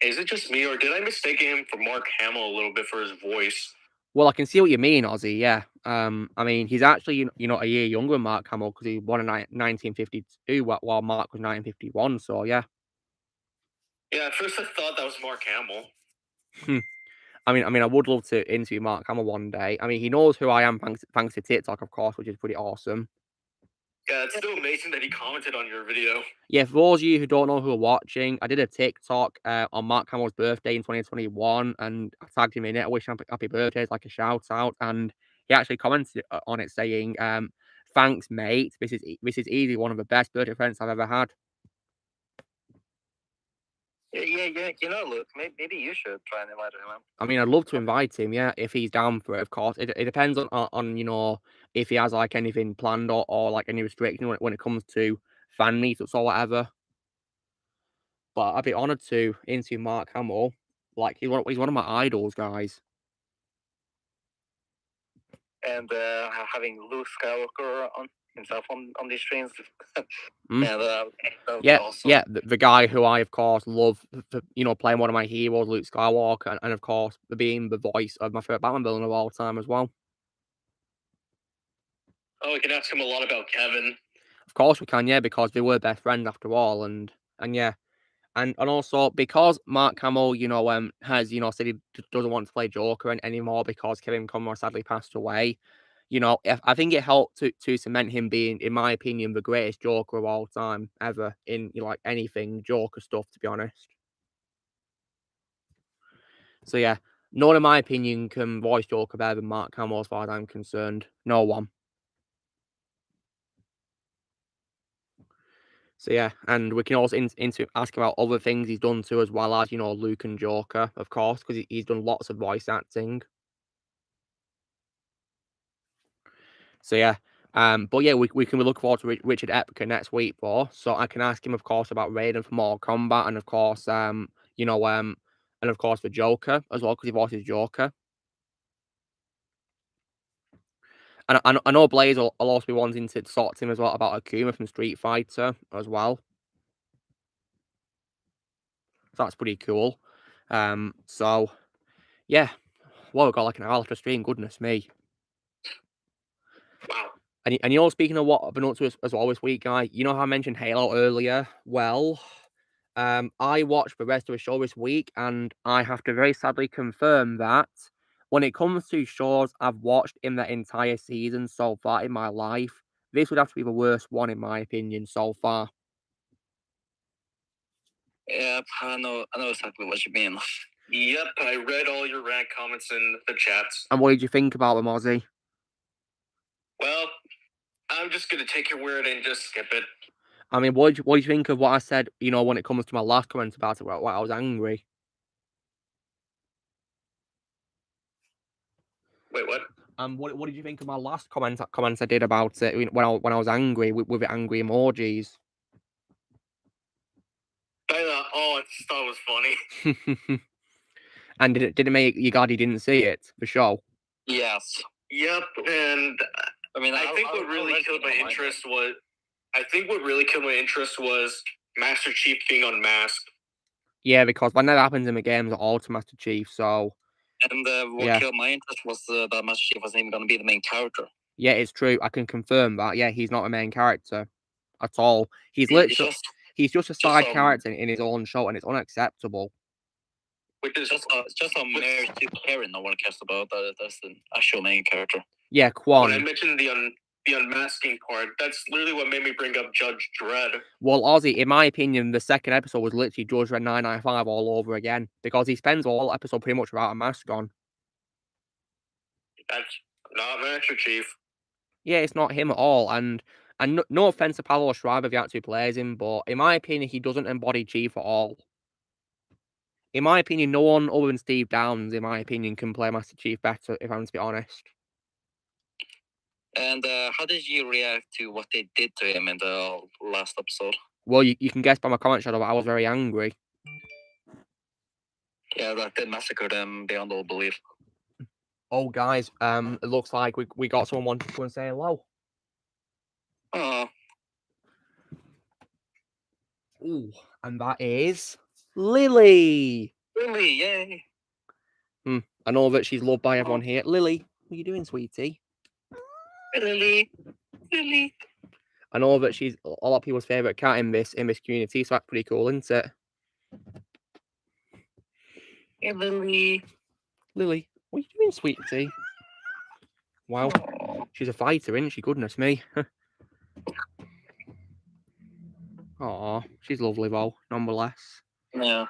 Is it just me, or did I mistake him for Mark Hamill a little bit for his voice? Well, I can see what you mean, Ozzy, yeah. I mean, he's actually, a year younger than Mark Hamill because he won in 1952 while Mark was 1951, so yeah. Yeah, at first I thought that was Mark Hamill. I mean, I would love to interview Mark Hamill one day. I mean, he knows who I am thanks to TikTok, of course, which is pretty awesome. Yeah, it's still amazing that he commented on your video. Yeah, for those of you who don't know who are watching, I did a TikTok on Mark Hamill's birthday in 2021, and I tagged him in it. I wish him happy birthday, like a shout out, and he actually commented on it saying, "Thanks, mate. This is easily one of the best birthday presents I've ever had." Yeah. Look, maybe you should try and invite him. I mean, I'd love to invite him, yeah, if he's down for it, of course. It depends on if he has, like, anything planned or like, any restriction when it comes to fan meetups or whatever. But I'd be honoured to interview Mark Hamill. Like, he's one of my idols, guys. and having Luke Skywalker on himself on these streams. The guy who I of course love for, playing one of my heroes, Luke Skywalker, and of course being the voice of my favorite Batman villain of all time as well. Oh, we can ask him a lot about Kevin. Of course we can, yeah, because they were best friends after all, and yeah. And also because Mark Hamill, has said he doesn't want to play Joker anymore because Kevin Conroy sadly passed away. I think it helped to cement him being, in my opinion, the greatest Joker of all time ever in anything Joker stuff, to be honest. So yeah, no one in my opinion can voice Joker better than Mark Hamill as far as I'm concerned. No one. So yeah, and we can also into ask about other things he's done too, as well as Luke and Joker, of course, because he's done lots of voice acting. So yeah, but yeah, we can look forward to Richard Epker next week for. So I can ask him, of course, about Raiden from Mortal Kombat, and of course, and of course the Joker as well, because he voices Joker. And I know Blaze will also be wanting to talk to him as well about Akuma from Street Fighter as well. So that's pretty cool. So yeah, well, we've got like an hour after stream. Goodness me. Wow. And speaking of what I've been up to as well this week, guy, how I mentioned Halo earlier? Well, I watched the rest of the show this week, and I have to very sadly confirm that when it comes to shows I've watched in the entire season so far in my life, this would have to be the worst one in my opinion so far. Yep, I know exactly what you mean. Yep, I read all your rant comments in the chats. And what did you think about them, Ozzy? Well, I'm just gonna take your word and just skip it. I mean, what did you think of what I said, when it comes to my last comment about it, where I was angry? Wait, what? What did you think of my last comments I did about it when I was angry with the angry emojis? I thought it was funny. And did it make you glad he didn't see it for sure? Yes. Yep, and I think what really killed my interest was Master Chief being unmasked. Yeah, because when that happens in the games, it's all to Master Chief. So. And what killed my interest was that Master Chief wasn't even going to be the main character. Yeah, it's true. I can confirm that. Yeah, he's not a main character at all. He's literally he's just a side character in his own show, and it's unacceptable. Which is just a mere Karen no one cares about. That's the actual main character. Yeah, Quan. When I mentioned the unmasking part, that's literally what made me bring up Judge Dredd. Well, Ozzy, in my opinion, the second episode was literally Judge Dredd 995 all over again, because he spends all episode pretty much without a mask on. That's not Master Chief. Yeah, it's not him at all, and no offense to Pablo Schreiber if he actually plays him, but in my opinion, he doesn't embody Chief at all. In my opinion, no one other than Steve Downes, in my opinion, can play Master Chief better, if I'm to be honest. And how did you react to what they did to him in the last episode? Well, you can guess by my comment, Shadow, but I was very angry. Yeah, that they massacred him beyond all belief. Oh, guys, it looks like we got someone wanting to go and say hello. Oh. Ooh, and that is Lily. Lily, yay. I know that she's loved by everyone here. Lily, what are you doing, sweetie? Lily. I know that she's a lot of people's favourite cat in this community, so that's pretty cool, isn't it? Hey, Lily. Lily, what are you doing, sweetie? Wow, she's a fighter, isn't she? Goodness me. Aw, she's lovely though, nonetheless. Yeah.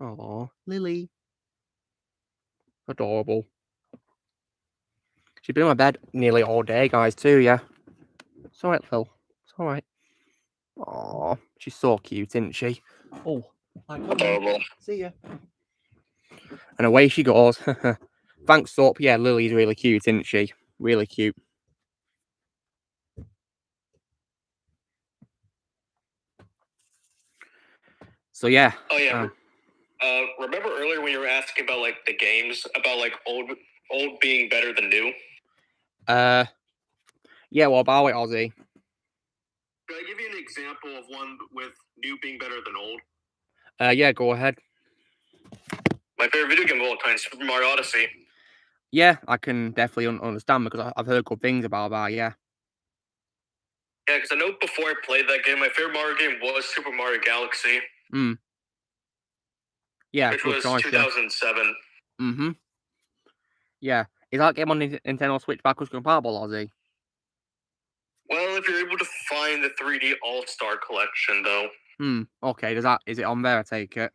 Aw, Lily. Adorable. She's been in my bed nearly all day, guys, too, yeah. It's alright, Phil. It's alright. Aw, she's so cute, isn't she? Oh, adorable. See ya. And away she goes. Thanks up. Yeah, Lily's really cute, isn't she? Really cute. So yeah. Oh yeah. Remember earlier when you were asking about like the games, about like old being better than new? Yeah, what about it, Ozzy? Could I give you an example of one with new being better than old? Yeah, go ahead. My favorite video game of all time, Super Mario Odyssey. Yeah, I can definitely understand because I've heard good things about that, yeah. Yeah, because I know before I played that game, my favorite Mario game was Super Mario Galaxy. Yeah, which was choice, 2007. Yeah. Mm-hmm. Yeah. Is that game on Nintendo Switch backwards compatible, Ozzy? Well, if you're able to find the 3D All-Star Collection, though. Okay, is it on there, I take it?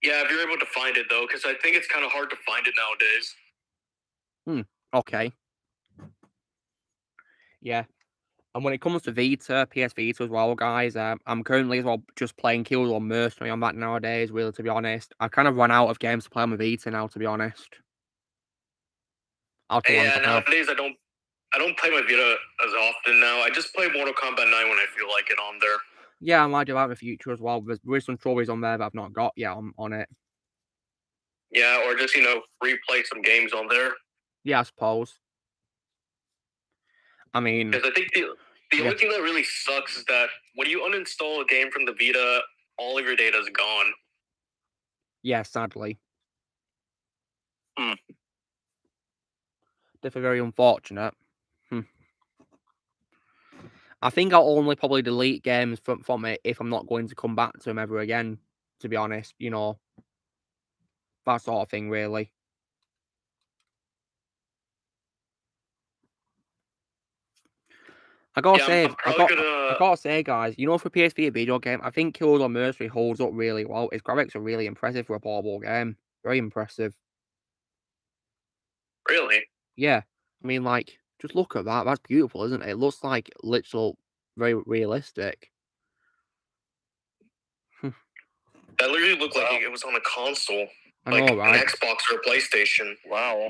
Yeah, if you're able to find it, though, because I think it's kind of hard to find it nowadays. Okay. Yeah. And when it comes to Vita, PS Vita as well, guys, I'm currently as well just playing Killzone Mercenary on that nowadays, really, to be honest. I've kind of run out of games to play on my Vita now, to be honest. Yeah, nowadays I don't play my Vita as often now. I just play Mortal Kombat 9 when I feel like it on there. Yeah, I might do that in the future as well. There's some trophies on there that I've not got yet on it. Yeah, or just, replay some games on there. Yeah, I suppose. I mean... Because I think the only thing that really sucks is that when you uninstall a game from the Vita, all of your data is gone. Yeah, sadly. Definitely very unfortunate. I think I'll only probably delete games from it if I'm not going to come back to them ever again, to be honest, that sort of thing, really. I gotta say, guys, for PSP video game, I think Killzone Mercenary holds up really well. Its graphics are really impressive for a portable game. Very impressive. Really? Yeah. I mean, like, just look at that. That's beautiful, isn't it? It looks like literal, very realistic. That literally looked like it was on a console. I know, right? An Xbox or a PlayStation. Wow.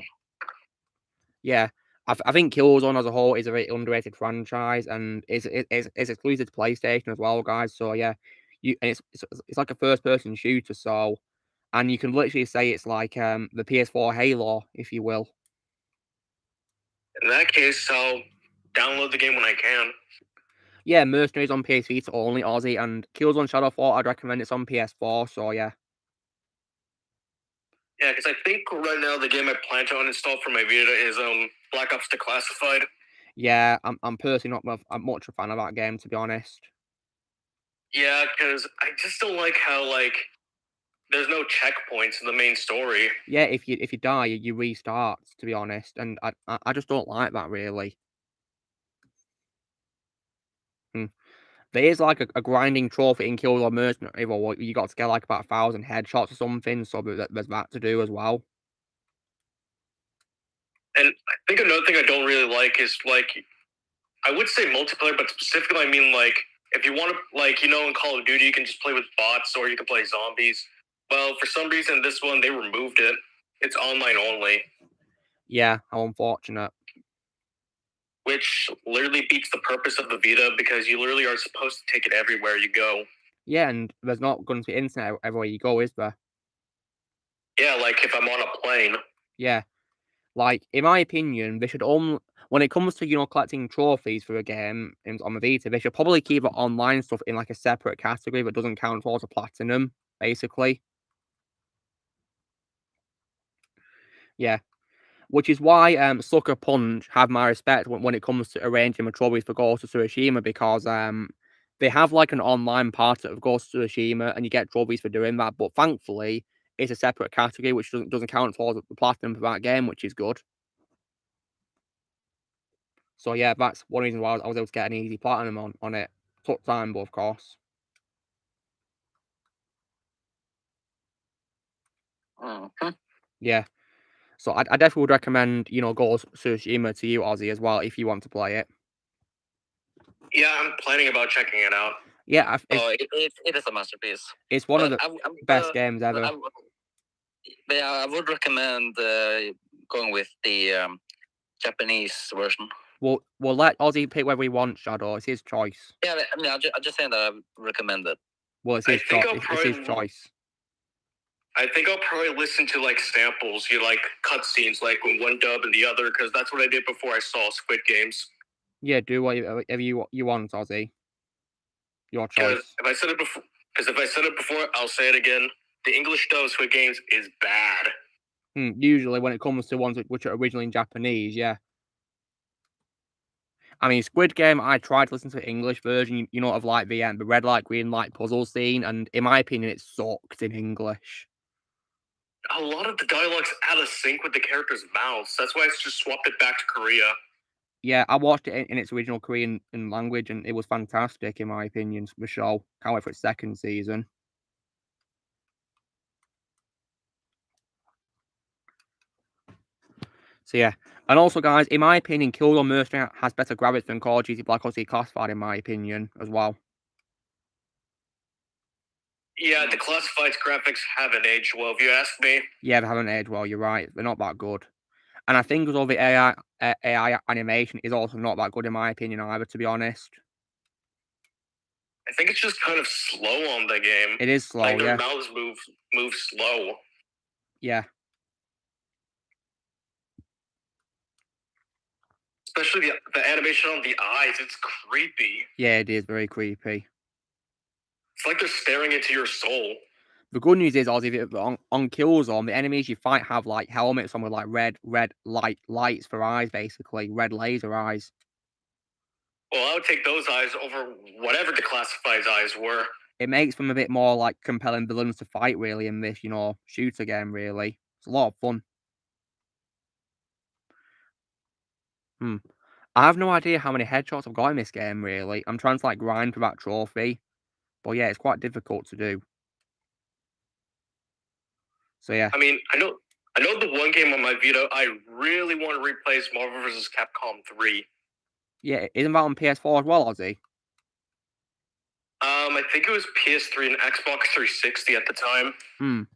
Yeah. I think Killzone as a whole is a very underrated franchise, and it's exclusive to PlayStation as well, guys. So yeah, it's like a first-person shooter. So, and you can literally say it's like the PS4 Halo, if you will. In that case, I'll download the game when I can. Yeah, Mercenaries on PS Vita only, Aussie, and Killzone Shadowfall, I'd recommend it's on PS4. So yeah. Yeah, because I think right now the game I plan to uninstall for my Vita is Black Ops Declassified. Yeah, I'm personally not much a fan of that game, to be honest. Yeah, because I just don't like how there's no checkpoints in the main story. Yeah, if you die, you restart, to be honest, and I just don't like that, really. There is like a grinding trophy in Killzone Mercenary, or you got to get like about 1,000 headshots or something, so there's that to do as well. And I think another thing I don't really like is I would say multiplayer, but specifically I mean if you want to in Call of Duty you can just play with bots or you can play zombies. Well, for some reason this one they removed it. It's online only. Yeah, how unfortunate. Which literally beats the purpose of the Vita because you literally are supposed to take it everywhere you go. Yeah, and there's not going to be internet everywhere you go, is there? Yeah, like if I'm on a plane. Yeah. Like, in my opinion, they should when it comes to, collecting trophies for a game on the Vita, they should probably keep the online stuff in like a separate category that doesn't count towards a platinum, basically. Yeah. Which is why Sucker Punch have my respect when it comes to arranging the trophies for Ghost of Tsushima, because they have like an online part of Ghost of Tsushima and you get trophies for doing that, but thankfully it's a separate category which doesn't count towards the platinum for that game, which is good. So yeah, that's one reason why I was able to get an easy platinum on it. Took time, but of course. Yeah. So I definitely would recommend, Ghost of Tsushima to you, Ozzy, as well, if you want to play it. Yeah, I'm planning about checking it out. Yeah, it is a masterpiece. It's one of the best games ever. I would recommend going with the Japanese version. We'll let Ozzy pick whether he wants Shadow. It's his choice. Yeah, I mean, I'm just saying that I recommend it. Well, it's his choice. I I think I'll probably listen to like samples, like cutscenes, like one dub and the other, because that's what I did before I saw Squid Games. Yeah, do whatever you want, Ozzy. Your choice. If I said it before, I'll say it again. The English dub of Squid Games is bad. Usually, when it comes to ones which are originally in Japanese, yeah. I mean, Squid Game, I tried to listen to the English version, of like the red light, green light puzzle scene, and in my opinion, it sucked in English. A lot of the dialogue's out of sync with the characters' mouths. That's why I just swapped it back to Korea. Yeah, I watched it in its original Korean language, and it was fantastic, in my opinion, the show. Can't wait for its second season. So yeah, and also guys, in my opinion, Killzone Mercenary has better graphics than Call of Duty Black Ops Declassified, in my opinion, as well. Yeah, the Classified's graphics haven't aged well, if you ask me. Yeah, they haven't aged well, you're right. They're not that good. And I think all the AI animation is also not that good, in my opinion, either, to be honest. I think it's just kind of slow on the game. It is slow, like their mouths move slow. Yeah. Especially the animation on the eyes, it's creepy. Yeah, it is very creepy. It's like they're staring into your soul. The good news is, Ozzy, on Killzone, the enemies you fight have like helmets on with like red lights for eyes, basically red laser eyes. Well, I would take those eyes over whatever the Classified's eyes were. It makes them a bit more like compelling villains to fight, really, in this, shooter game. Really, it's a lot of fun. I have no idea how many headshots I've got in this game. Really, I'm trying to like grind for that trophy, but yeah, it's quite difficult to do. So yeah. I mean, I know the one game on my Vita I really want to replay is Marvel vs. Capcom 3. Yeah, isn't that on PS4 as well, Ozzy? I think it was PS3 and Xbox 360 at the time.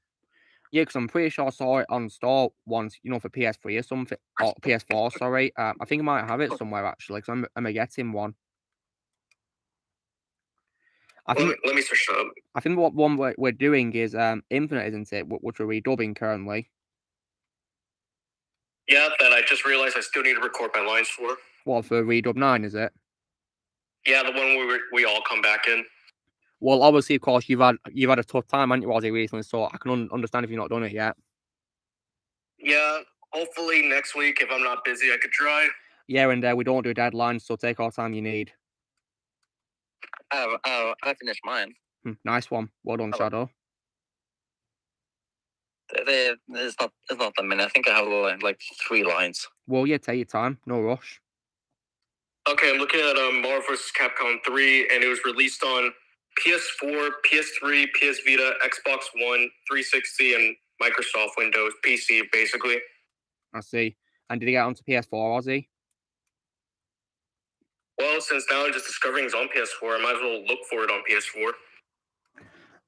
Yeah, because I'm pretty sure I saw it on store once, for PS3 or something, or PS4. Sorry, I think I might have it somewhere actually, because I'm getting one. Let me search it up. I think what one we're doing is Infinite, isn't it? Which we're redubbing currently. Yeah, that I just realized I still need to record my lines for. What, for Redub 9, is it? Yeah, the one we all come back in. Well, obviously, of course, you've had a tough time, haven't you, Ozzy, recently? So I can understand if you've not done it yet. Yeah, hopefully next week, if I'm not busy, I could try. Yeah, and we don't do deadlines, so take all the time you need. I finished mine. Nice one. Well done, Shadow. It's not a minute. I think I have like 3 lines. Well, yeah, take your time. No rush. Okay, I'm looking at Marvel vs. Capcom 3, and it was released on PS4, PS3, PS Vita, Xbox One, 360, and Microsoft Windows PC, basically. I see. And did he get onto PS4, Ozzy? Well, since now I'm just discovering it's on PS4, I might as well look for it on PS4.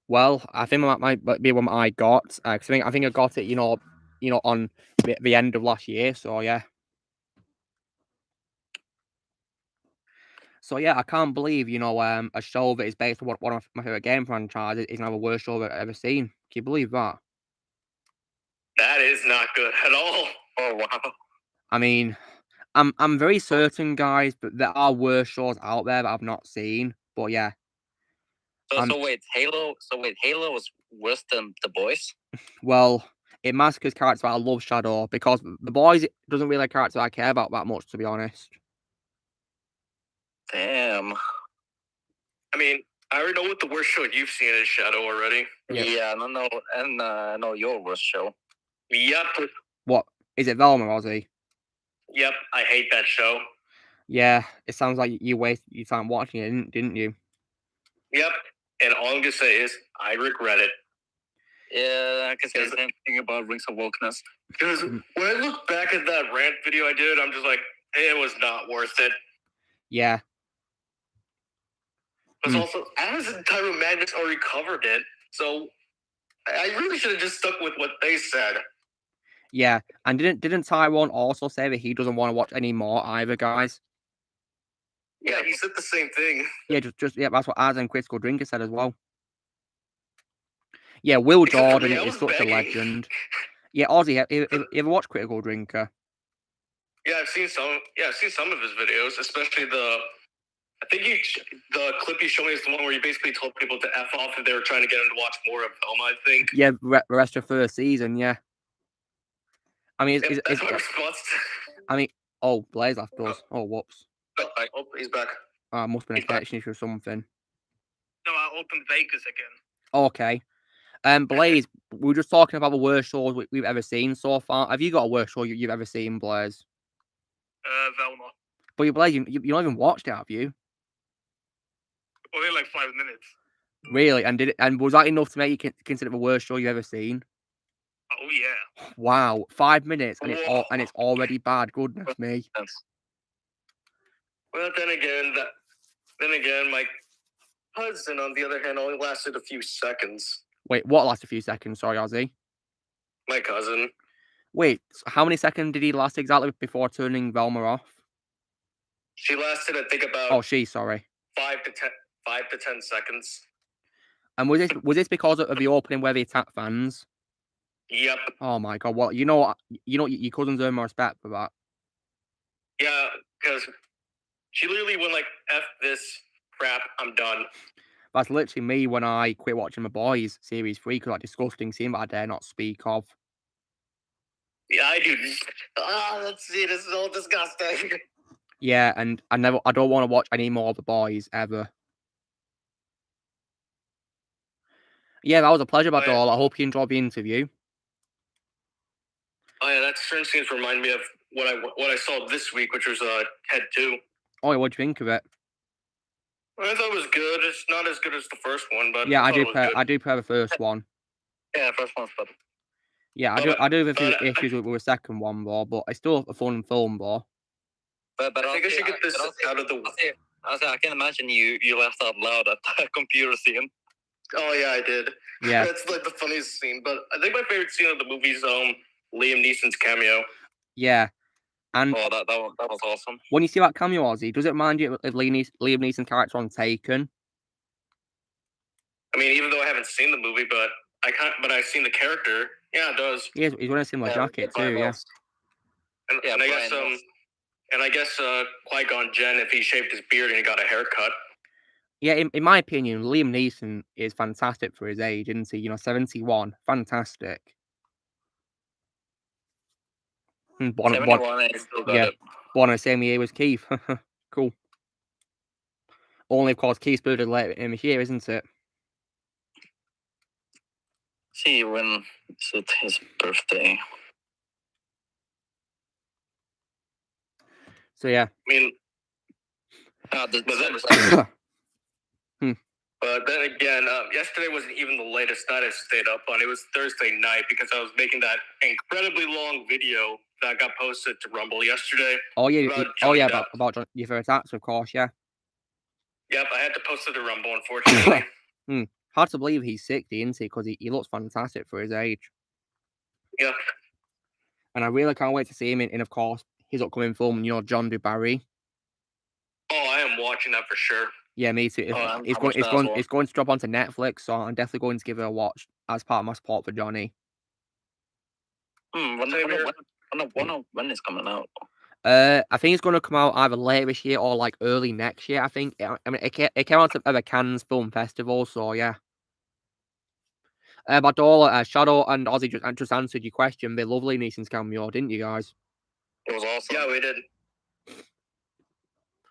Well, I think that might be one I got. Cause I think I got it, on the end of last year. So yeah. So yeah, I can't believe a show that is based on one of my favorite game franchises is now the worst show I've ever seen. Can you believe that? That is not good at all. Oh wow. I mean, I'm very certain, guys, but there are worse shows out there that I've not seen. But yeah. So wait, Halo was worse than The Boys? Well, it massacres characters I love, Shadow, because The Boys doesn't really a character I care about that much, to be honest. Damn. I mean, I already know what the worst show you've seen is, Shadow, already. Yeah, no, and I know your worst show. Yep. What? Is it Velma, Ozzy? Yep, I hate that show. Yeah, it sounds like you wasted your time watching it, didn't you? Yep, and all I'm going to say is, I regret it. Yeah, I can say the same thing about Rings of Wokeness. Because when I look back at that rant video I did, I'm just like, it was not worth it. Yeah. Because also, Adams and Tyrone Madness already covered it, so I really should have just stuck with what they said. Yeah, and didn't Tyrone also say that he doesn't want to watch any more either, guys? Yeah, he said the same thing. Yeah, just yeah, that's what Az and Critical Drinker said as well. Yeah, Will Jordan is such a legend. Yeah, Ozzy, you ever watched Critical Drinker? Yeah, I've seen some. Yeah, I've seen some of his videos, especially the clip you showed me is the one where he basically told people to F off if they were trying to get him to watch more of Velma, I think. Yeah, the rest of first season, yeah. I mean, that's my response. I mean, oh, Blaze left us. Oh, whoops. Oh, he's back. Must have been a connection issue or something. No, I opened Vegas again. Okay. Blaze, we were just talking about the worst shows we've ever seen so far. Have you got a worst show you've ever seen, Blaze? Velma. But Blaze, you not even watched it, have you? Only like 5 minutes. Really? And was that enough to make you consider the worst show you've ever seen? Oh yeah. Wow, 5 minutes and it's already bad. Goodness me. Well, then again, my cousin, on the other hand, only lasted a few seconds. Wait, what lasted a few seconds? Sorry, Ozzy. My cousin. Wait, how many seconds did he last exactly before turning Velma off? She lasted, I think, about. Oh, sorry. 5 to 10 seconds. And was this because of the opening where they attacked fans? Yep. Oh my god! Well, you know your cousins earn more respect for that. Yeah, because she literally went like, "F this crap, I'm done." That's literally me when I quit watching The Boys series 3 because that disgusting scene that I dare not speak of. Yeah, I do. That scene is so disgusting. Yeah, and I don't want to watch any more of The Boys ever. Yeah, that was a pleasure, Badal. I hope you enjoyed the interview. Oh yeah, that certain scenes remind me of what I saw this week, which was Ted 2. Oh, yeah, what'd you think of it? I thought it was good. It's not as good as the first one, but yeah, I do prefer the first one. Yeah, the first one's better. Yeah, I do have a few issues with the second one, though, but it's still a fun film, though. But I think I should get this out of the way. I can imagine you laughed out loud at the computer scene. Oh yeah, I did. Yeah, that's like the funniest scene. But I think my favorite scene of the movie is Liam Neeson's cameo. Yeah, and that was awesome. When you see that cameo, Ozzy, does it remind you of Liam Neeson's character on Taken? I mean, even though I haven't seen the movie, but I've seen the character. Yeah, it does. Yeah, he's wearing a similar jacket too. Yeah. And I guess Qui-Gon Jinn, if he shaved his beard and he got a haircut. Yeah, in my opinion, Liam Neeson is fantastic for his age, isn't he? 71, fantastic. 71 is still got it. Born in the same year as Keith. Cool. Only, of course, Keith's birthday later in the year, isn't it? See, when is it his birthday? So, yeah. I mean... But then again, yesterday wasn't even the latest night I stayed up on. It was Thursday night because I was making that incredibly long video that got posted to Rumble yesterday. Oh yeah, about your first acts, of course, yeah. Yep, I had to post it to Rumble, unfortunately. Hard to believe he's 60, isn't he? Because he looks fantastic for his age. Yeah. And I really can't wait to see him in of course, his upcoming film, John DuBarry. Oh, I am watching that for sure. Yeah, me too. It's going to drop onto Netflix, so I'm definitely going to give it a watch as part of my support for Johnny. When is coming out? I think it's going to come out either later this year or like early next year. I think. I mean, it came out at the Cannes Film Festival, so yeah. Badal, Shadow, and Ozzy just answered your question. They lovely Neeson's cameo, didn't you guys? It was awesome. Yeah, we did.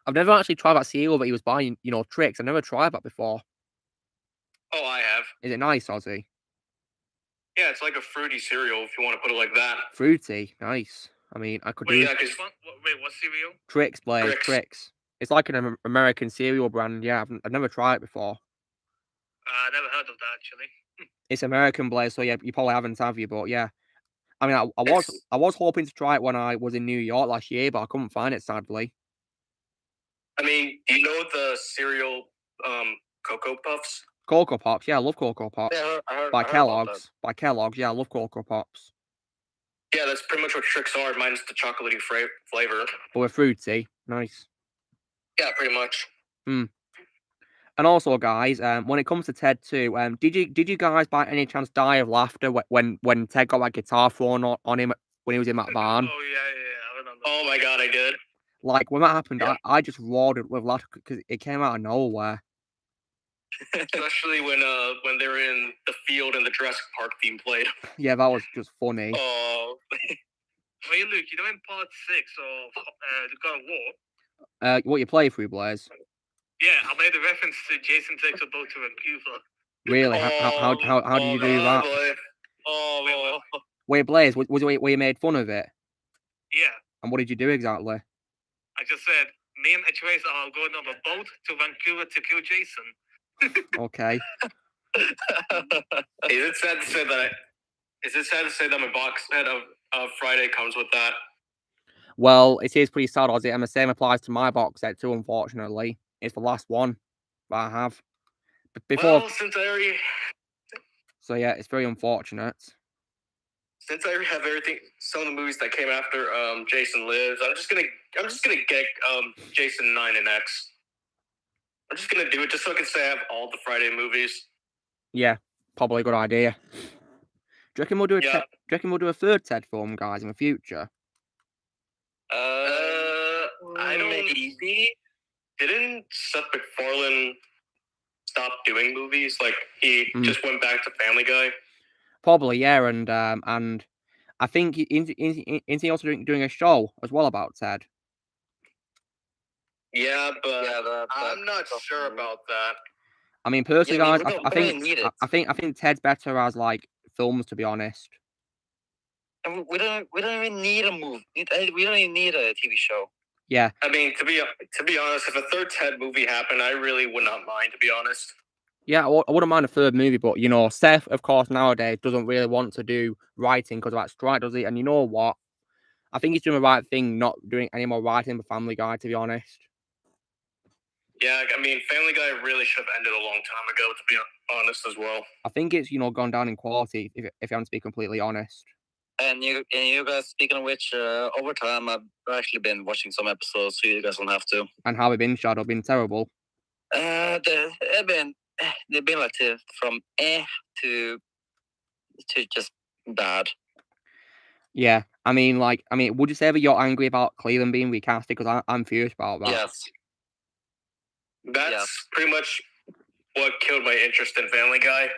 I've never actually tried that cereal that he was buying, Tricks. I've never tried that before. Oh, I have. Is it nice, Ozzy? Yeah, it's like a fruity cereal, if you want to put it like that. Fruity? Nice. I mean, I could do... Yeah, wait, what cereal? Tricks, Blaze. Tricks. It's like an American cereal brand, yeah. I've never tried it before. I never heard of that, actually. It's American, Blaze, so yeah, you probably haven't, have you? But yeah. I mean, I was hoping to try it when I was in New York last year, but I couldn't find it, sadly. I mean, do you know the cereal Cocoa Puffs? Cocoa Pops, yeah, I love Cocoa Pops. Yeah, I heard Kellogg's. By Kellogg's, yeah, I love Cocoa Pops. Yeah, that's pretty much what Tricks are, minus the chocolatey flavor. But we're fruity. Nice. Yeah, pretty much. And And also, guys, when it comes to Ted 2, did you guys by any chance die of laughter when Ted got that guitar thrown on him when he was in that barn? Oh yeah, I remember. Oh my god, I did. Like when that happened, Yeah. I just roared with laughter because it came out of nowhere. Especially when they were in the field and the Jurassic Park theme played. Yeah, that was just funny. Oh. Hey Luke, you know in part 6 of the God of War. What you play through, Blaze? Yeah, I made a reference to Jason Takes a Boat to Vancouver. Really? How did you do that? Boy. Oh. Wait, Blaze, was it where you made fun of it? Yeah. And what did you do exactly? I just said me and Trace are going on a boat to Vancouver to kill Jason. Okay. Is it sad to say that my box set of Friday comes with that? Well, it is pretty sad, Ozzy, and the same applies to my box set too, unfortunately. It's the last one that I have. Before... Well, since I already... So yeah, it's very unfortunate. Since I already have everything, some of the movies that came after Jason Lives, I'm just gonna get Jason 9 and X. I'm just gonna do it just so I can say I have all the Friday movies. Yeah, probably a good idea. Do you reckon we'll do a third Ted film, guys, in the future? I don't maybe. Didn't Seth MacFarlane stop doing movies? Like he just went back to Family Guy. Probably, yeah, and I think isn't he also doing a show as well about Ted? Yeah, but I'm not sure about that. I mean, personally, guys, I think Ted's better as like films, to be honest. And we don't even need a movie. We don't even need a TV show. Yeah. I mean, to be honest, if a third Ted movie happened, I really would not mind, to be honest. Yeah, I wouldn't mind a third movie, but, you know, Seth, of course, nowadays doesn't really want to do writing because of that strike, does he? And you know what? I think he's doing the right thing not doing any more writing for Family Guy, to be honest. Yeah, I mean, Family Guy really should have ended a long time ago, to be honest, as well. I think it's, you know, gone down in quality, if I want to be completely honest. And you guys, speaking of which, over time, I've actually been watching some episodes, so you guys don't have to. And how have they been, Shadow? Been terrible? They've been like from to just bad. Yeah, I mean, would you say that you're angry about Cleveland being recasted? Because I'm furious about that. Yes. That's pretty much what killed my interest in Family Guy.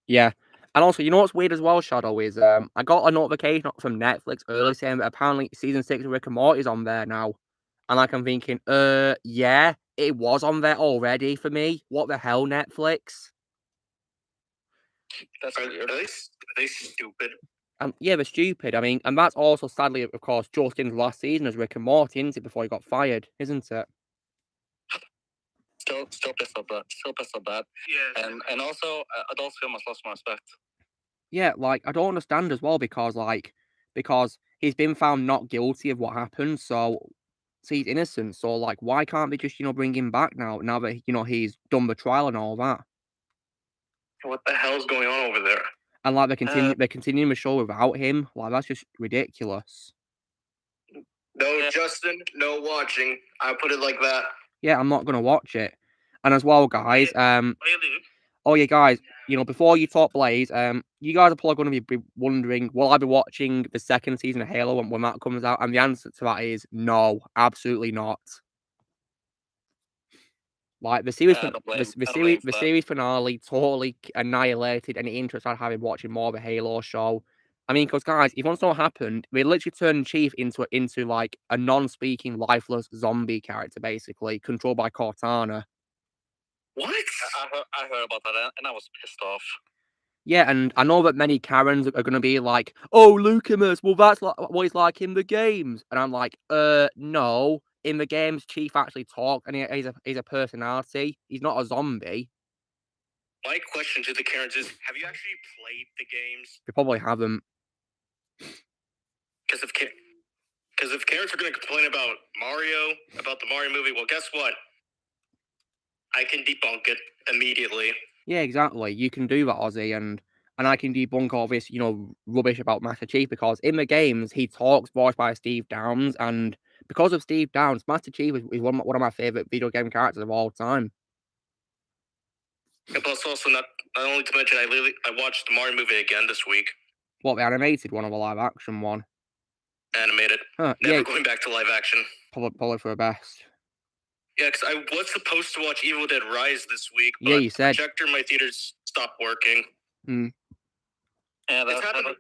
Yeah. And also, you know what's weird as well, Shadow, is I got a notification from Netflix earlier saying that apparently season 6 of Rick and Morty is on there now. And like I'm thinking, yeah, it was on there already for me. What the hell, Netflix? That's weird. Are they stupid? Yeah, they're stupid. I mean, and that's also sadly, of course, Justin's last season as Rick and Morty, isn't it? Before he got fired, isn't it? Still pissed off that. Yeah. And also, Adult Swim has lost my respect. Yeah, like I don't understand as well because he's been found not guilty of what happened, so he's innocent. So like, why can't they just bring him back now that he's done the trial and all that? What the hell's going on over there? And like they're continuing the show without him. Like that's just ridiculous. No, Justin, no watching. I put it like that. Yeah, I'm not gonna watch it. And as well, guys, oh yeah, guys, before you talk Blaze, you guys are probably going to be wondering, will I be watching the second season of Halo when that comes out? And the answer to that is no, absolutely not. Like the series finale totally annihilated any interest I had in watching more of a Halo show. I mean, because guys, if you want to know what happened, they literally turned Chief into like a non-speaking, lifeless zombie character, basically controlled by Cortana. What? I heard about that, and I was pissed off. Yeah, and I know that many Karens are going to be like, "Oh, Lucamus, well, that's like what he's like in the games," and I'm like, no. In the games, Chief actually talks, and he's a personality. He's not a zombie. My question to the Karens is: have you actually played the games? They probably haven't. Because if Karens are going to complain about the Mario movie, well, guess what? I can debunk it immediately. Yeah, exactly. You can do that, Ozzy, and I can debunk all this, rubbish about Master Chief because in the games he talks voiced by Steve Downes, and because of Steve Downes, Master Chief is one of my favorite video game characters of all time. And plus, also not only to mention, I watched the Mario movie again this week. What, the animated one or the live action one? Animated. Huh, Never going back to live action. Probably for the best. Yeah, because I was supposed to watch Evil Dead Rise this week, but yeah, you said. the projector in my theaters stopped working. Yeah, that's happened.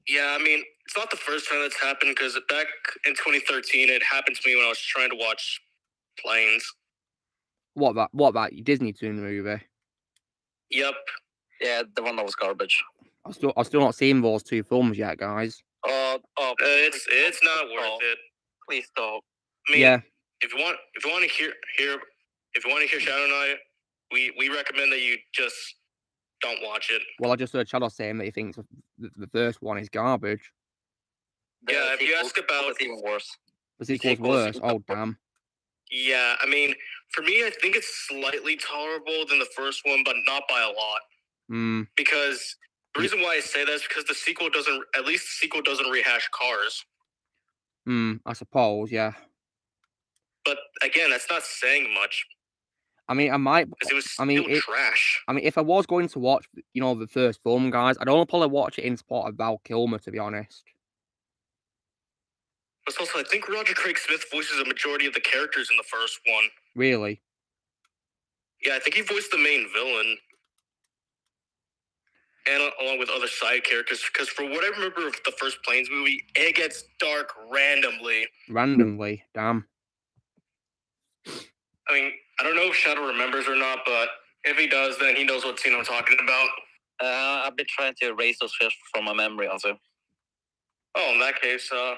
Yeah, I mean, it's not the first time that's happened, because back in 2013, it happened to me when I was trying to watch Planes. What that Disney Toon movie? Yep. Yeah, the one that was garbage. I've still not seen those two films yet, guys. It's not worth it. Please stop. I mean, yeah. If you want to hear Shadow and I, we recommend that you just don't watch it. Well, I just heard Shadow saying that he thinks the first one is garbage. Yeah, if you ask about, it's even worse. The sequel's worse. Oh damn. Yeah, I mean, for me, I think it's slightly tolerable than the first one, but not by a lot. Because the reason why I say that is because the sequel doesn't rehash cars. I suppose, yeah. But again, that's not saying much. I mean, I might. Because it was still trash. I mean, if I was going to watch, the first film, guys, I'd only probably watch it in support of Val Kilmer, to be honest. But also, I think Roger Craig Smith voices a majority of the characters in the first one. Really? Yeah, I think he voiced the main villain. And along with other side characters, because for what I remember of the first Planes movie, it gets dark randomly. Randomly? Damn. I mean, I don't know if Shadow remembers or not, but if he does, then he knows what scene I'm talking about. I've been trying to erase those films from my memory also. Oh, in that case, I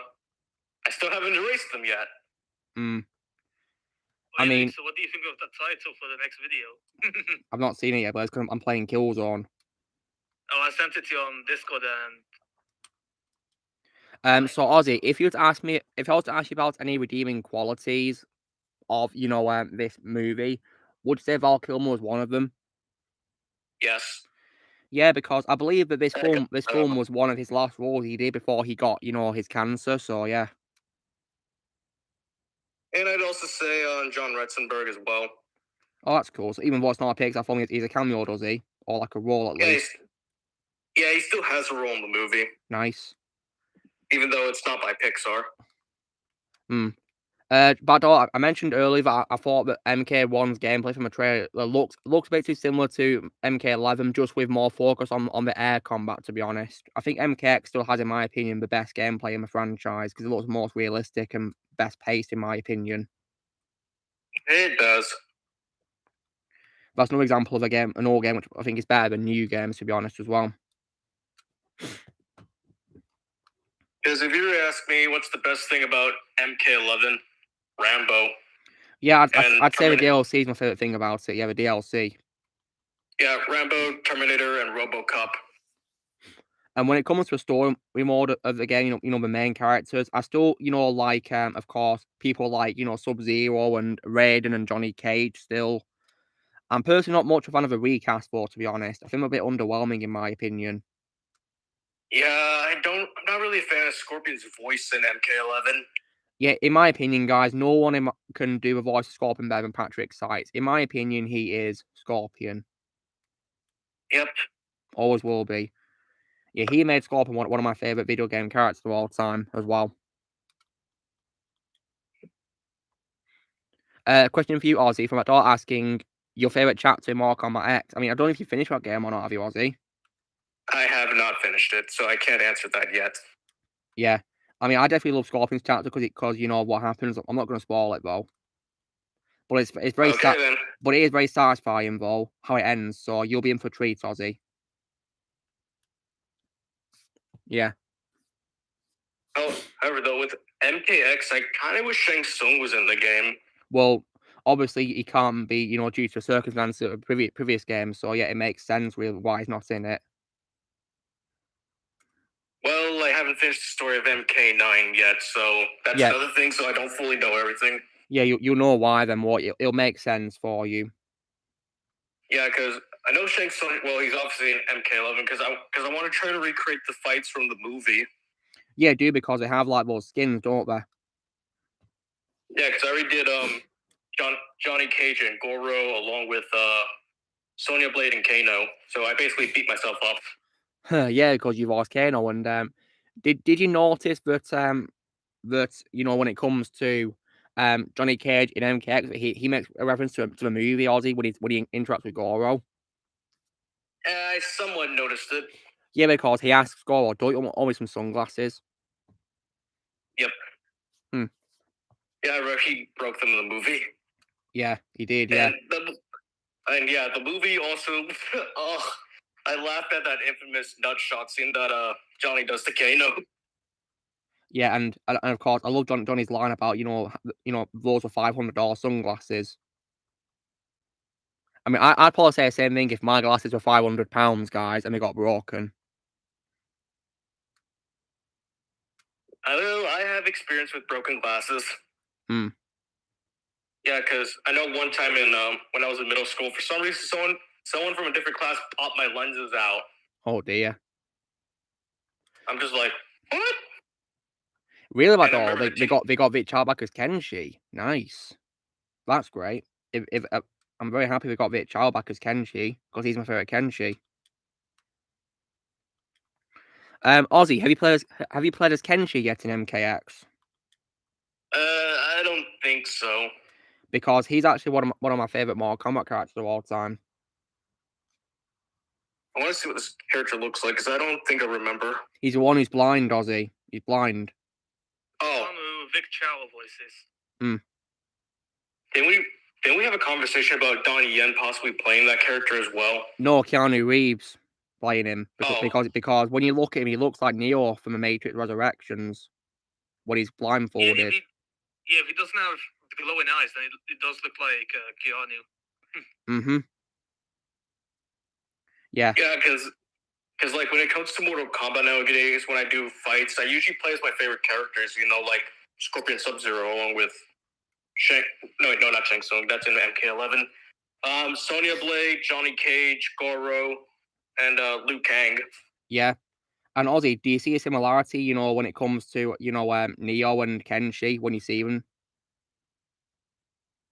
still haven't erased them yet. I mean, so what do you think of the title for the next video? I've not seen it yet, but it's because I'm playing Killzone. Oh, I sent it to you on Discord and. So Ozzy, if I was to ask you about any redeeming qualities of this movie, would you say Val Kilmer was one of them? Yes. Yeah, because I believe that this film was one of his last roles he did before he got his cancer. So yeah. And I'd also say on John Retzenberg as well. Oh, that's cool. So even though it's not a Pixar film, he's a cameo, does he? Or like a role at least? Yeah, he still has a role in the movie. Nice. Even though it's not by Pixar. But I mentioned earlier that I thought that MK1's gameplay from a trailer looks a bit too similar to MK11, just with more focus on the air combat, to be honest. I think MKX still has, in my opinion, the best gameplay in the franchise, because it looks most realistic and best paced, in my opinion. It does. That's another example of an old game which I think is better than new games, to be honest, as well. Because if you were to ask me what's the best thing about MK11, Rambo. Yeah, I'd say the DLC is my favorite thing about it. Yeah, the DLC. Yeah, Rambo, Terminator, and RoboCop. And when it comes to a story mode of the game, the main characters, I still, like, of course, people like, Sub-Zero and Raiden and Johnny Cage still. I'm personally not much of a fan of the recast, though, to be honest. I think they're a bit underwhelming, in my opinion. Yeah, I'm not really a fan of Scorpion's voice in MK11. Yeah, in my opinion, guys, no one can do the voice of Scorpion better than Patrick Seitz. In my opinion, he is Scorpion. Yep. Always will be. Yeah, he made Scorpion one of my favorite video game characters of all time as well. Question for you, Ozzy, from Adore asking your favorite chapter in Mortal Kombat X. I mean, I don't know if you finished that game or not, have you, Ozzy? I have not finished it, so I can't answer that yet. Yeah. I mean, I definitely love Scorpion's chapter because you know what happens. I'm not going to spoil it, though. But it's very but it is very satisfying, though, how it ends. So you'll be in for treats, Ozzy. Yeah. Oh, however, though, with MKX, I kind of wish Shang Tsung was in the game. Well, obviously, he can't be, due to circumstances of previous games. So yeah, it makes sense really why he's not in it. Well, I haven't finished the story of MK9 yet, so that's another thing. So I don't fully know everything. Yeah, you'll know why then. It'll make sense for you. Yeah, because I know Shang Tsung. Well, he's obviously in MK11 because I want to try to recreate the fights from the movie. Yeah, do because they have like those skins, don't they? Yeah, because I already did Johnny Cage and Goro along with Sonya Blade and Kano. So I basically beat myself up. Yeah, because you've lost Kano. And did you notice that when it comes to Johnny Cage in MKX, he makes a reference to the movie Ozzy when he interacts with Goro? I somewhat noticed it. Yeah, because he asks Goro, "Don't you want always some sunglasses?" Yep. Yeah, he broke them in the movie. Yeah, he did. Yeah. And the movie also. I laughed at that infamous nut shot scene that Johnny does to Kano. Yeah, and of course, I love Johnny's line about those were $500 sunglasses. I mean, I'd probably say the same thing if my glasses were £500, guys, and they got broken. I have experience with broken glasses. Yeah, because I know one time when I was in middle school, for some reason, someone from a different class popped my lenses out. Oh dear. I'm just like, what? Really? About all they got Vic Childbacker's Kenshi. Nice. That's great. If I'm very happy we got Vic Childbacker's Kenshi because he's my favorite Kenshi. Ozzy, have you played as Kenshi yet in MKX? I don't think so. Because he's actually one of my favorite Mortal Kombat characters of all time. I want to see what this character looks like because I don't think I remember. He's the one who's blind, Ozzy. He's blind. Oh, Vic Chow voices. Didn't we have a conversation about Donnie Yen possibly playing that character as well? No, Keanu Reeves playing him because when you look at him, he looks like Neo from The Matrix Resurrections when he's blindfolded. Yeah, if he doesn't have the glowing eyes, then it does look like Keanu. Yeah. Yeah, because like when it comes to Mortal Kombat nowadays, when I do fights, I usually play as my favorite characters. Like Scorpion Sub-Zero along with not Shang Tsung. That's in MK11. Sonya Blade, Johnny Cage, Goro, and Liu Kang. Yeah. And Ozzy, do you see a similarity, when it comes to, Neo and Kenshi when you see them?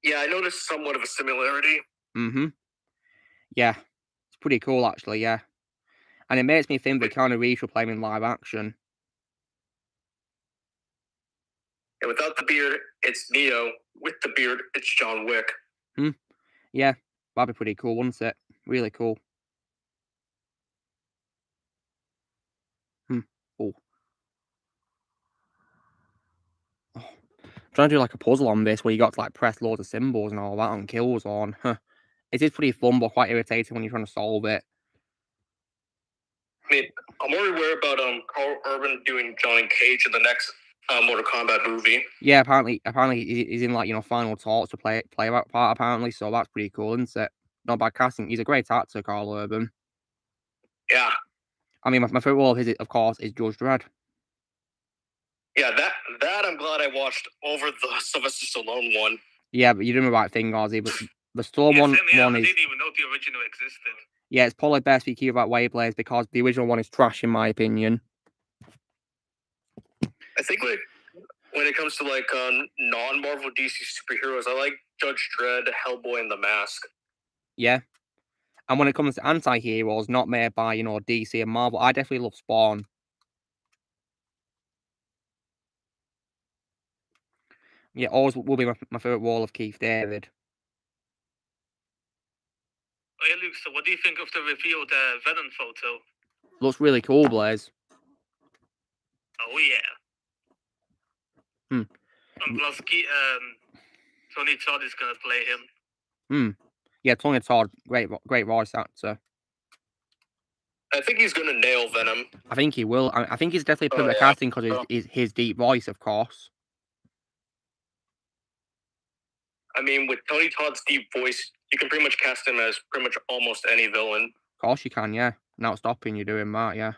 Yeah, I noticed somewhat of a similarity. Yeah. It's pretty cool, actually, yeah. And it makes me think that Keanu Reeves will play him in live action. And without the beard, it's Neo. With the beard, it's John Wick. Yeah, that'd be pretty cool, wouldn't it? Really cool. Oh. Trying to do like a puzzle on this where you got to like press loads of symbols and all that on Killzone. It is pretty fun, but quite irritating when you're trying to solve it. I mean, I'm more aware about Carl Urban doing Johnny Cage in the next Mortal Kombat movie. Yeah, apparently he's in like final talks to play that part apparently, so that's pretty cool, isn't it? Not bad casting. He's a great actor, Carl Urban. Yeah. I mean, my favorite role of his, of course, is Judge Dredd. Yeah, that I'm glad I watched over the Sylvester Stallone one. Yeah, but you're doing the right thing, Ozzy. But the Stallone one I is. didn't even know the original existed. Yeah, it's probably best we keep that way, players, because the original one is trash, in my opinion. I think when it comes to like non-Marvel DC superheroes, I like Judge Dredd, Hellboy, and The Mask. Yeah. And when it comes to anti-heroes not made by, DC and Marvel, I definitely love Spawn. Yeah, always will be my favourite role of Keith David. Oh yeah, Luke, so what do you think of the revealed Venom photo? Looks really cool, Blaze. Oh yeah. And plus, Tony Todd is going to play him. Yeah, Tony Todd, great voice actor. I think he's going to nail Venom. I think he will. I think he's definitely perfect casting because his deep voice, of course. I mean, with Tony Todd's deep voice, you can pretty much cast him as pretty much almost any villain. Of course you can, yeah. Not stopping you doing that, yeah.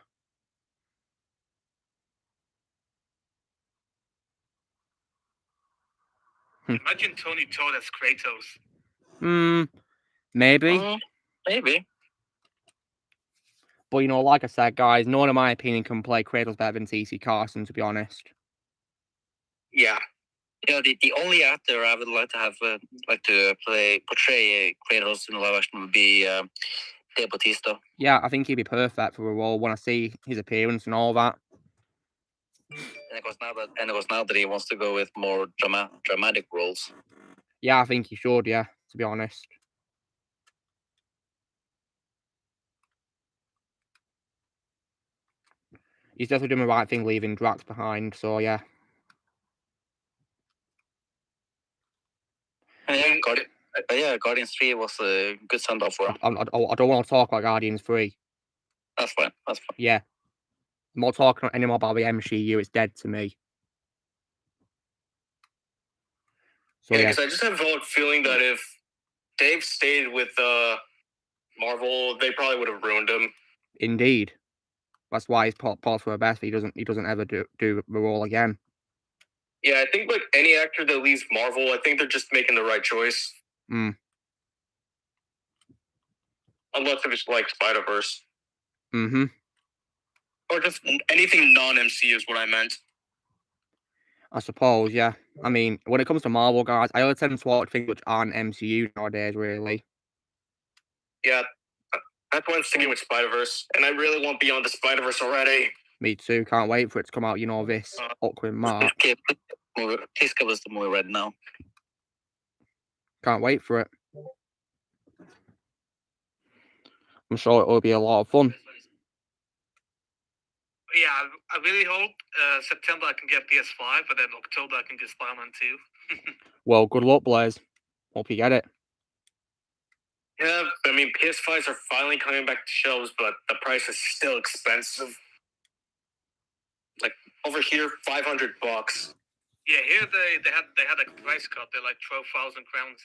Imagine Tony Todd as Kratos. Maybe. Maybe. But, like I said, guys, no one, in my opinion, can play Kratos better than TC Carson, to be honest. Yeah. Yeah, the only actor I would like to have portray Kratos in live action would be Dave Bautista. Yeah, I think he'd be perfect for the role when I see his appearance and all that. And of course, now that he wants to go with more dramatic roles. Yeah, I think he should. Yeah, to be honest. He's definitely doing the right thing leaving Drax behind. So yeah. Yeah, Guardians 3 was a good send-off for him. I don't want to talk about Guardians 3. That's fine. Yeah. I'm not talking anymore about the MCU. It's dead to me. So yeah, because I just have a feeling that if Dave stayed with Marvel, they probably would have ruined him. Indeed. That's why he's part for the best. He doesn't ever do the role again. Yeah, I think like any actor that leaves Marvel, I think they're just making the right choice. Unless if it's like Spider-Verse. Or just anything non-MCU is what I meant. I suppose, yeah. I mean, when it comes to Marvel, guys, I only tend to watch things which aren't MCU nowadays, really. Yeah, that's why I'm sticking with Spider-Verse, and I really want Beyond the Spider-Verse already. Me too. Can't wait for it to come out, this upcoming March. Okay, please give us the movie right now. Can't wait for it. I'm sure it will be a lot of fun. Yeah, I really hope September I can get PS5, and then October I can get Spider-Man 2. Well, good luck, Blaze. Hope you get it. Yeah, I mean, PS5s are finally coming back to shelves, but the price is still expensive. Like, over here, $500. Yeah, here they had a price cut. They're like 12,000 crowns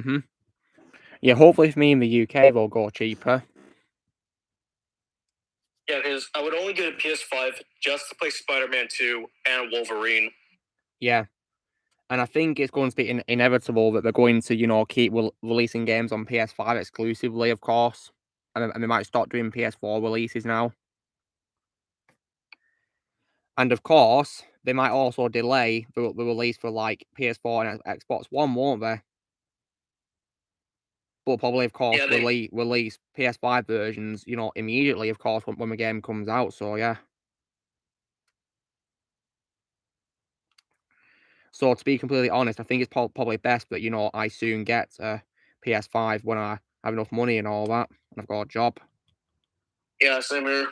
here. Yeah, hopefully for me in the UK they'll go cheaper. Yeah, because I would only get a PS5 just to play Spider-Man 2 and Wolverine. Yeah. And I think it's going to be inevitable that they're going to, keep releasing games on PS5 exclusively, of course. And they might start doing PS4 releases now. And of course, they might also delay the release for like PS4 and Xbox One, won't they? But probably, of course, release PS5 versions, immediately, of course, when the game comes out. So, yeah. So, to be completely honest, I think it's probably best that, I soon get a PS5 when I have enough money and all that, and I've got a job. Yeah, same here.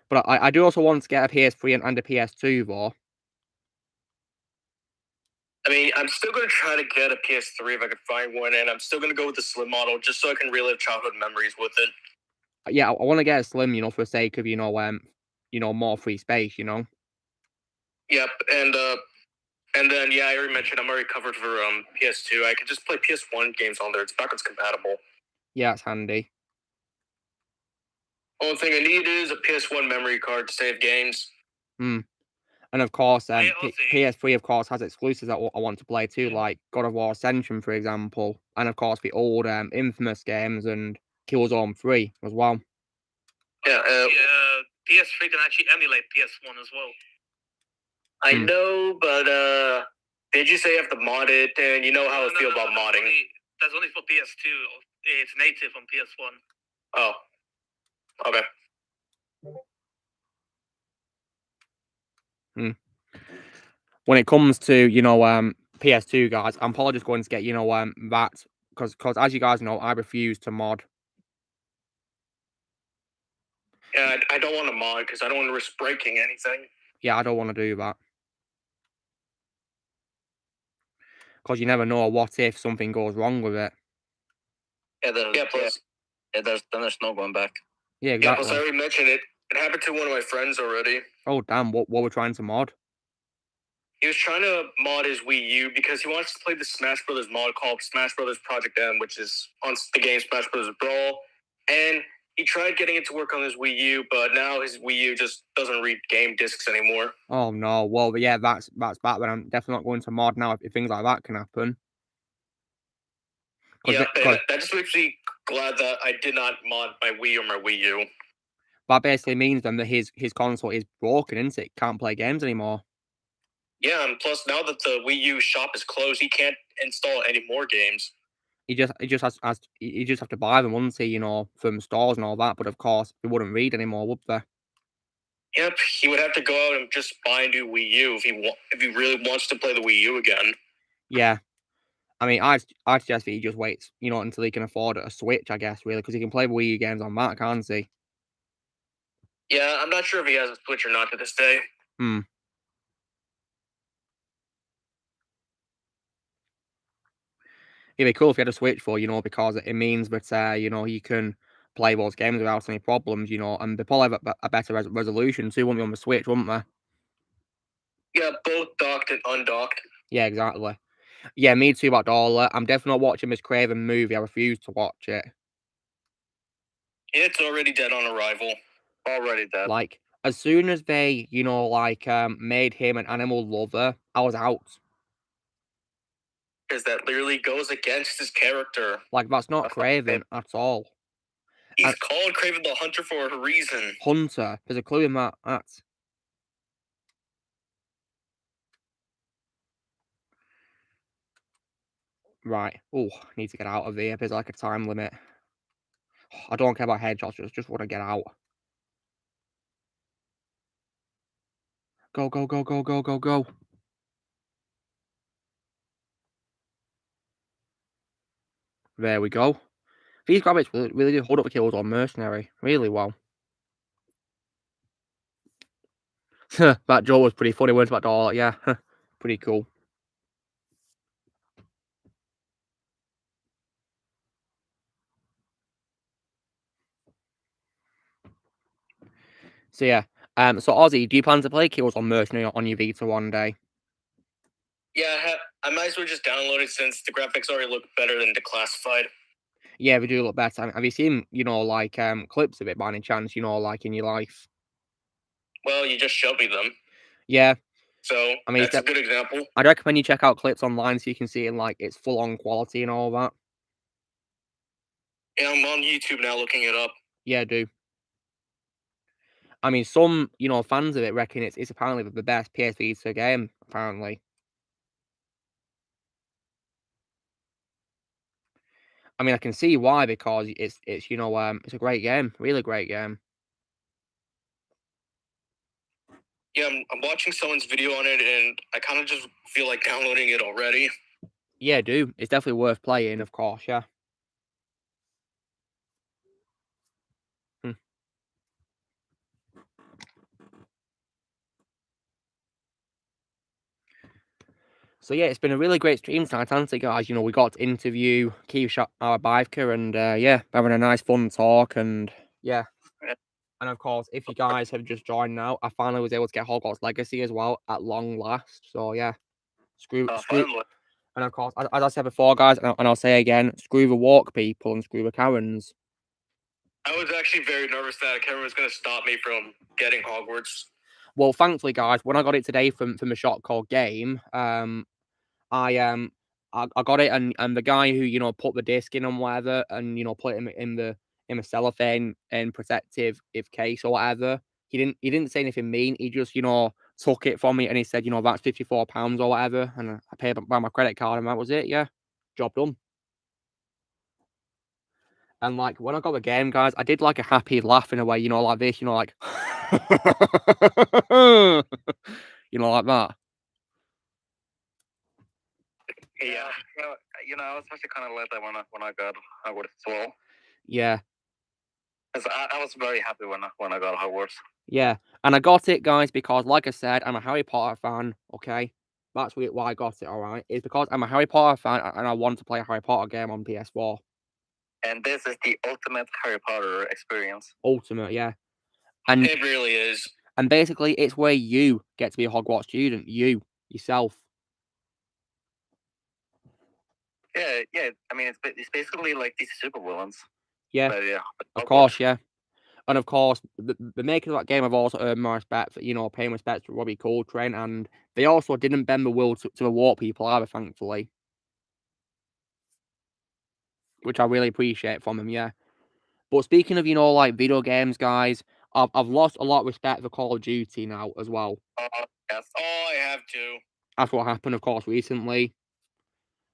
But I do also want to get a PS3 and a PS2, though. I mean, I'm still going to try to get a PS3 if I could find one, and I'm still going to go with the slim model just so I can relive childhood memories with it. Yeah, I want to get a slim, for the sake of, more free space, Yep, and then, yeah, I already mentioned I'm already covered for PS2. I could just play PS1 games on there. It's backwards compatible. Yeah, it's handy. Only thing I need is a PS1 memory card to save games. And of course, PS3, of course, has exclusives that I want to play too, like God of War Ascension, for example. And of course, the old Infamous games and Killzone 3 as well. Yeah, PS3 can actually emulate PS1 as well. I know, but did you say you have to mod it? And you know how I feel about modding. That's only for PS2. It's native on PS1. Oh, okay. When it comes to, PS2, guys, I'm probably just going to get, that, because as you guys know, I refuse to mod. Yeah, I don't want to mod because I don't want to risk breaking anything. Yeah, I don't want to do that. Because you never know what if something goes wrong with it. There's no going back. Yeah, exactly. Yeah, plus I already mentioned it. It happened to one of my friends already. Oh, damn. What we're trying to mod? He was trying to mod his Wii U because he wants to play the Smash Brothers mod called Smash Brothers Project M, which is on the game Smash Brothers Brawl. And he tried getting it to work on his Wii U, but now his Wii U just doesn't read game discs anymore. Oh, no. Well, yeah, that's bad, but I'm definitely not going to mod now if things like that can happen. Yeah, that just makes me glad that I did not mod my Wii or my Wii U. that basically means then that his console is broken, isn't it? Can't play games anymore. Yeah, and plus now that the Wii U shop is closed, he can't install any more games. He just have to buy them, wouldn't he? You know, from stores and all that. But of course, they wouldn't read anymore, would they? Yep, he would have to go out and just buy a new Wii U if he really wants to play the Wii U again. Yeah, I mean, I'd suggest that he just waits, you know, until he can afford a Switch, I guess, really, because he can play Wii U games on that, can't he? Yeah, I'm not sure if he has a Switch or not to this day. It'd be cool if he had a Switch for, you know, because it means that, you know, he can play those games without any problems, you know, and they probably have a better resolution too, wouldn't they, on the Switch, wouldn't they? Yeah, both docked and undocked. Yeah, exactly. Yeah, me too about Dollar. I'm definitely not watching this Craven movie. I refuse to watch it. It's already dead on arrival. Already dead. Like, as soon as they, you know, like, made him an animal lover, I was out. Because that literally goes against his character. Like, that's not Craven at all. He's called Craven the Hunter for a reason. Hunter. There's a clue in that. Right. Oh, I need to get out of here. There's like a time limit. I don't care about headshots. Just want to get out. Go, go, go, go, go, go, go. There we go. These graphics really do hold up the kills on Mercenary. Really well. That Joe was pretty funny. Words about Dollar. Yeah. Pretty cool. So yeah. So Ozzy, do you plan to play Kills on Mercenary on your Vita one day? Yeah, I might as well just download it since the graphics already look better than Declassified. Yeah, they do look better. Have you seen, you know, like clips of it by any chance, you know, like in your life? Well, you just showed me them. Yeah. So, I mean, that's a good example. I'd recommend you check out clips online so you can see it in like its full-on quality and all that. Yeah, I'm on YouTube now looking it up. Yeah, do. I mean, some, you know, fans of it reckon it's apparently the best PS Vita game, apparently. I mean, I can see why, because it's you know, it's a great game, really great game. Yeah, I'm watching someone's video on it, and I kind of just feel like downloading it already. Yeah, do. It's definitely worth playing, of course, yeah. So yeah, it's been a really great stream tonight, hasn't it, guys? You know, we got to interview Keith Szarabajka, and yeah, having a nice fun talk, and yeah. And of course, if you guys have just joined now, I finally was able to get Hogwarts Legacy as well at long last. So yeah, screw. And of course, as I said before, guys, and I'll say again, screw the walk people and screw the Karens. I was actually very nervous that a Karen was going to stop me from getting Hogwarts. Well, thankfully, guys, when I got it today from a shop called Game, I got it, and the guy who, you know, put the disc in and whatever, and, you know, put it in the cellophane and protective case or whatever, he didn't say anything mean. He just, you know, took it from me and he said, you know, that's £54 or whatever, and I paid by my credit card, and that was it. Yeah, job done. And like when I got the game, guys, I did like a happy laugh in a way, you know, like this, you know, like you know, like that. Yeah, you know, I was actually kind of glad that when I got Hogwarts as well. Yeah. Because I was very happy when I got Hogwarts. Yeah, and I got it, guys, because like I said, I'm a Harry Potter fan. Okay, that's why I got it. All right, it's because I'm a Harry Potter fan and I want to play a Harry Potter game on PS4. And this is the ultimate Harry Potter experience. Ultimate, yeah. And it really is. And basically, it's where you get to be a Hogwarts student, you yourself. Yeah. I mean, it's basically like these supervillains. Yeah, but, yeah. Of course, yeah. And of course, the makers of that game have also earned my respect for, you know, paying respect to Robbie Coltrane, and they also didn't bend the will to the warp people either, thankfully. Which I really appreciate from them, yeah. But speaking of, you know, like video games, guys, I've lost a lot of respect for Call of Duty now as well. Yes. Oh, I have to. That's what happened, of course, recently.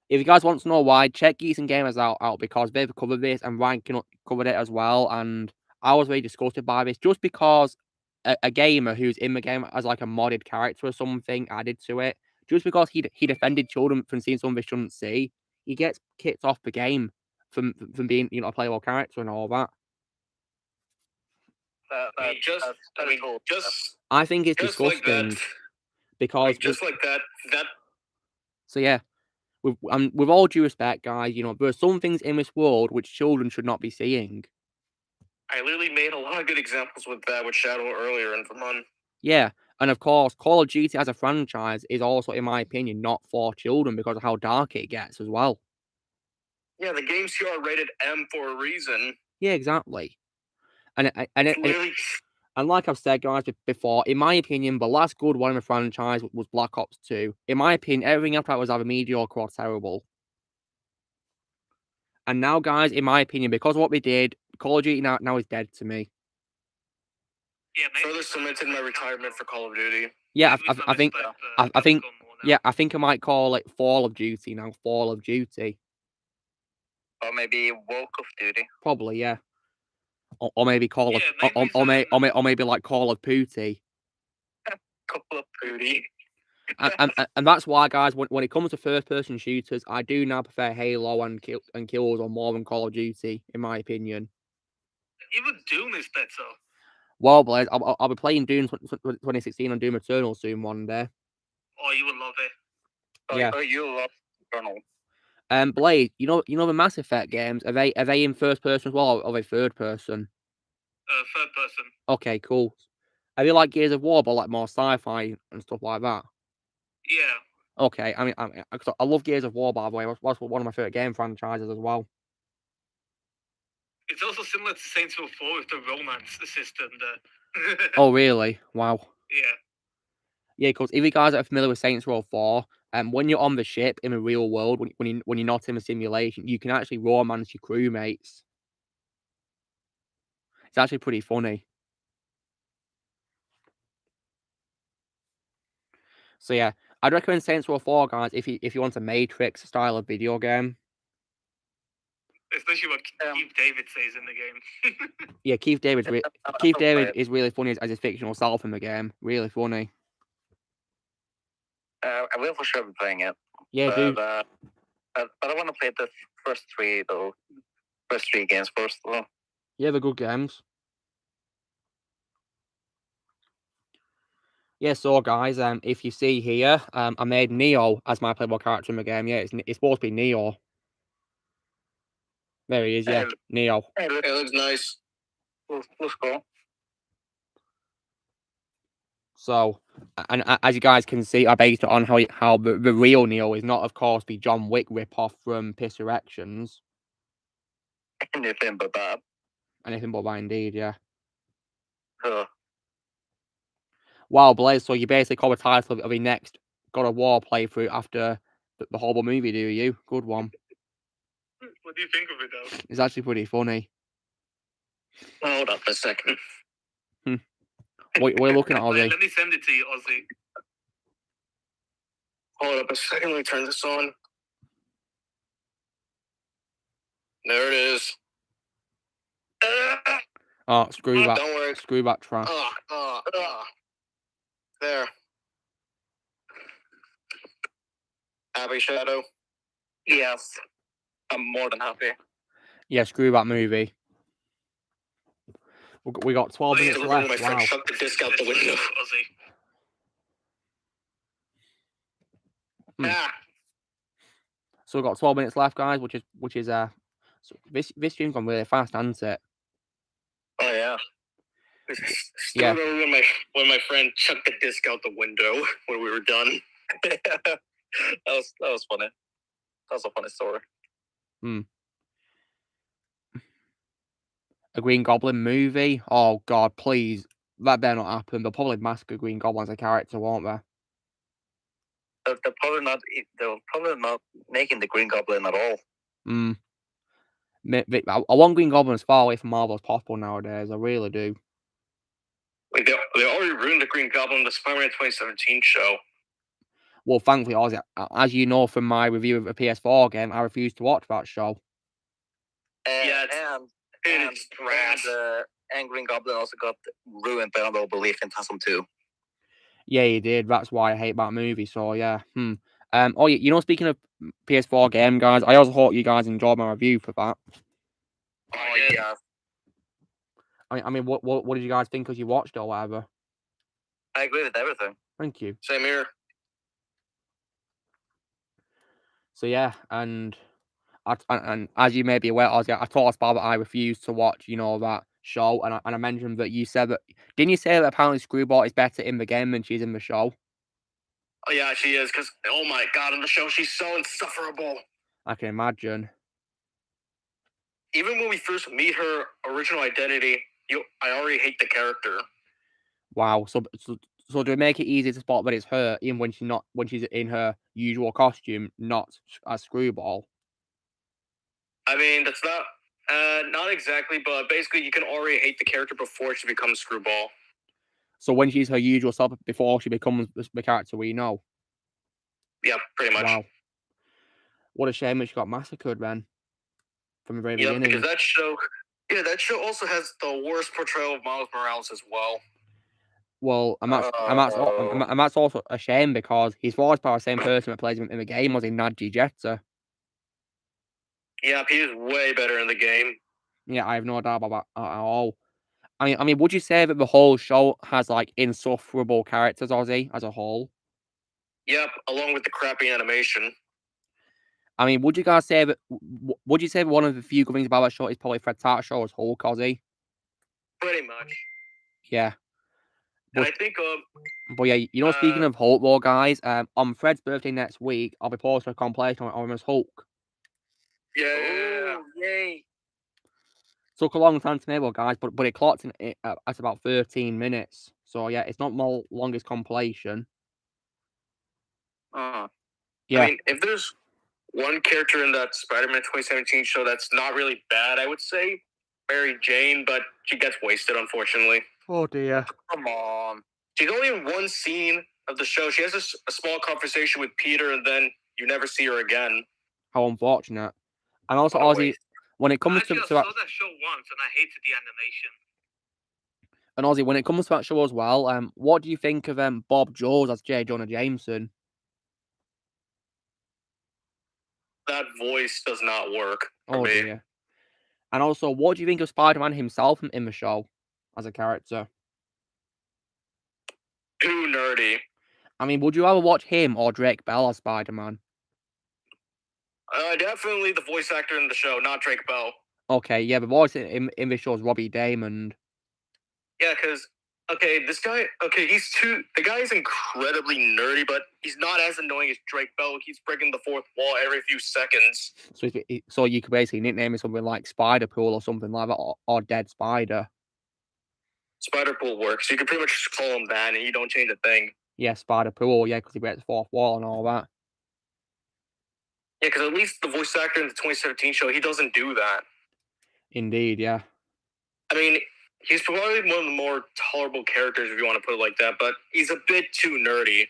If you guys want to know why, check Geeks and Gamers out because they've covered this and Ryan covered it as well. And I was very disgusted by this just because a gamer who's in the game as like a modded character or something added to it, just because he defended children from seeing something they shouldn't see, he gets kicked off the game from being a playable character and all that. I think it's disgusting because just like that. So yeah. With all due respect, guys, there are some things in this world which children should not be seeing. I literally made a lot of good examples with that with Shadow earlier and Vermont. Yeah, and of course, Call of Duty as a franchise is also, in my opinion, not for children because of how dark it gets as well. Yeah, the game's here are rated M for a reason. Yeah, exactly. And like I've said, guys, before, in my opinion, the last good one in the franchise was Black Ops 2. In my opinion, everything after that was either mediocre or terrible. And now, guys, in my opinion, because of what we did, Call of Duty now is dead to me. Yeah, further cemented my retirement for Call of Duty. Yeah, I think I think I might call it Fall of Duty now. Fall of Duty. Or maybe Woke of Duty. Probably, yeah. Or maybe Call of or maybe like Call of Pooty. Call of Pooty. and that's why, guys, when it comes to first-person shooters, I do now prefer Halo and Killzone more than Call of Duty, in my opinion. Even Doom is better. Well, Blaze, I'll be playing Doom 2016 and Doom Eternal soon one day. Oh, you will love it. Yeah. Oh, you love Eternal. Blaze, you know the Mass Effect games, are they in first person as well, or are they third person? Third person. Okay, cool. Have you like Gears of War, but like more sci-fi and stuff like that? Yeah. Okay, I mean, I love Gears of War, by the way. That's one of my favorite game franchises as well. It's also similar to Saints Row 4 with the romance system there. Oh, really? Wow. Yeah. Yeah, because if you guys are familiar with Saints Row 4, when you're on the ship in the real world, when you're not in a simulation, you can actually romance your crewmates. It's actually pretty funny. So yeah, I'd recommend Saints Row 4, guys, if you want a Matrix style of video game. Especially what Keith David says in the game. Yeah, Keith David is really funny as his fictional self in the game. Really funny. I will for sure be playing it. Yeah, dude. But I want to play the first three though. First three games first though. Yeah, they're good games. Yeah, so guys, if you see here, I made Neo as my playable character in the game. Yeah, it's supposed to be Neo. There he is, yeah, Neo. It looks nice. Looks cool. So, and as you guys can see, I based it on how the real Neo is not, of course, the John Wick ripoff from Resurrections. Anything but that. Anything but that, indeed, yeah. Wow, Blaze, so you basically call the title of the next God of War playthrough after the horrible movie, do you? Good one. What do you think of it, though? It's actually pretty funny. Hold up a second. What are you looking at, Ozzy? Let me send it to you, Ozzy. Hold up a second, let me turn this on. There it is. Oh, screw that. Don't worry. Screw that trash. There. Happy, Shadow? Yes. I'm more than happy. Yeah, screw that movie. We got 12 minutes left. My friend chucked the disc out the window. So we've got 12 minutes left, guys, which is so this stream's gone really fast, hasn't it? Oh yeah. Yeah. When my friend chucked the disc out the window when we were done. that was funny. That was a funny story. A Green Goblin movie? Oh God, please. That better not happen. They'll probably mask a Green Goblin as a character, won't they? They're probably not making the Green Goblin at all. I want Green Goblin as far away from Marvel as possible nowadays. I really do. Like they already ruined the Green Goblin in the Spider-Man 2017 show. Well, thankfully, Ozzy, as you know from my review of a PS4 game, I refuse to watch that show. It's trash. And Green Goblin also got ruined by Unable Belief in Tasm 2. Yeah, he did. That's why I hate that movie. So yeah. Oh, you know, speaking of PS4 game, guys, I also hope you guys enjoyed my review for that. Oh yeah. I mean, what did you guys think as you watched or whatever? I agree with everything. Thank you. Same here. So yeah, and as you may be aware, Ozzy, I told Spar that I refused to watch, you know, that show, and I mentioned that you said that. Didn't you say that apparently Screwball is better in the game than she's in the show? Oh yeah, she is. Because oh my god, in the show she's so insufferable. I can imagine. Even when we first meet her original identity, I already hate the character. Wow. So do it make it easy to spot that it's her, even when she's in her usual costume, not as Screwball? I mean, that's not exactly, but basically you can already hate the character before she becomes Screwball. So when she's her usual self before she becomes the character we know? Yeah, pretty much. Wow. What a shame that she got massacred then. From the very beginning. Because that show also has the worst portrayal of Miles Morales as well. Well, and that's also a shame because he's voiced by the same person that plays him in the game, was in Nadji Jetta. Yeah, he's way better in the game. Yeah, I have no doubt about that at all. I mean, would you say that the whole show has like insufferable characters, Ozzy, as a whole? Yep, along with the crappy animation. I mean, would you guys say that? Would you say that one of the few good things about that show is probably Fred Tatasciore as Hulk, Ozzy? Pretty much. Yeah. But I think But yeah, you know, speaking of Hulk, though, guys, on Fred's birthday next week, I'll be posting a compilation on him as Hulk. Yeah. Ooh, yay. Took a long time to make, guys, but it clocked in at about 13 minutes. So yeah, it's not my longest compilation. Yeah. I mean, if there's one character in that Spider-Man 2017 show that's not really bad, I would say Mary Jane, but she gets wasted, unfortunately. Oh dear. Come on. She's only in one scene of the show. She has a small conversation with Peter, and then you never see her again. How unfortunate. And also, Ozzy, when it comes to I saw that show once, and I hated the animation. And Ozzy, when it comes to that show as well, what do you think of Bob Jones as J. Jonah Jameson? That voice does not work for me. Dear. And also, what do you think of Spider-Man himself in the show as a character? Too nerdy. I mean, would you rather watch him or Drake Bell as Spider-Man? Definitely the voice actor in the show, not Drake Bell. Okay, yeah, the voice in the show is Robbie Daymond. Yeah, because this guy, the guy is incredibly nerdy, but he's not as annoying as Drake Bell. He's breaking the fourth wall every few seconds. So you could basically nickname it something like Spider-Pool or something like that, or Dead Spider. Spider-Pool works. You can pretty much just call him that, and you don't change a thing. Yeah, Spider-Pool, yeah, because he breaks the fourth wall and all that. Yeah, because at least the voice actor in the 2017 show, he doesn't do that. Indeed, yeah. I mean, he's probably one of the more tolerable characters, if you want to put it like that, but he's a bit too nerdy.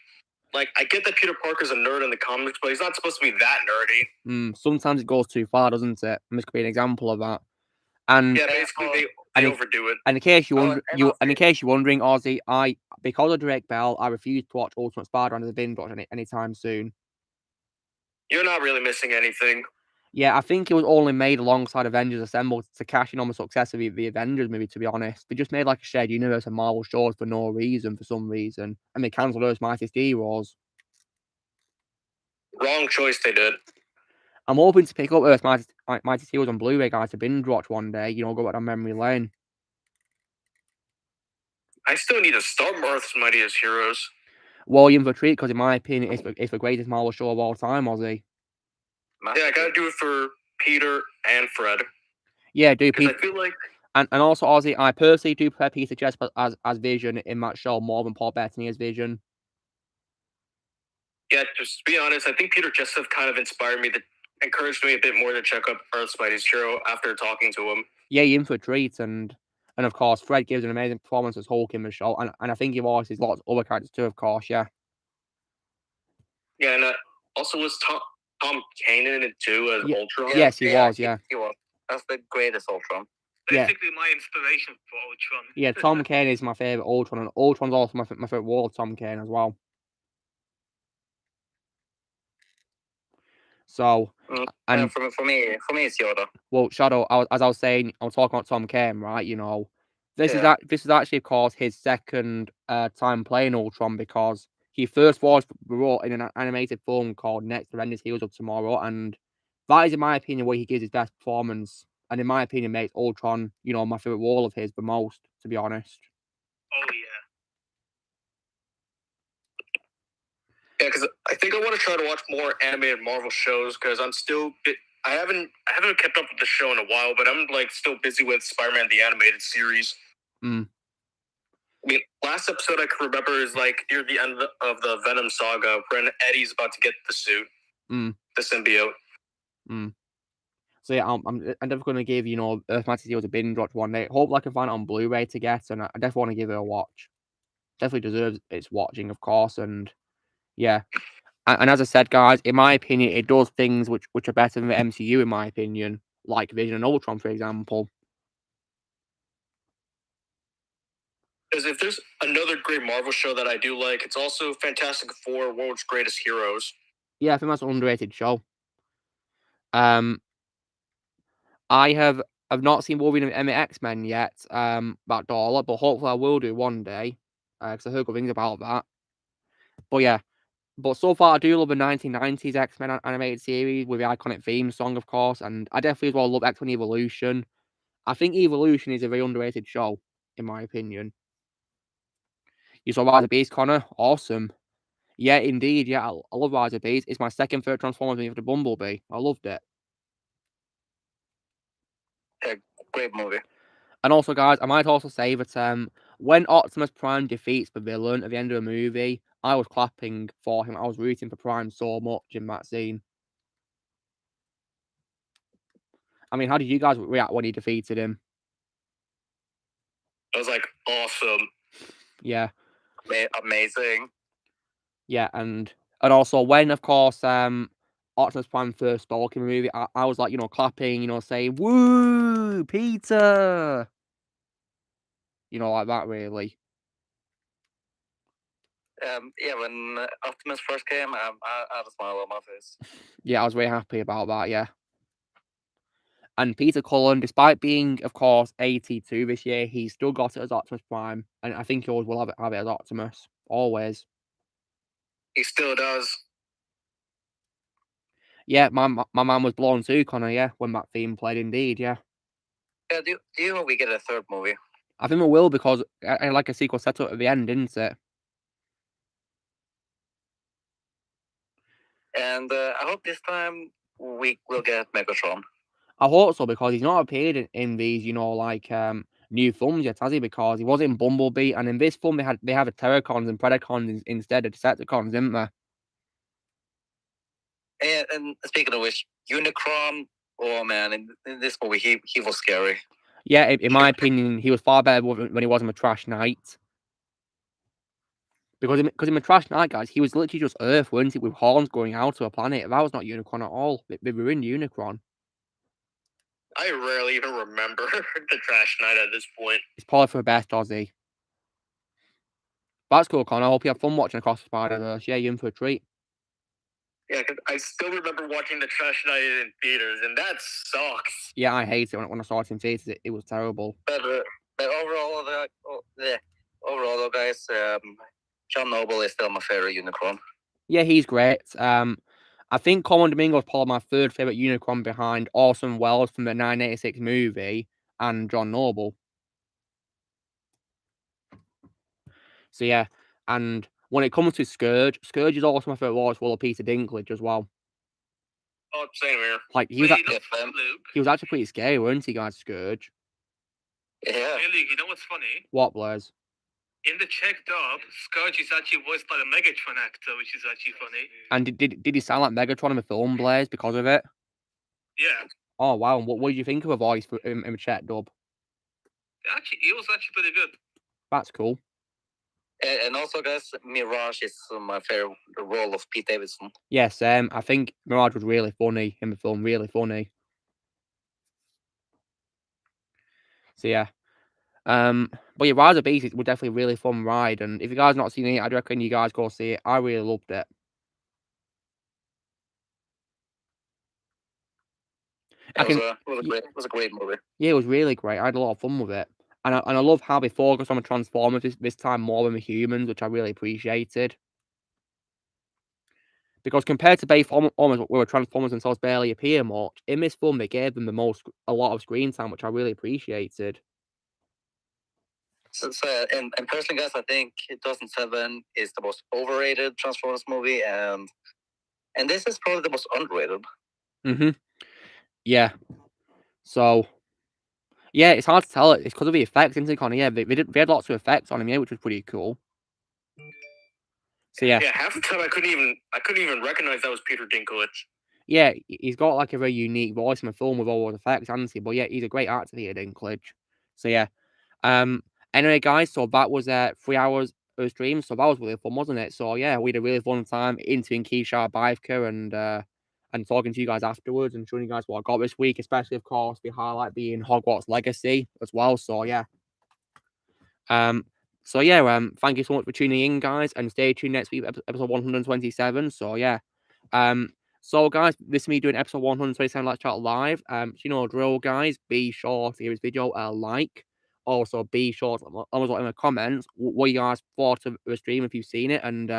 Like, I get that Peter Parker's a nerd in the comics, but he's not supposed to be that nerdy. Sometimes it goes too far, doesn't it? And this could be an example of that. And yeah, basically they overdo it. And in case you're wondering, Ozzy, because of Drake Bell, I refuse to watch Ultimate Spider-Man as a binge watch anytime soon. You're not really missing anything. Yeah, I think it was only made alongside Avengers Assemble to cash in on the success of the Avengers movie, to be honest. They just made like a shared universe of Marvel shows for no reason, for some reason. And they cancelled Earth's Mightiest Heroes. Wrong choice they did. I'm hoping to pick up Earth's Mightiest Heroes on Blu-ray, guys, to binge watch one day. You know, go back down memory lane. I still need to start Earth's Mightiest Heroes. Well, you're in for a treat, because in my opinion, it's the greatest Marvel show of all time, Ozzy. Yeah, I gotta do it for Peter and Fred. Yeah, do Peter. I feel like... And also, Ozzy, I personally do prefer Peter Jesper as Vision in that show more than Paul Bettany as Vision. Yeah, just to be honest, I think Peter Jesper kind of inspired me, encouraged me a bit more to check up Earth's Mightiest Hero after talking to him. Yeah, you're in for a treat, and And of course, Fred gives an amazing performance as Hulk in the show, and I think he voices lots of other characters too, of course, yeah. Yeah, and also was Tom Kane in it too as Ultron? Yes, he was, yeah. He was. That's the greatest Ultron. Basically my inspiration for Ultron. Yeah, Tom Kane is my favourite Ultron, and Ultron's also my favourite role of Tom Kane as well. So, and for me, it's Yoda. Well, Shadow, as I was saying, I was talking about Tom Kane, right? This is actually, of course, his second time playing Ultron, because he first voiced the role in an animated film called Next Avengers Heroes of Tomorrow, and that is, in my opinion, where he gives his best performance, and in my opinion, makes Ultron, my favourite role of his the most, to be honest. Oh yeah. Yeah, because I think I want to try to watch more animated Marvel shows, because I haven't kept up with the show in a while, but I'm still busy with Spider-Man the Animated Series. I mean, last episode I can remember is near the end of the Venom saga, when Eddie's about to get the suit, the symbiote. So yeah, I'm definitely going to give Earth Mighty Heroes a binge watch one day. Hopefully I can find it on Blu-ray to get, and I definitely want to give it a watch. Definitely deserves its watching, of course, and yeah. And as I said, guys, in my opinion, it does things which are better than the MCU, in my opinion, like Vision and Ultron, for example. Because if there's another great Marvel show that I do like, it's also Fantastic Four: World's Greatest Heroes. Yeah, I think that's an underrated show. I have not seen Wolverine and X-Men yet, that dollar, but hopefully I will do one day, because I heard good things about that. But yeah. But so far, I do love the 1990s X-Men animated series with the iconic theme song, of course, and I definitely as well love X-Men Evolution. I think Evolution is a very underrated show, in my opinion. You saw Rise of Beast, Connor? Awesome. Yeah, indeed, yeah, I love Rise of Beast. It's my second favorite Transformers movie after Bumblebee. I loved it. Yeah, great movie. And also, guys, I might also say that when Optimus Prime defeats the villain at the end of the movie, I was clapping for him. I was rooting for Prime so much in that scene. I mean, how did you guys react when he defeated him? I was awesome. Yeah. Amazing. Yeah, and also when, of course, Optimus Prime first spoke in the movie, I was clapping, saying, "Woo, Peter!" Like that, really. Yeah, when Optimus first came, I had a smile on my face. Yeah, I was very happy about that, yeah. And Peter Cullen, despite being, of course, 82 this year, he still got it as Optimus Prime, and I think he always will have it as Optimus, always. He still does. Yeah, my man was blown too, Connor, yeah, when that theme played, indeed, yeah. Yeah, do you hope we get a third movie? I think we will, because I like a sequel set up at the end, didn't it? And I hope this time we will get Megatron. I hope so, because he's not appeared in these, new films yet, has he? Because he was in Bumblebee, and in this film they have a Terracons and Predacons instead of Decepticons, didn't they? And speaking of which, Unicron, oh man, in this movie he was scary. Yeah, in my opinion, he was far better when he was in the Trash Knight. Because in the Trash Knight, guys, he was literally just Earth, weren't he, with horns going out to a planet. That was not Unicron at all. They were in Unicron. I rarely even remember the Trash Knight at this point. It's probably for the best, Ozzy. That's cool, Con. I hope you have fun watching Across the Spider-Verse. Yeah, you're in for a treat. Yeah, because I still remember watching the Trash Knight in theaters, and that sucks. Yeah, I hate it when I saw it in theaters. It was terrible. But overall, though, guys, John Noble is still my favorite Unicron. Yeah, he's great. I think Colin Domingo is probably my third favorite Unicron behind Orson Welles from the 1986 movie and John Noble. So yeah, and when it comes to Scourge is also my favorite role as well of Peter Dinklage as well. Oh, same here. Like he was actually pretty scary, weren't he, guys? Scourge. Yeah. Really, you know what's funny? What, Blaze? In the Czech dub, Scourge is actually voiced by the Megatron actor, which is actually funny. And did he sound like Megatron in the film, Blaze, because of it? Yeah. Oh wow! And what did you think of a voice in the Czech dub? Actually, it was actually pretty good. That's cool. And also, guys, Mirage is my favorite role of Pete Davidson. Yes, I think Mirage was really funny in the film, really funny. So yeah. But yeah, Rise of the Beasts was definitely a really fun ride, and if you guys not seen it, I'd recommend you guys go see it. I really loved it. It was a great movie. Yeah, it was really great. I had a lot of fun with it. And I love how they focused on the Transformers this time more than the humans, which I really appreciated. Because compared to both almost where Transformers themselves barely appear much, in this film they gave them a lot of screen time, which I really appreciated. So and personally, guys, I think 2007 is the most overrated Transformers movie, and this is probably the most underrated. Yeah. So yeah, it's hard to tell. It's because of the effects, isn't it, Connor? Yeah, they had lots of effects on him, yeah, which was pretty cool. So yeah. Yeah, half the time I couldn't even recognize that was Peter Dinklage. Yeah, he's got like a very unique voice in the film with all those effects, hasn't he? But yeah, he's a great actor, Peter Dinklage. So yeah. Anyway, guys, so that was 3 hours of stream. So that was really fun, wasn't it? So yeah, we had a really fun time interviewing Keith Szarabajka and talking to you guys afterwards and showing you guys what I got this week, especially of course the highlight being Hogwarts Legacy as well. So yeah. Thank you so much for tuning in, guys, and stay tuned next week, episode 127. So yeah. So guys, this is me doing episode 127 Let's Chat Live. You know drill, guys. Be sure to give this video a like. Also, be sure to let in the comments what you guys thought of the stream if you've seen it, and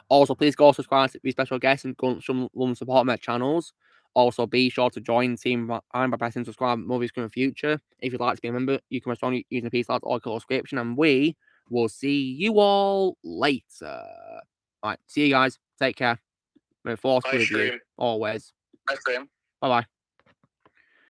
also please go subscribe to be special guests and go some support my channels. Also, be sure to join the team by pressing subscribe movies in the future. If you'd like to be a member, you can respond using the piece or description, and we will see you all later. All right, see you guys. Take care. May the force be with you always. Bye, stream. Bye bye.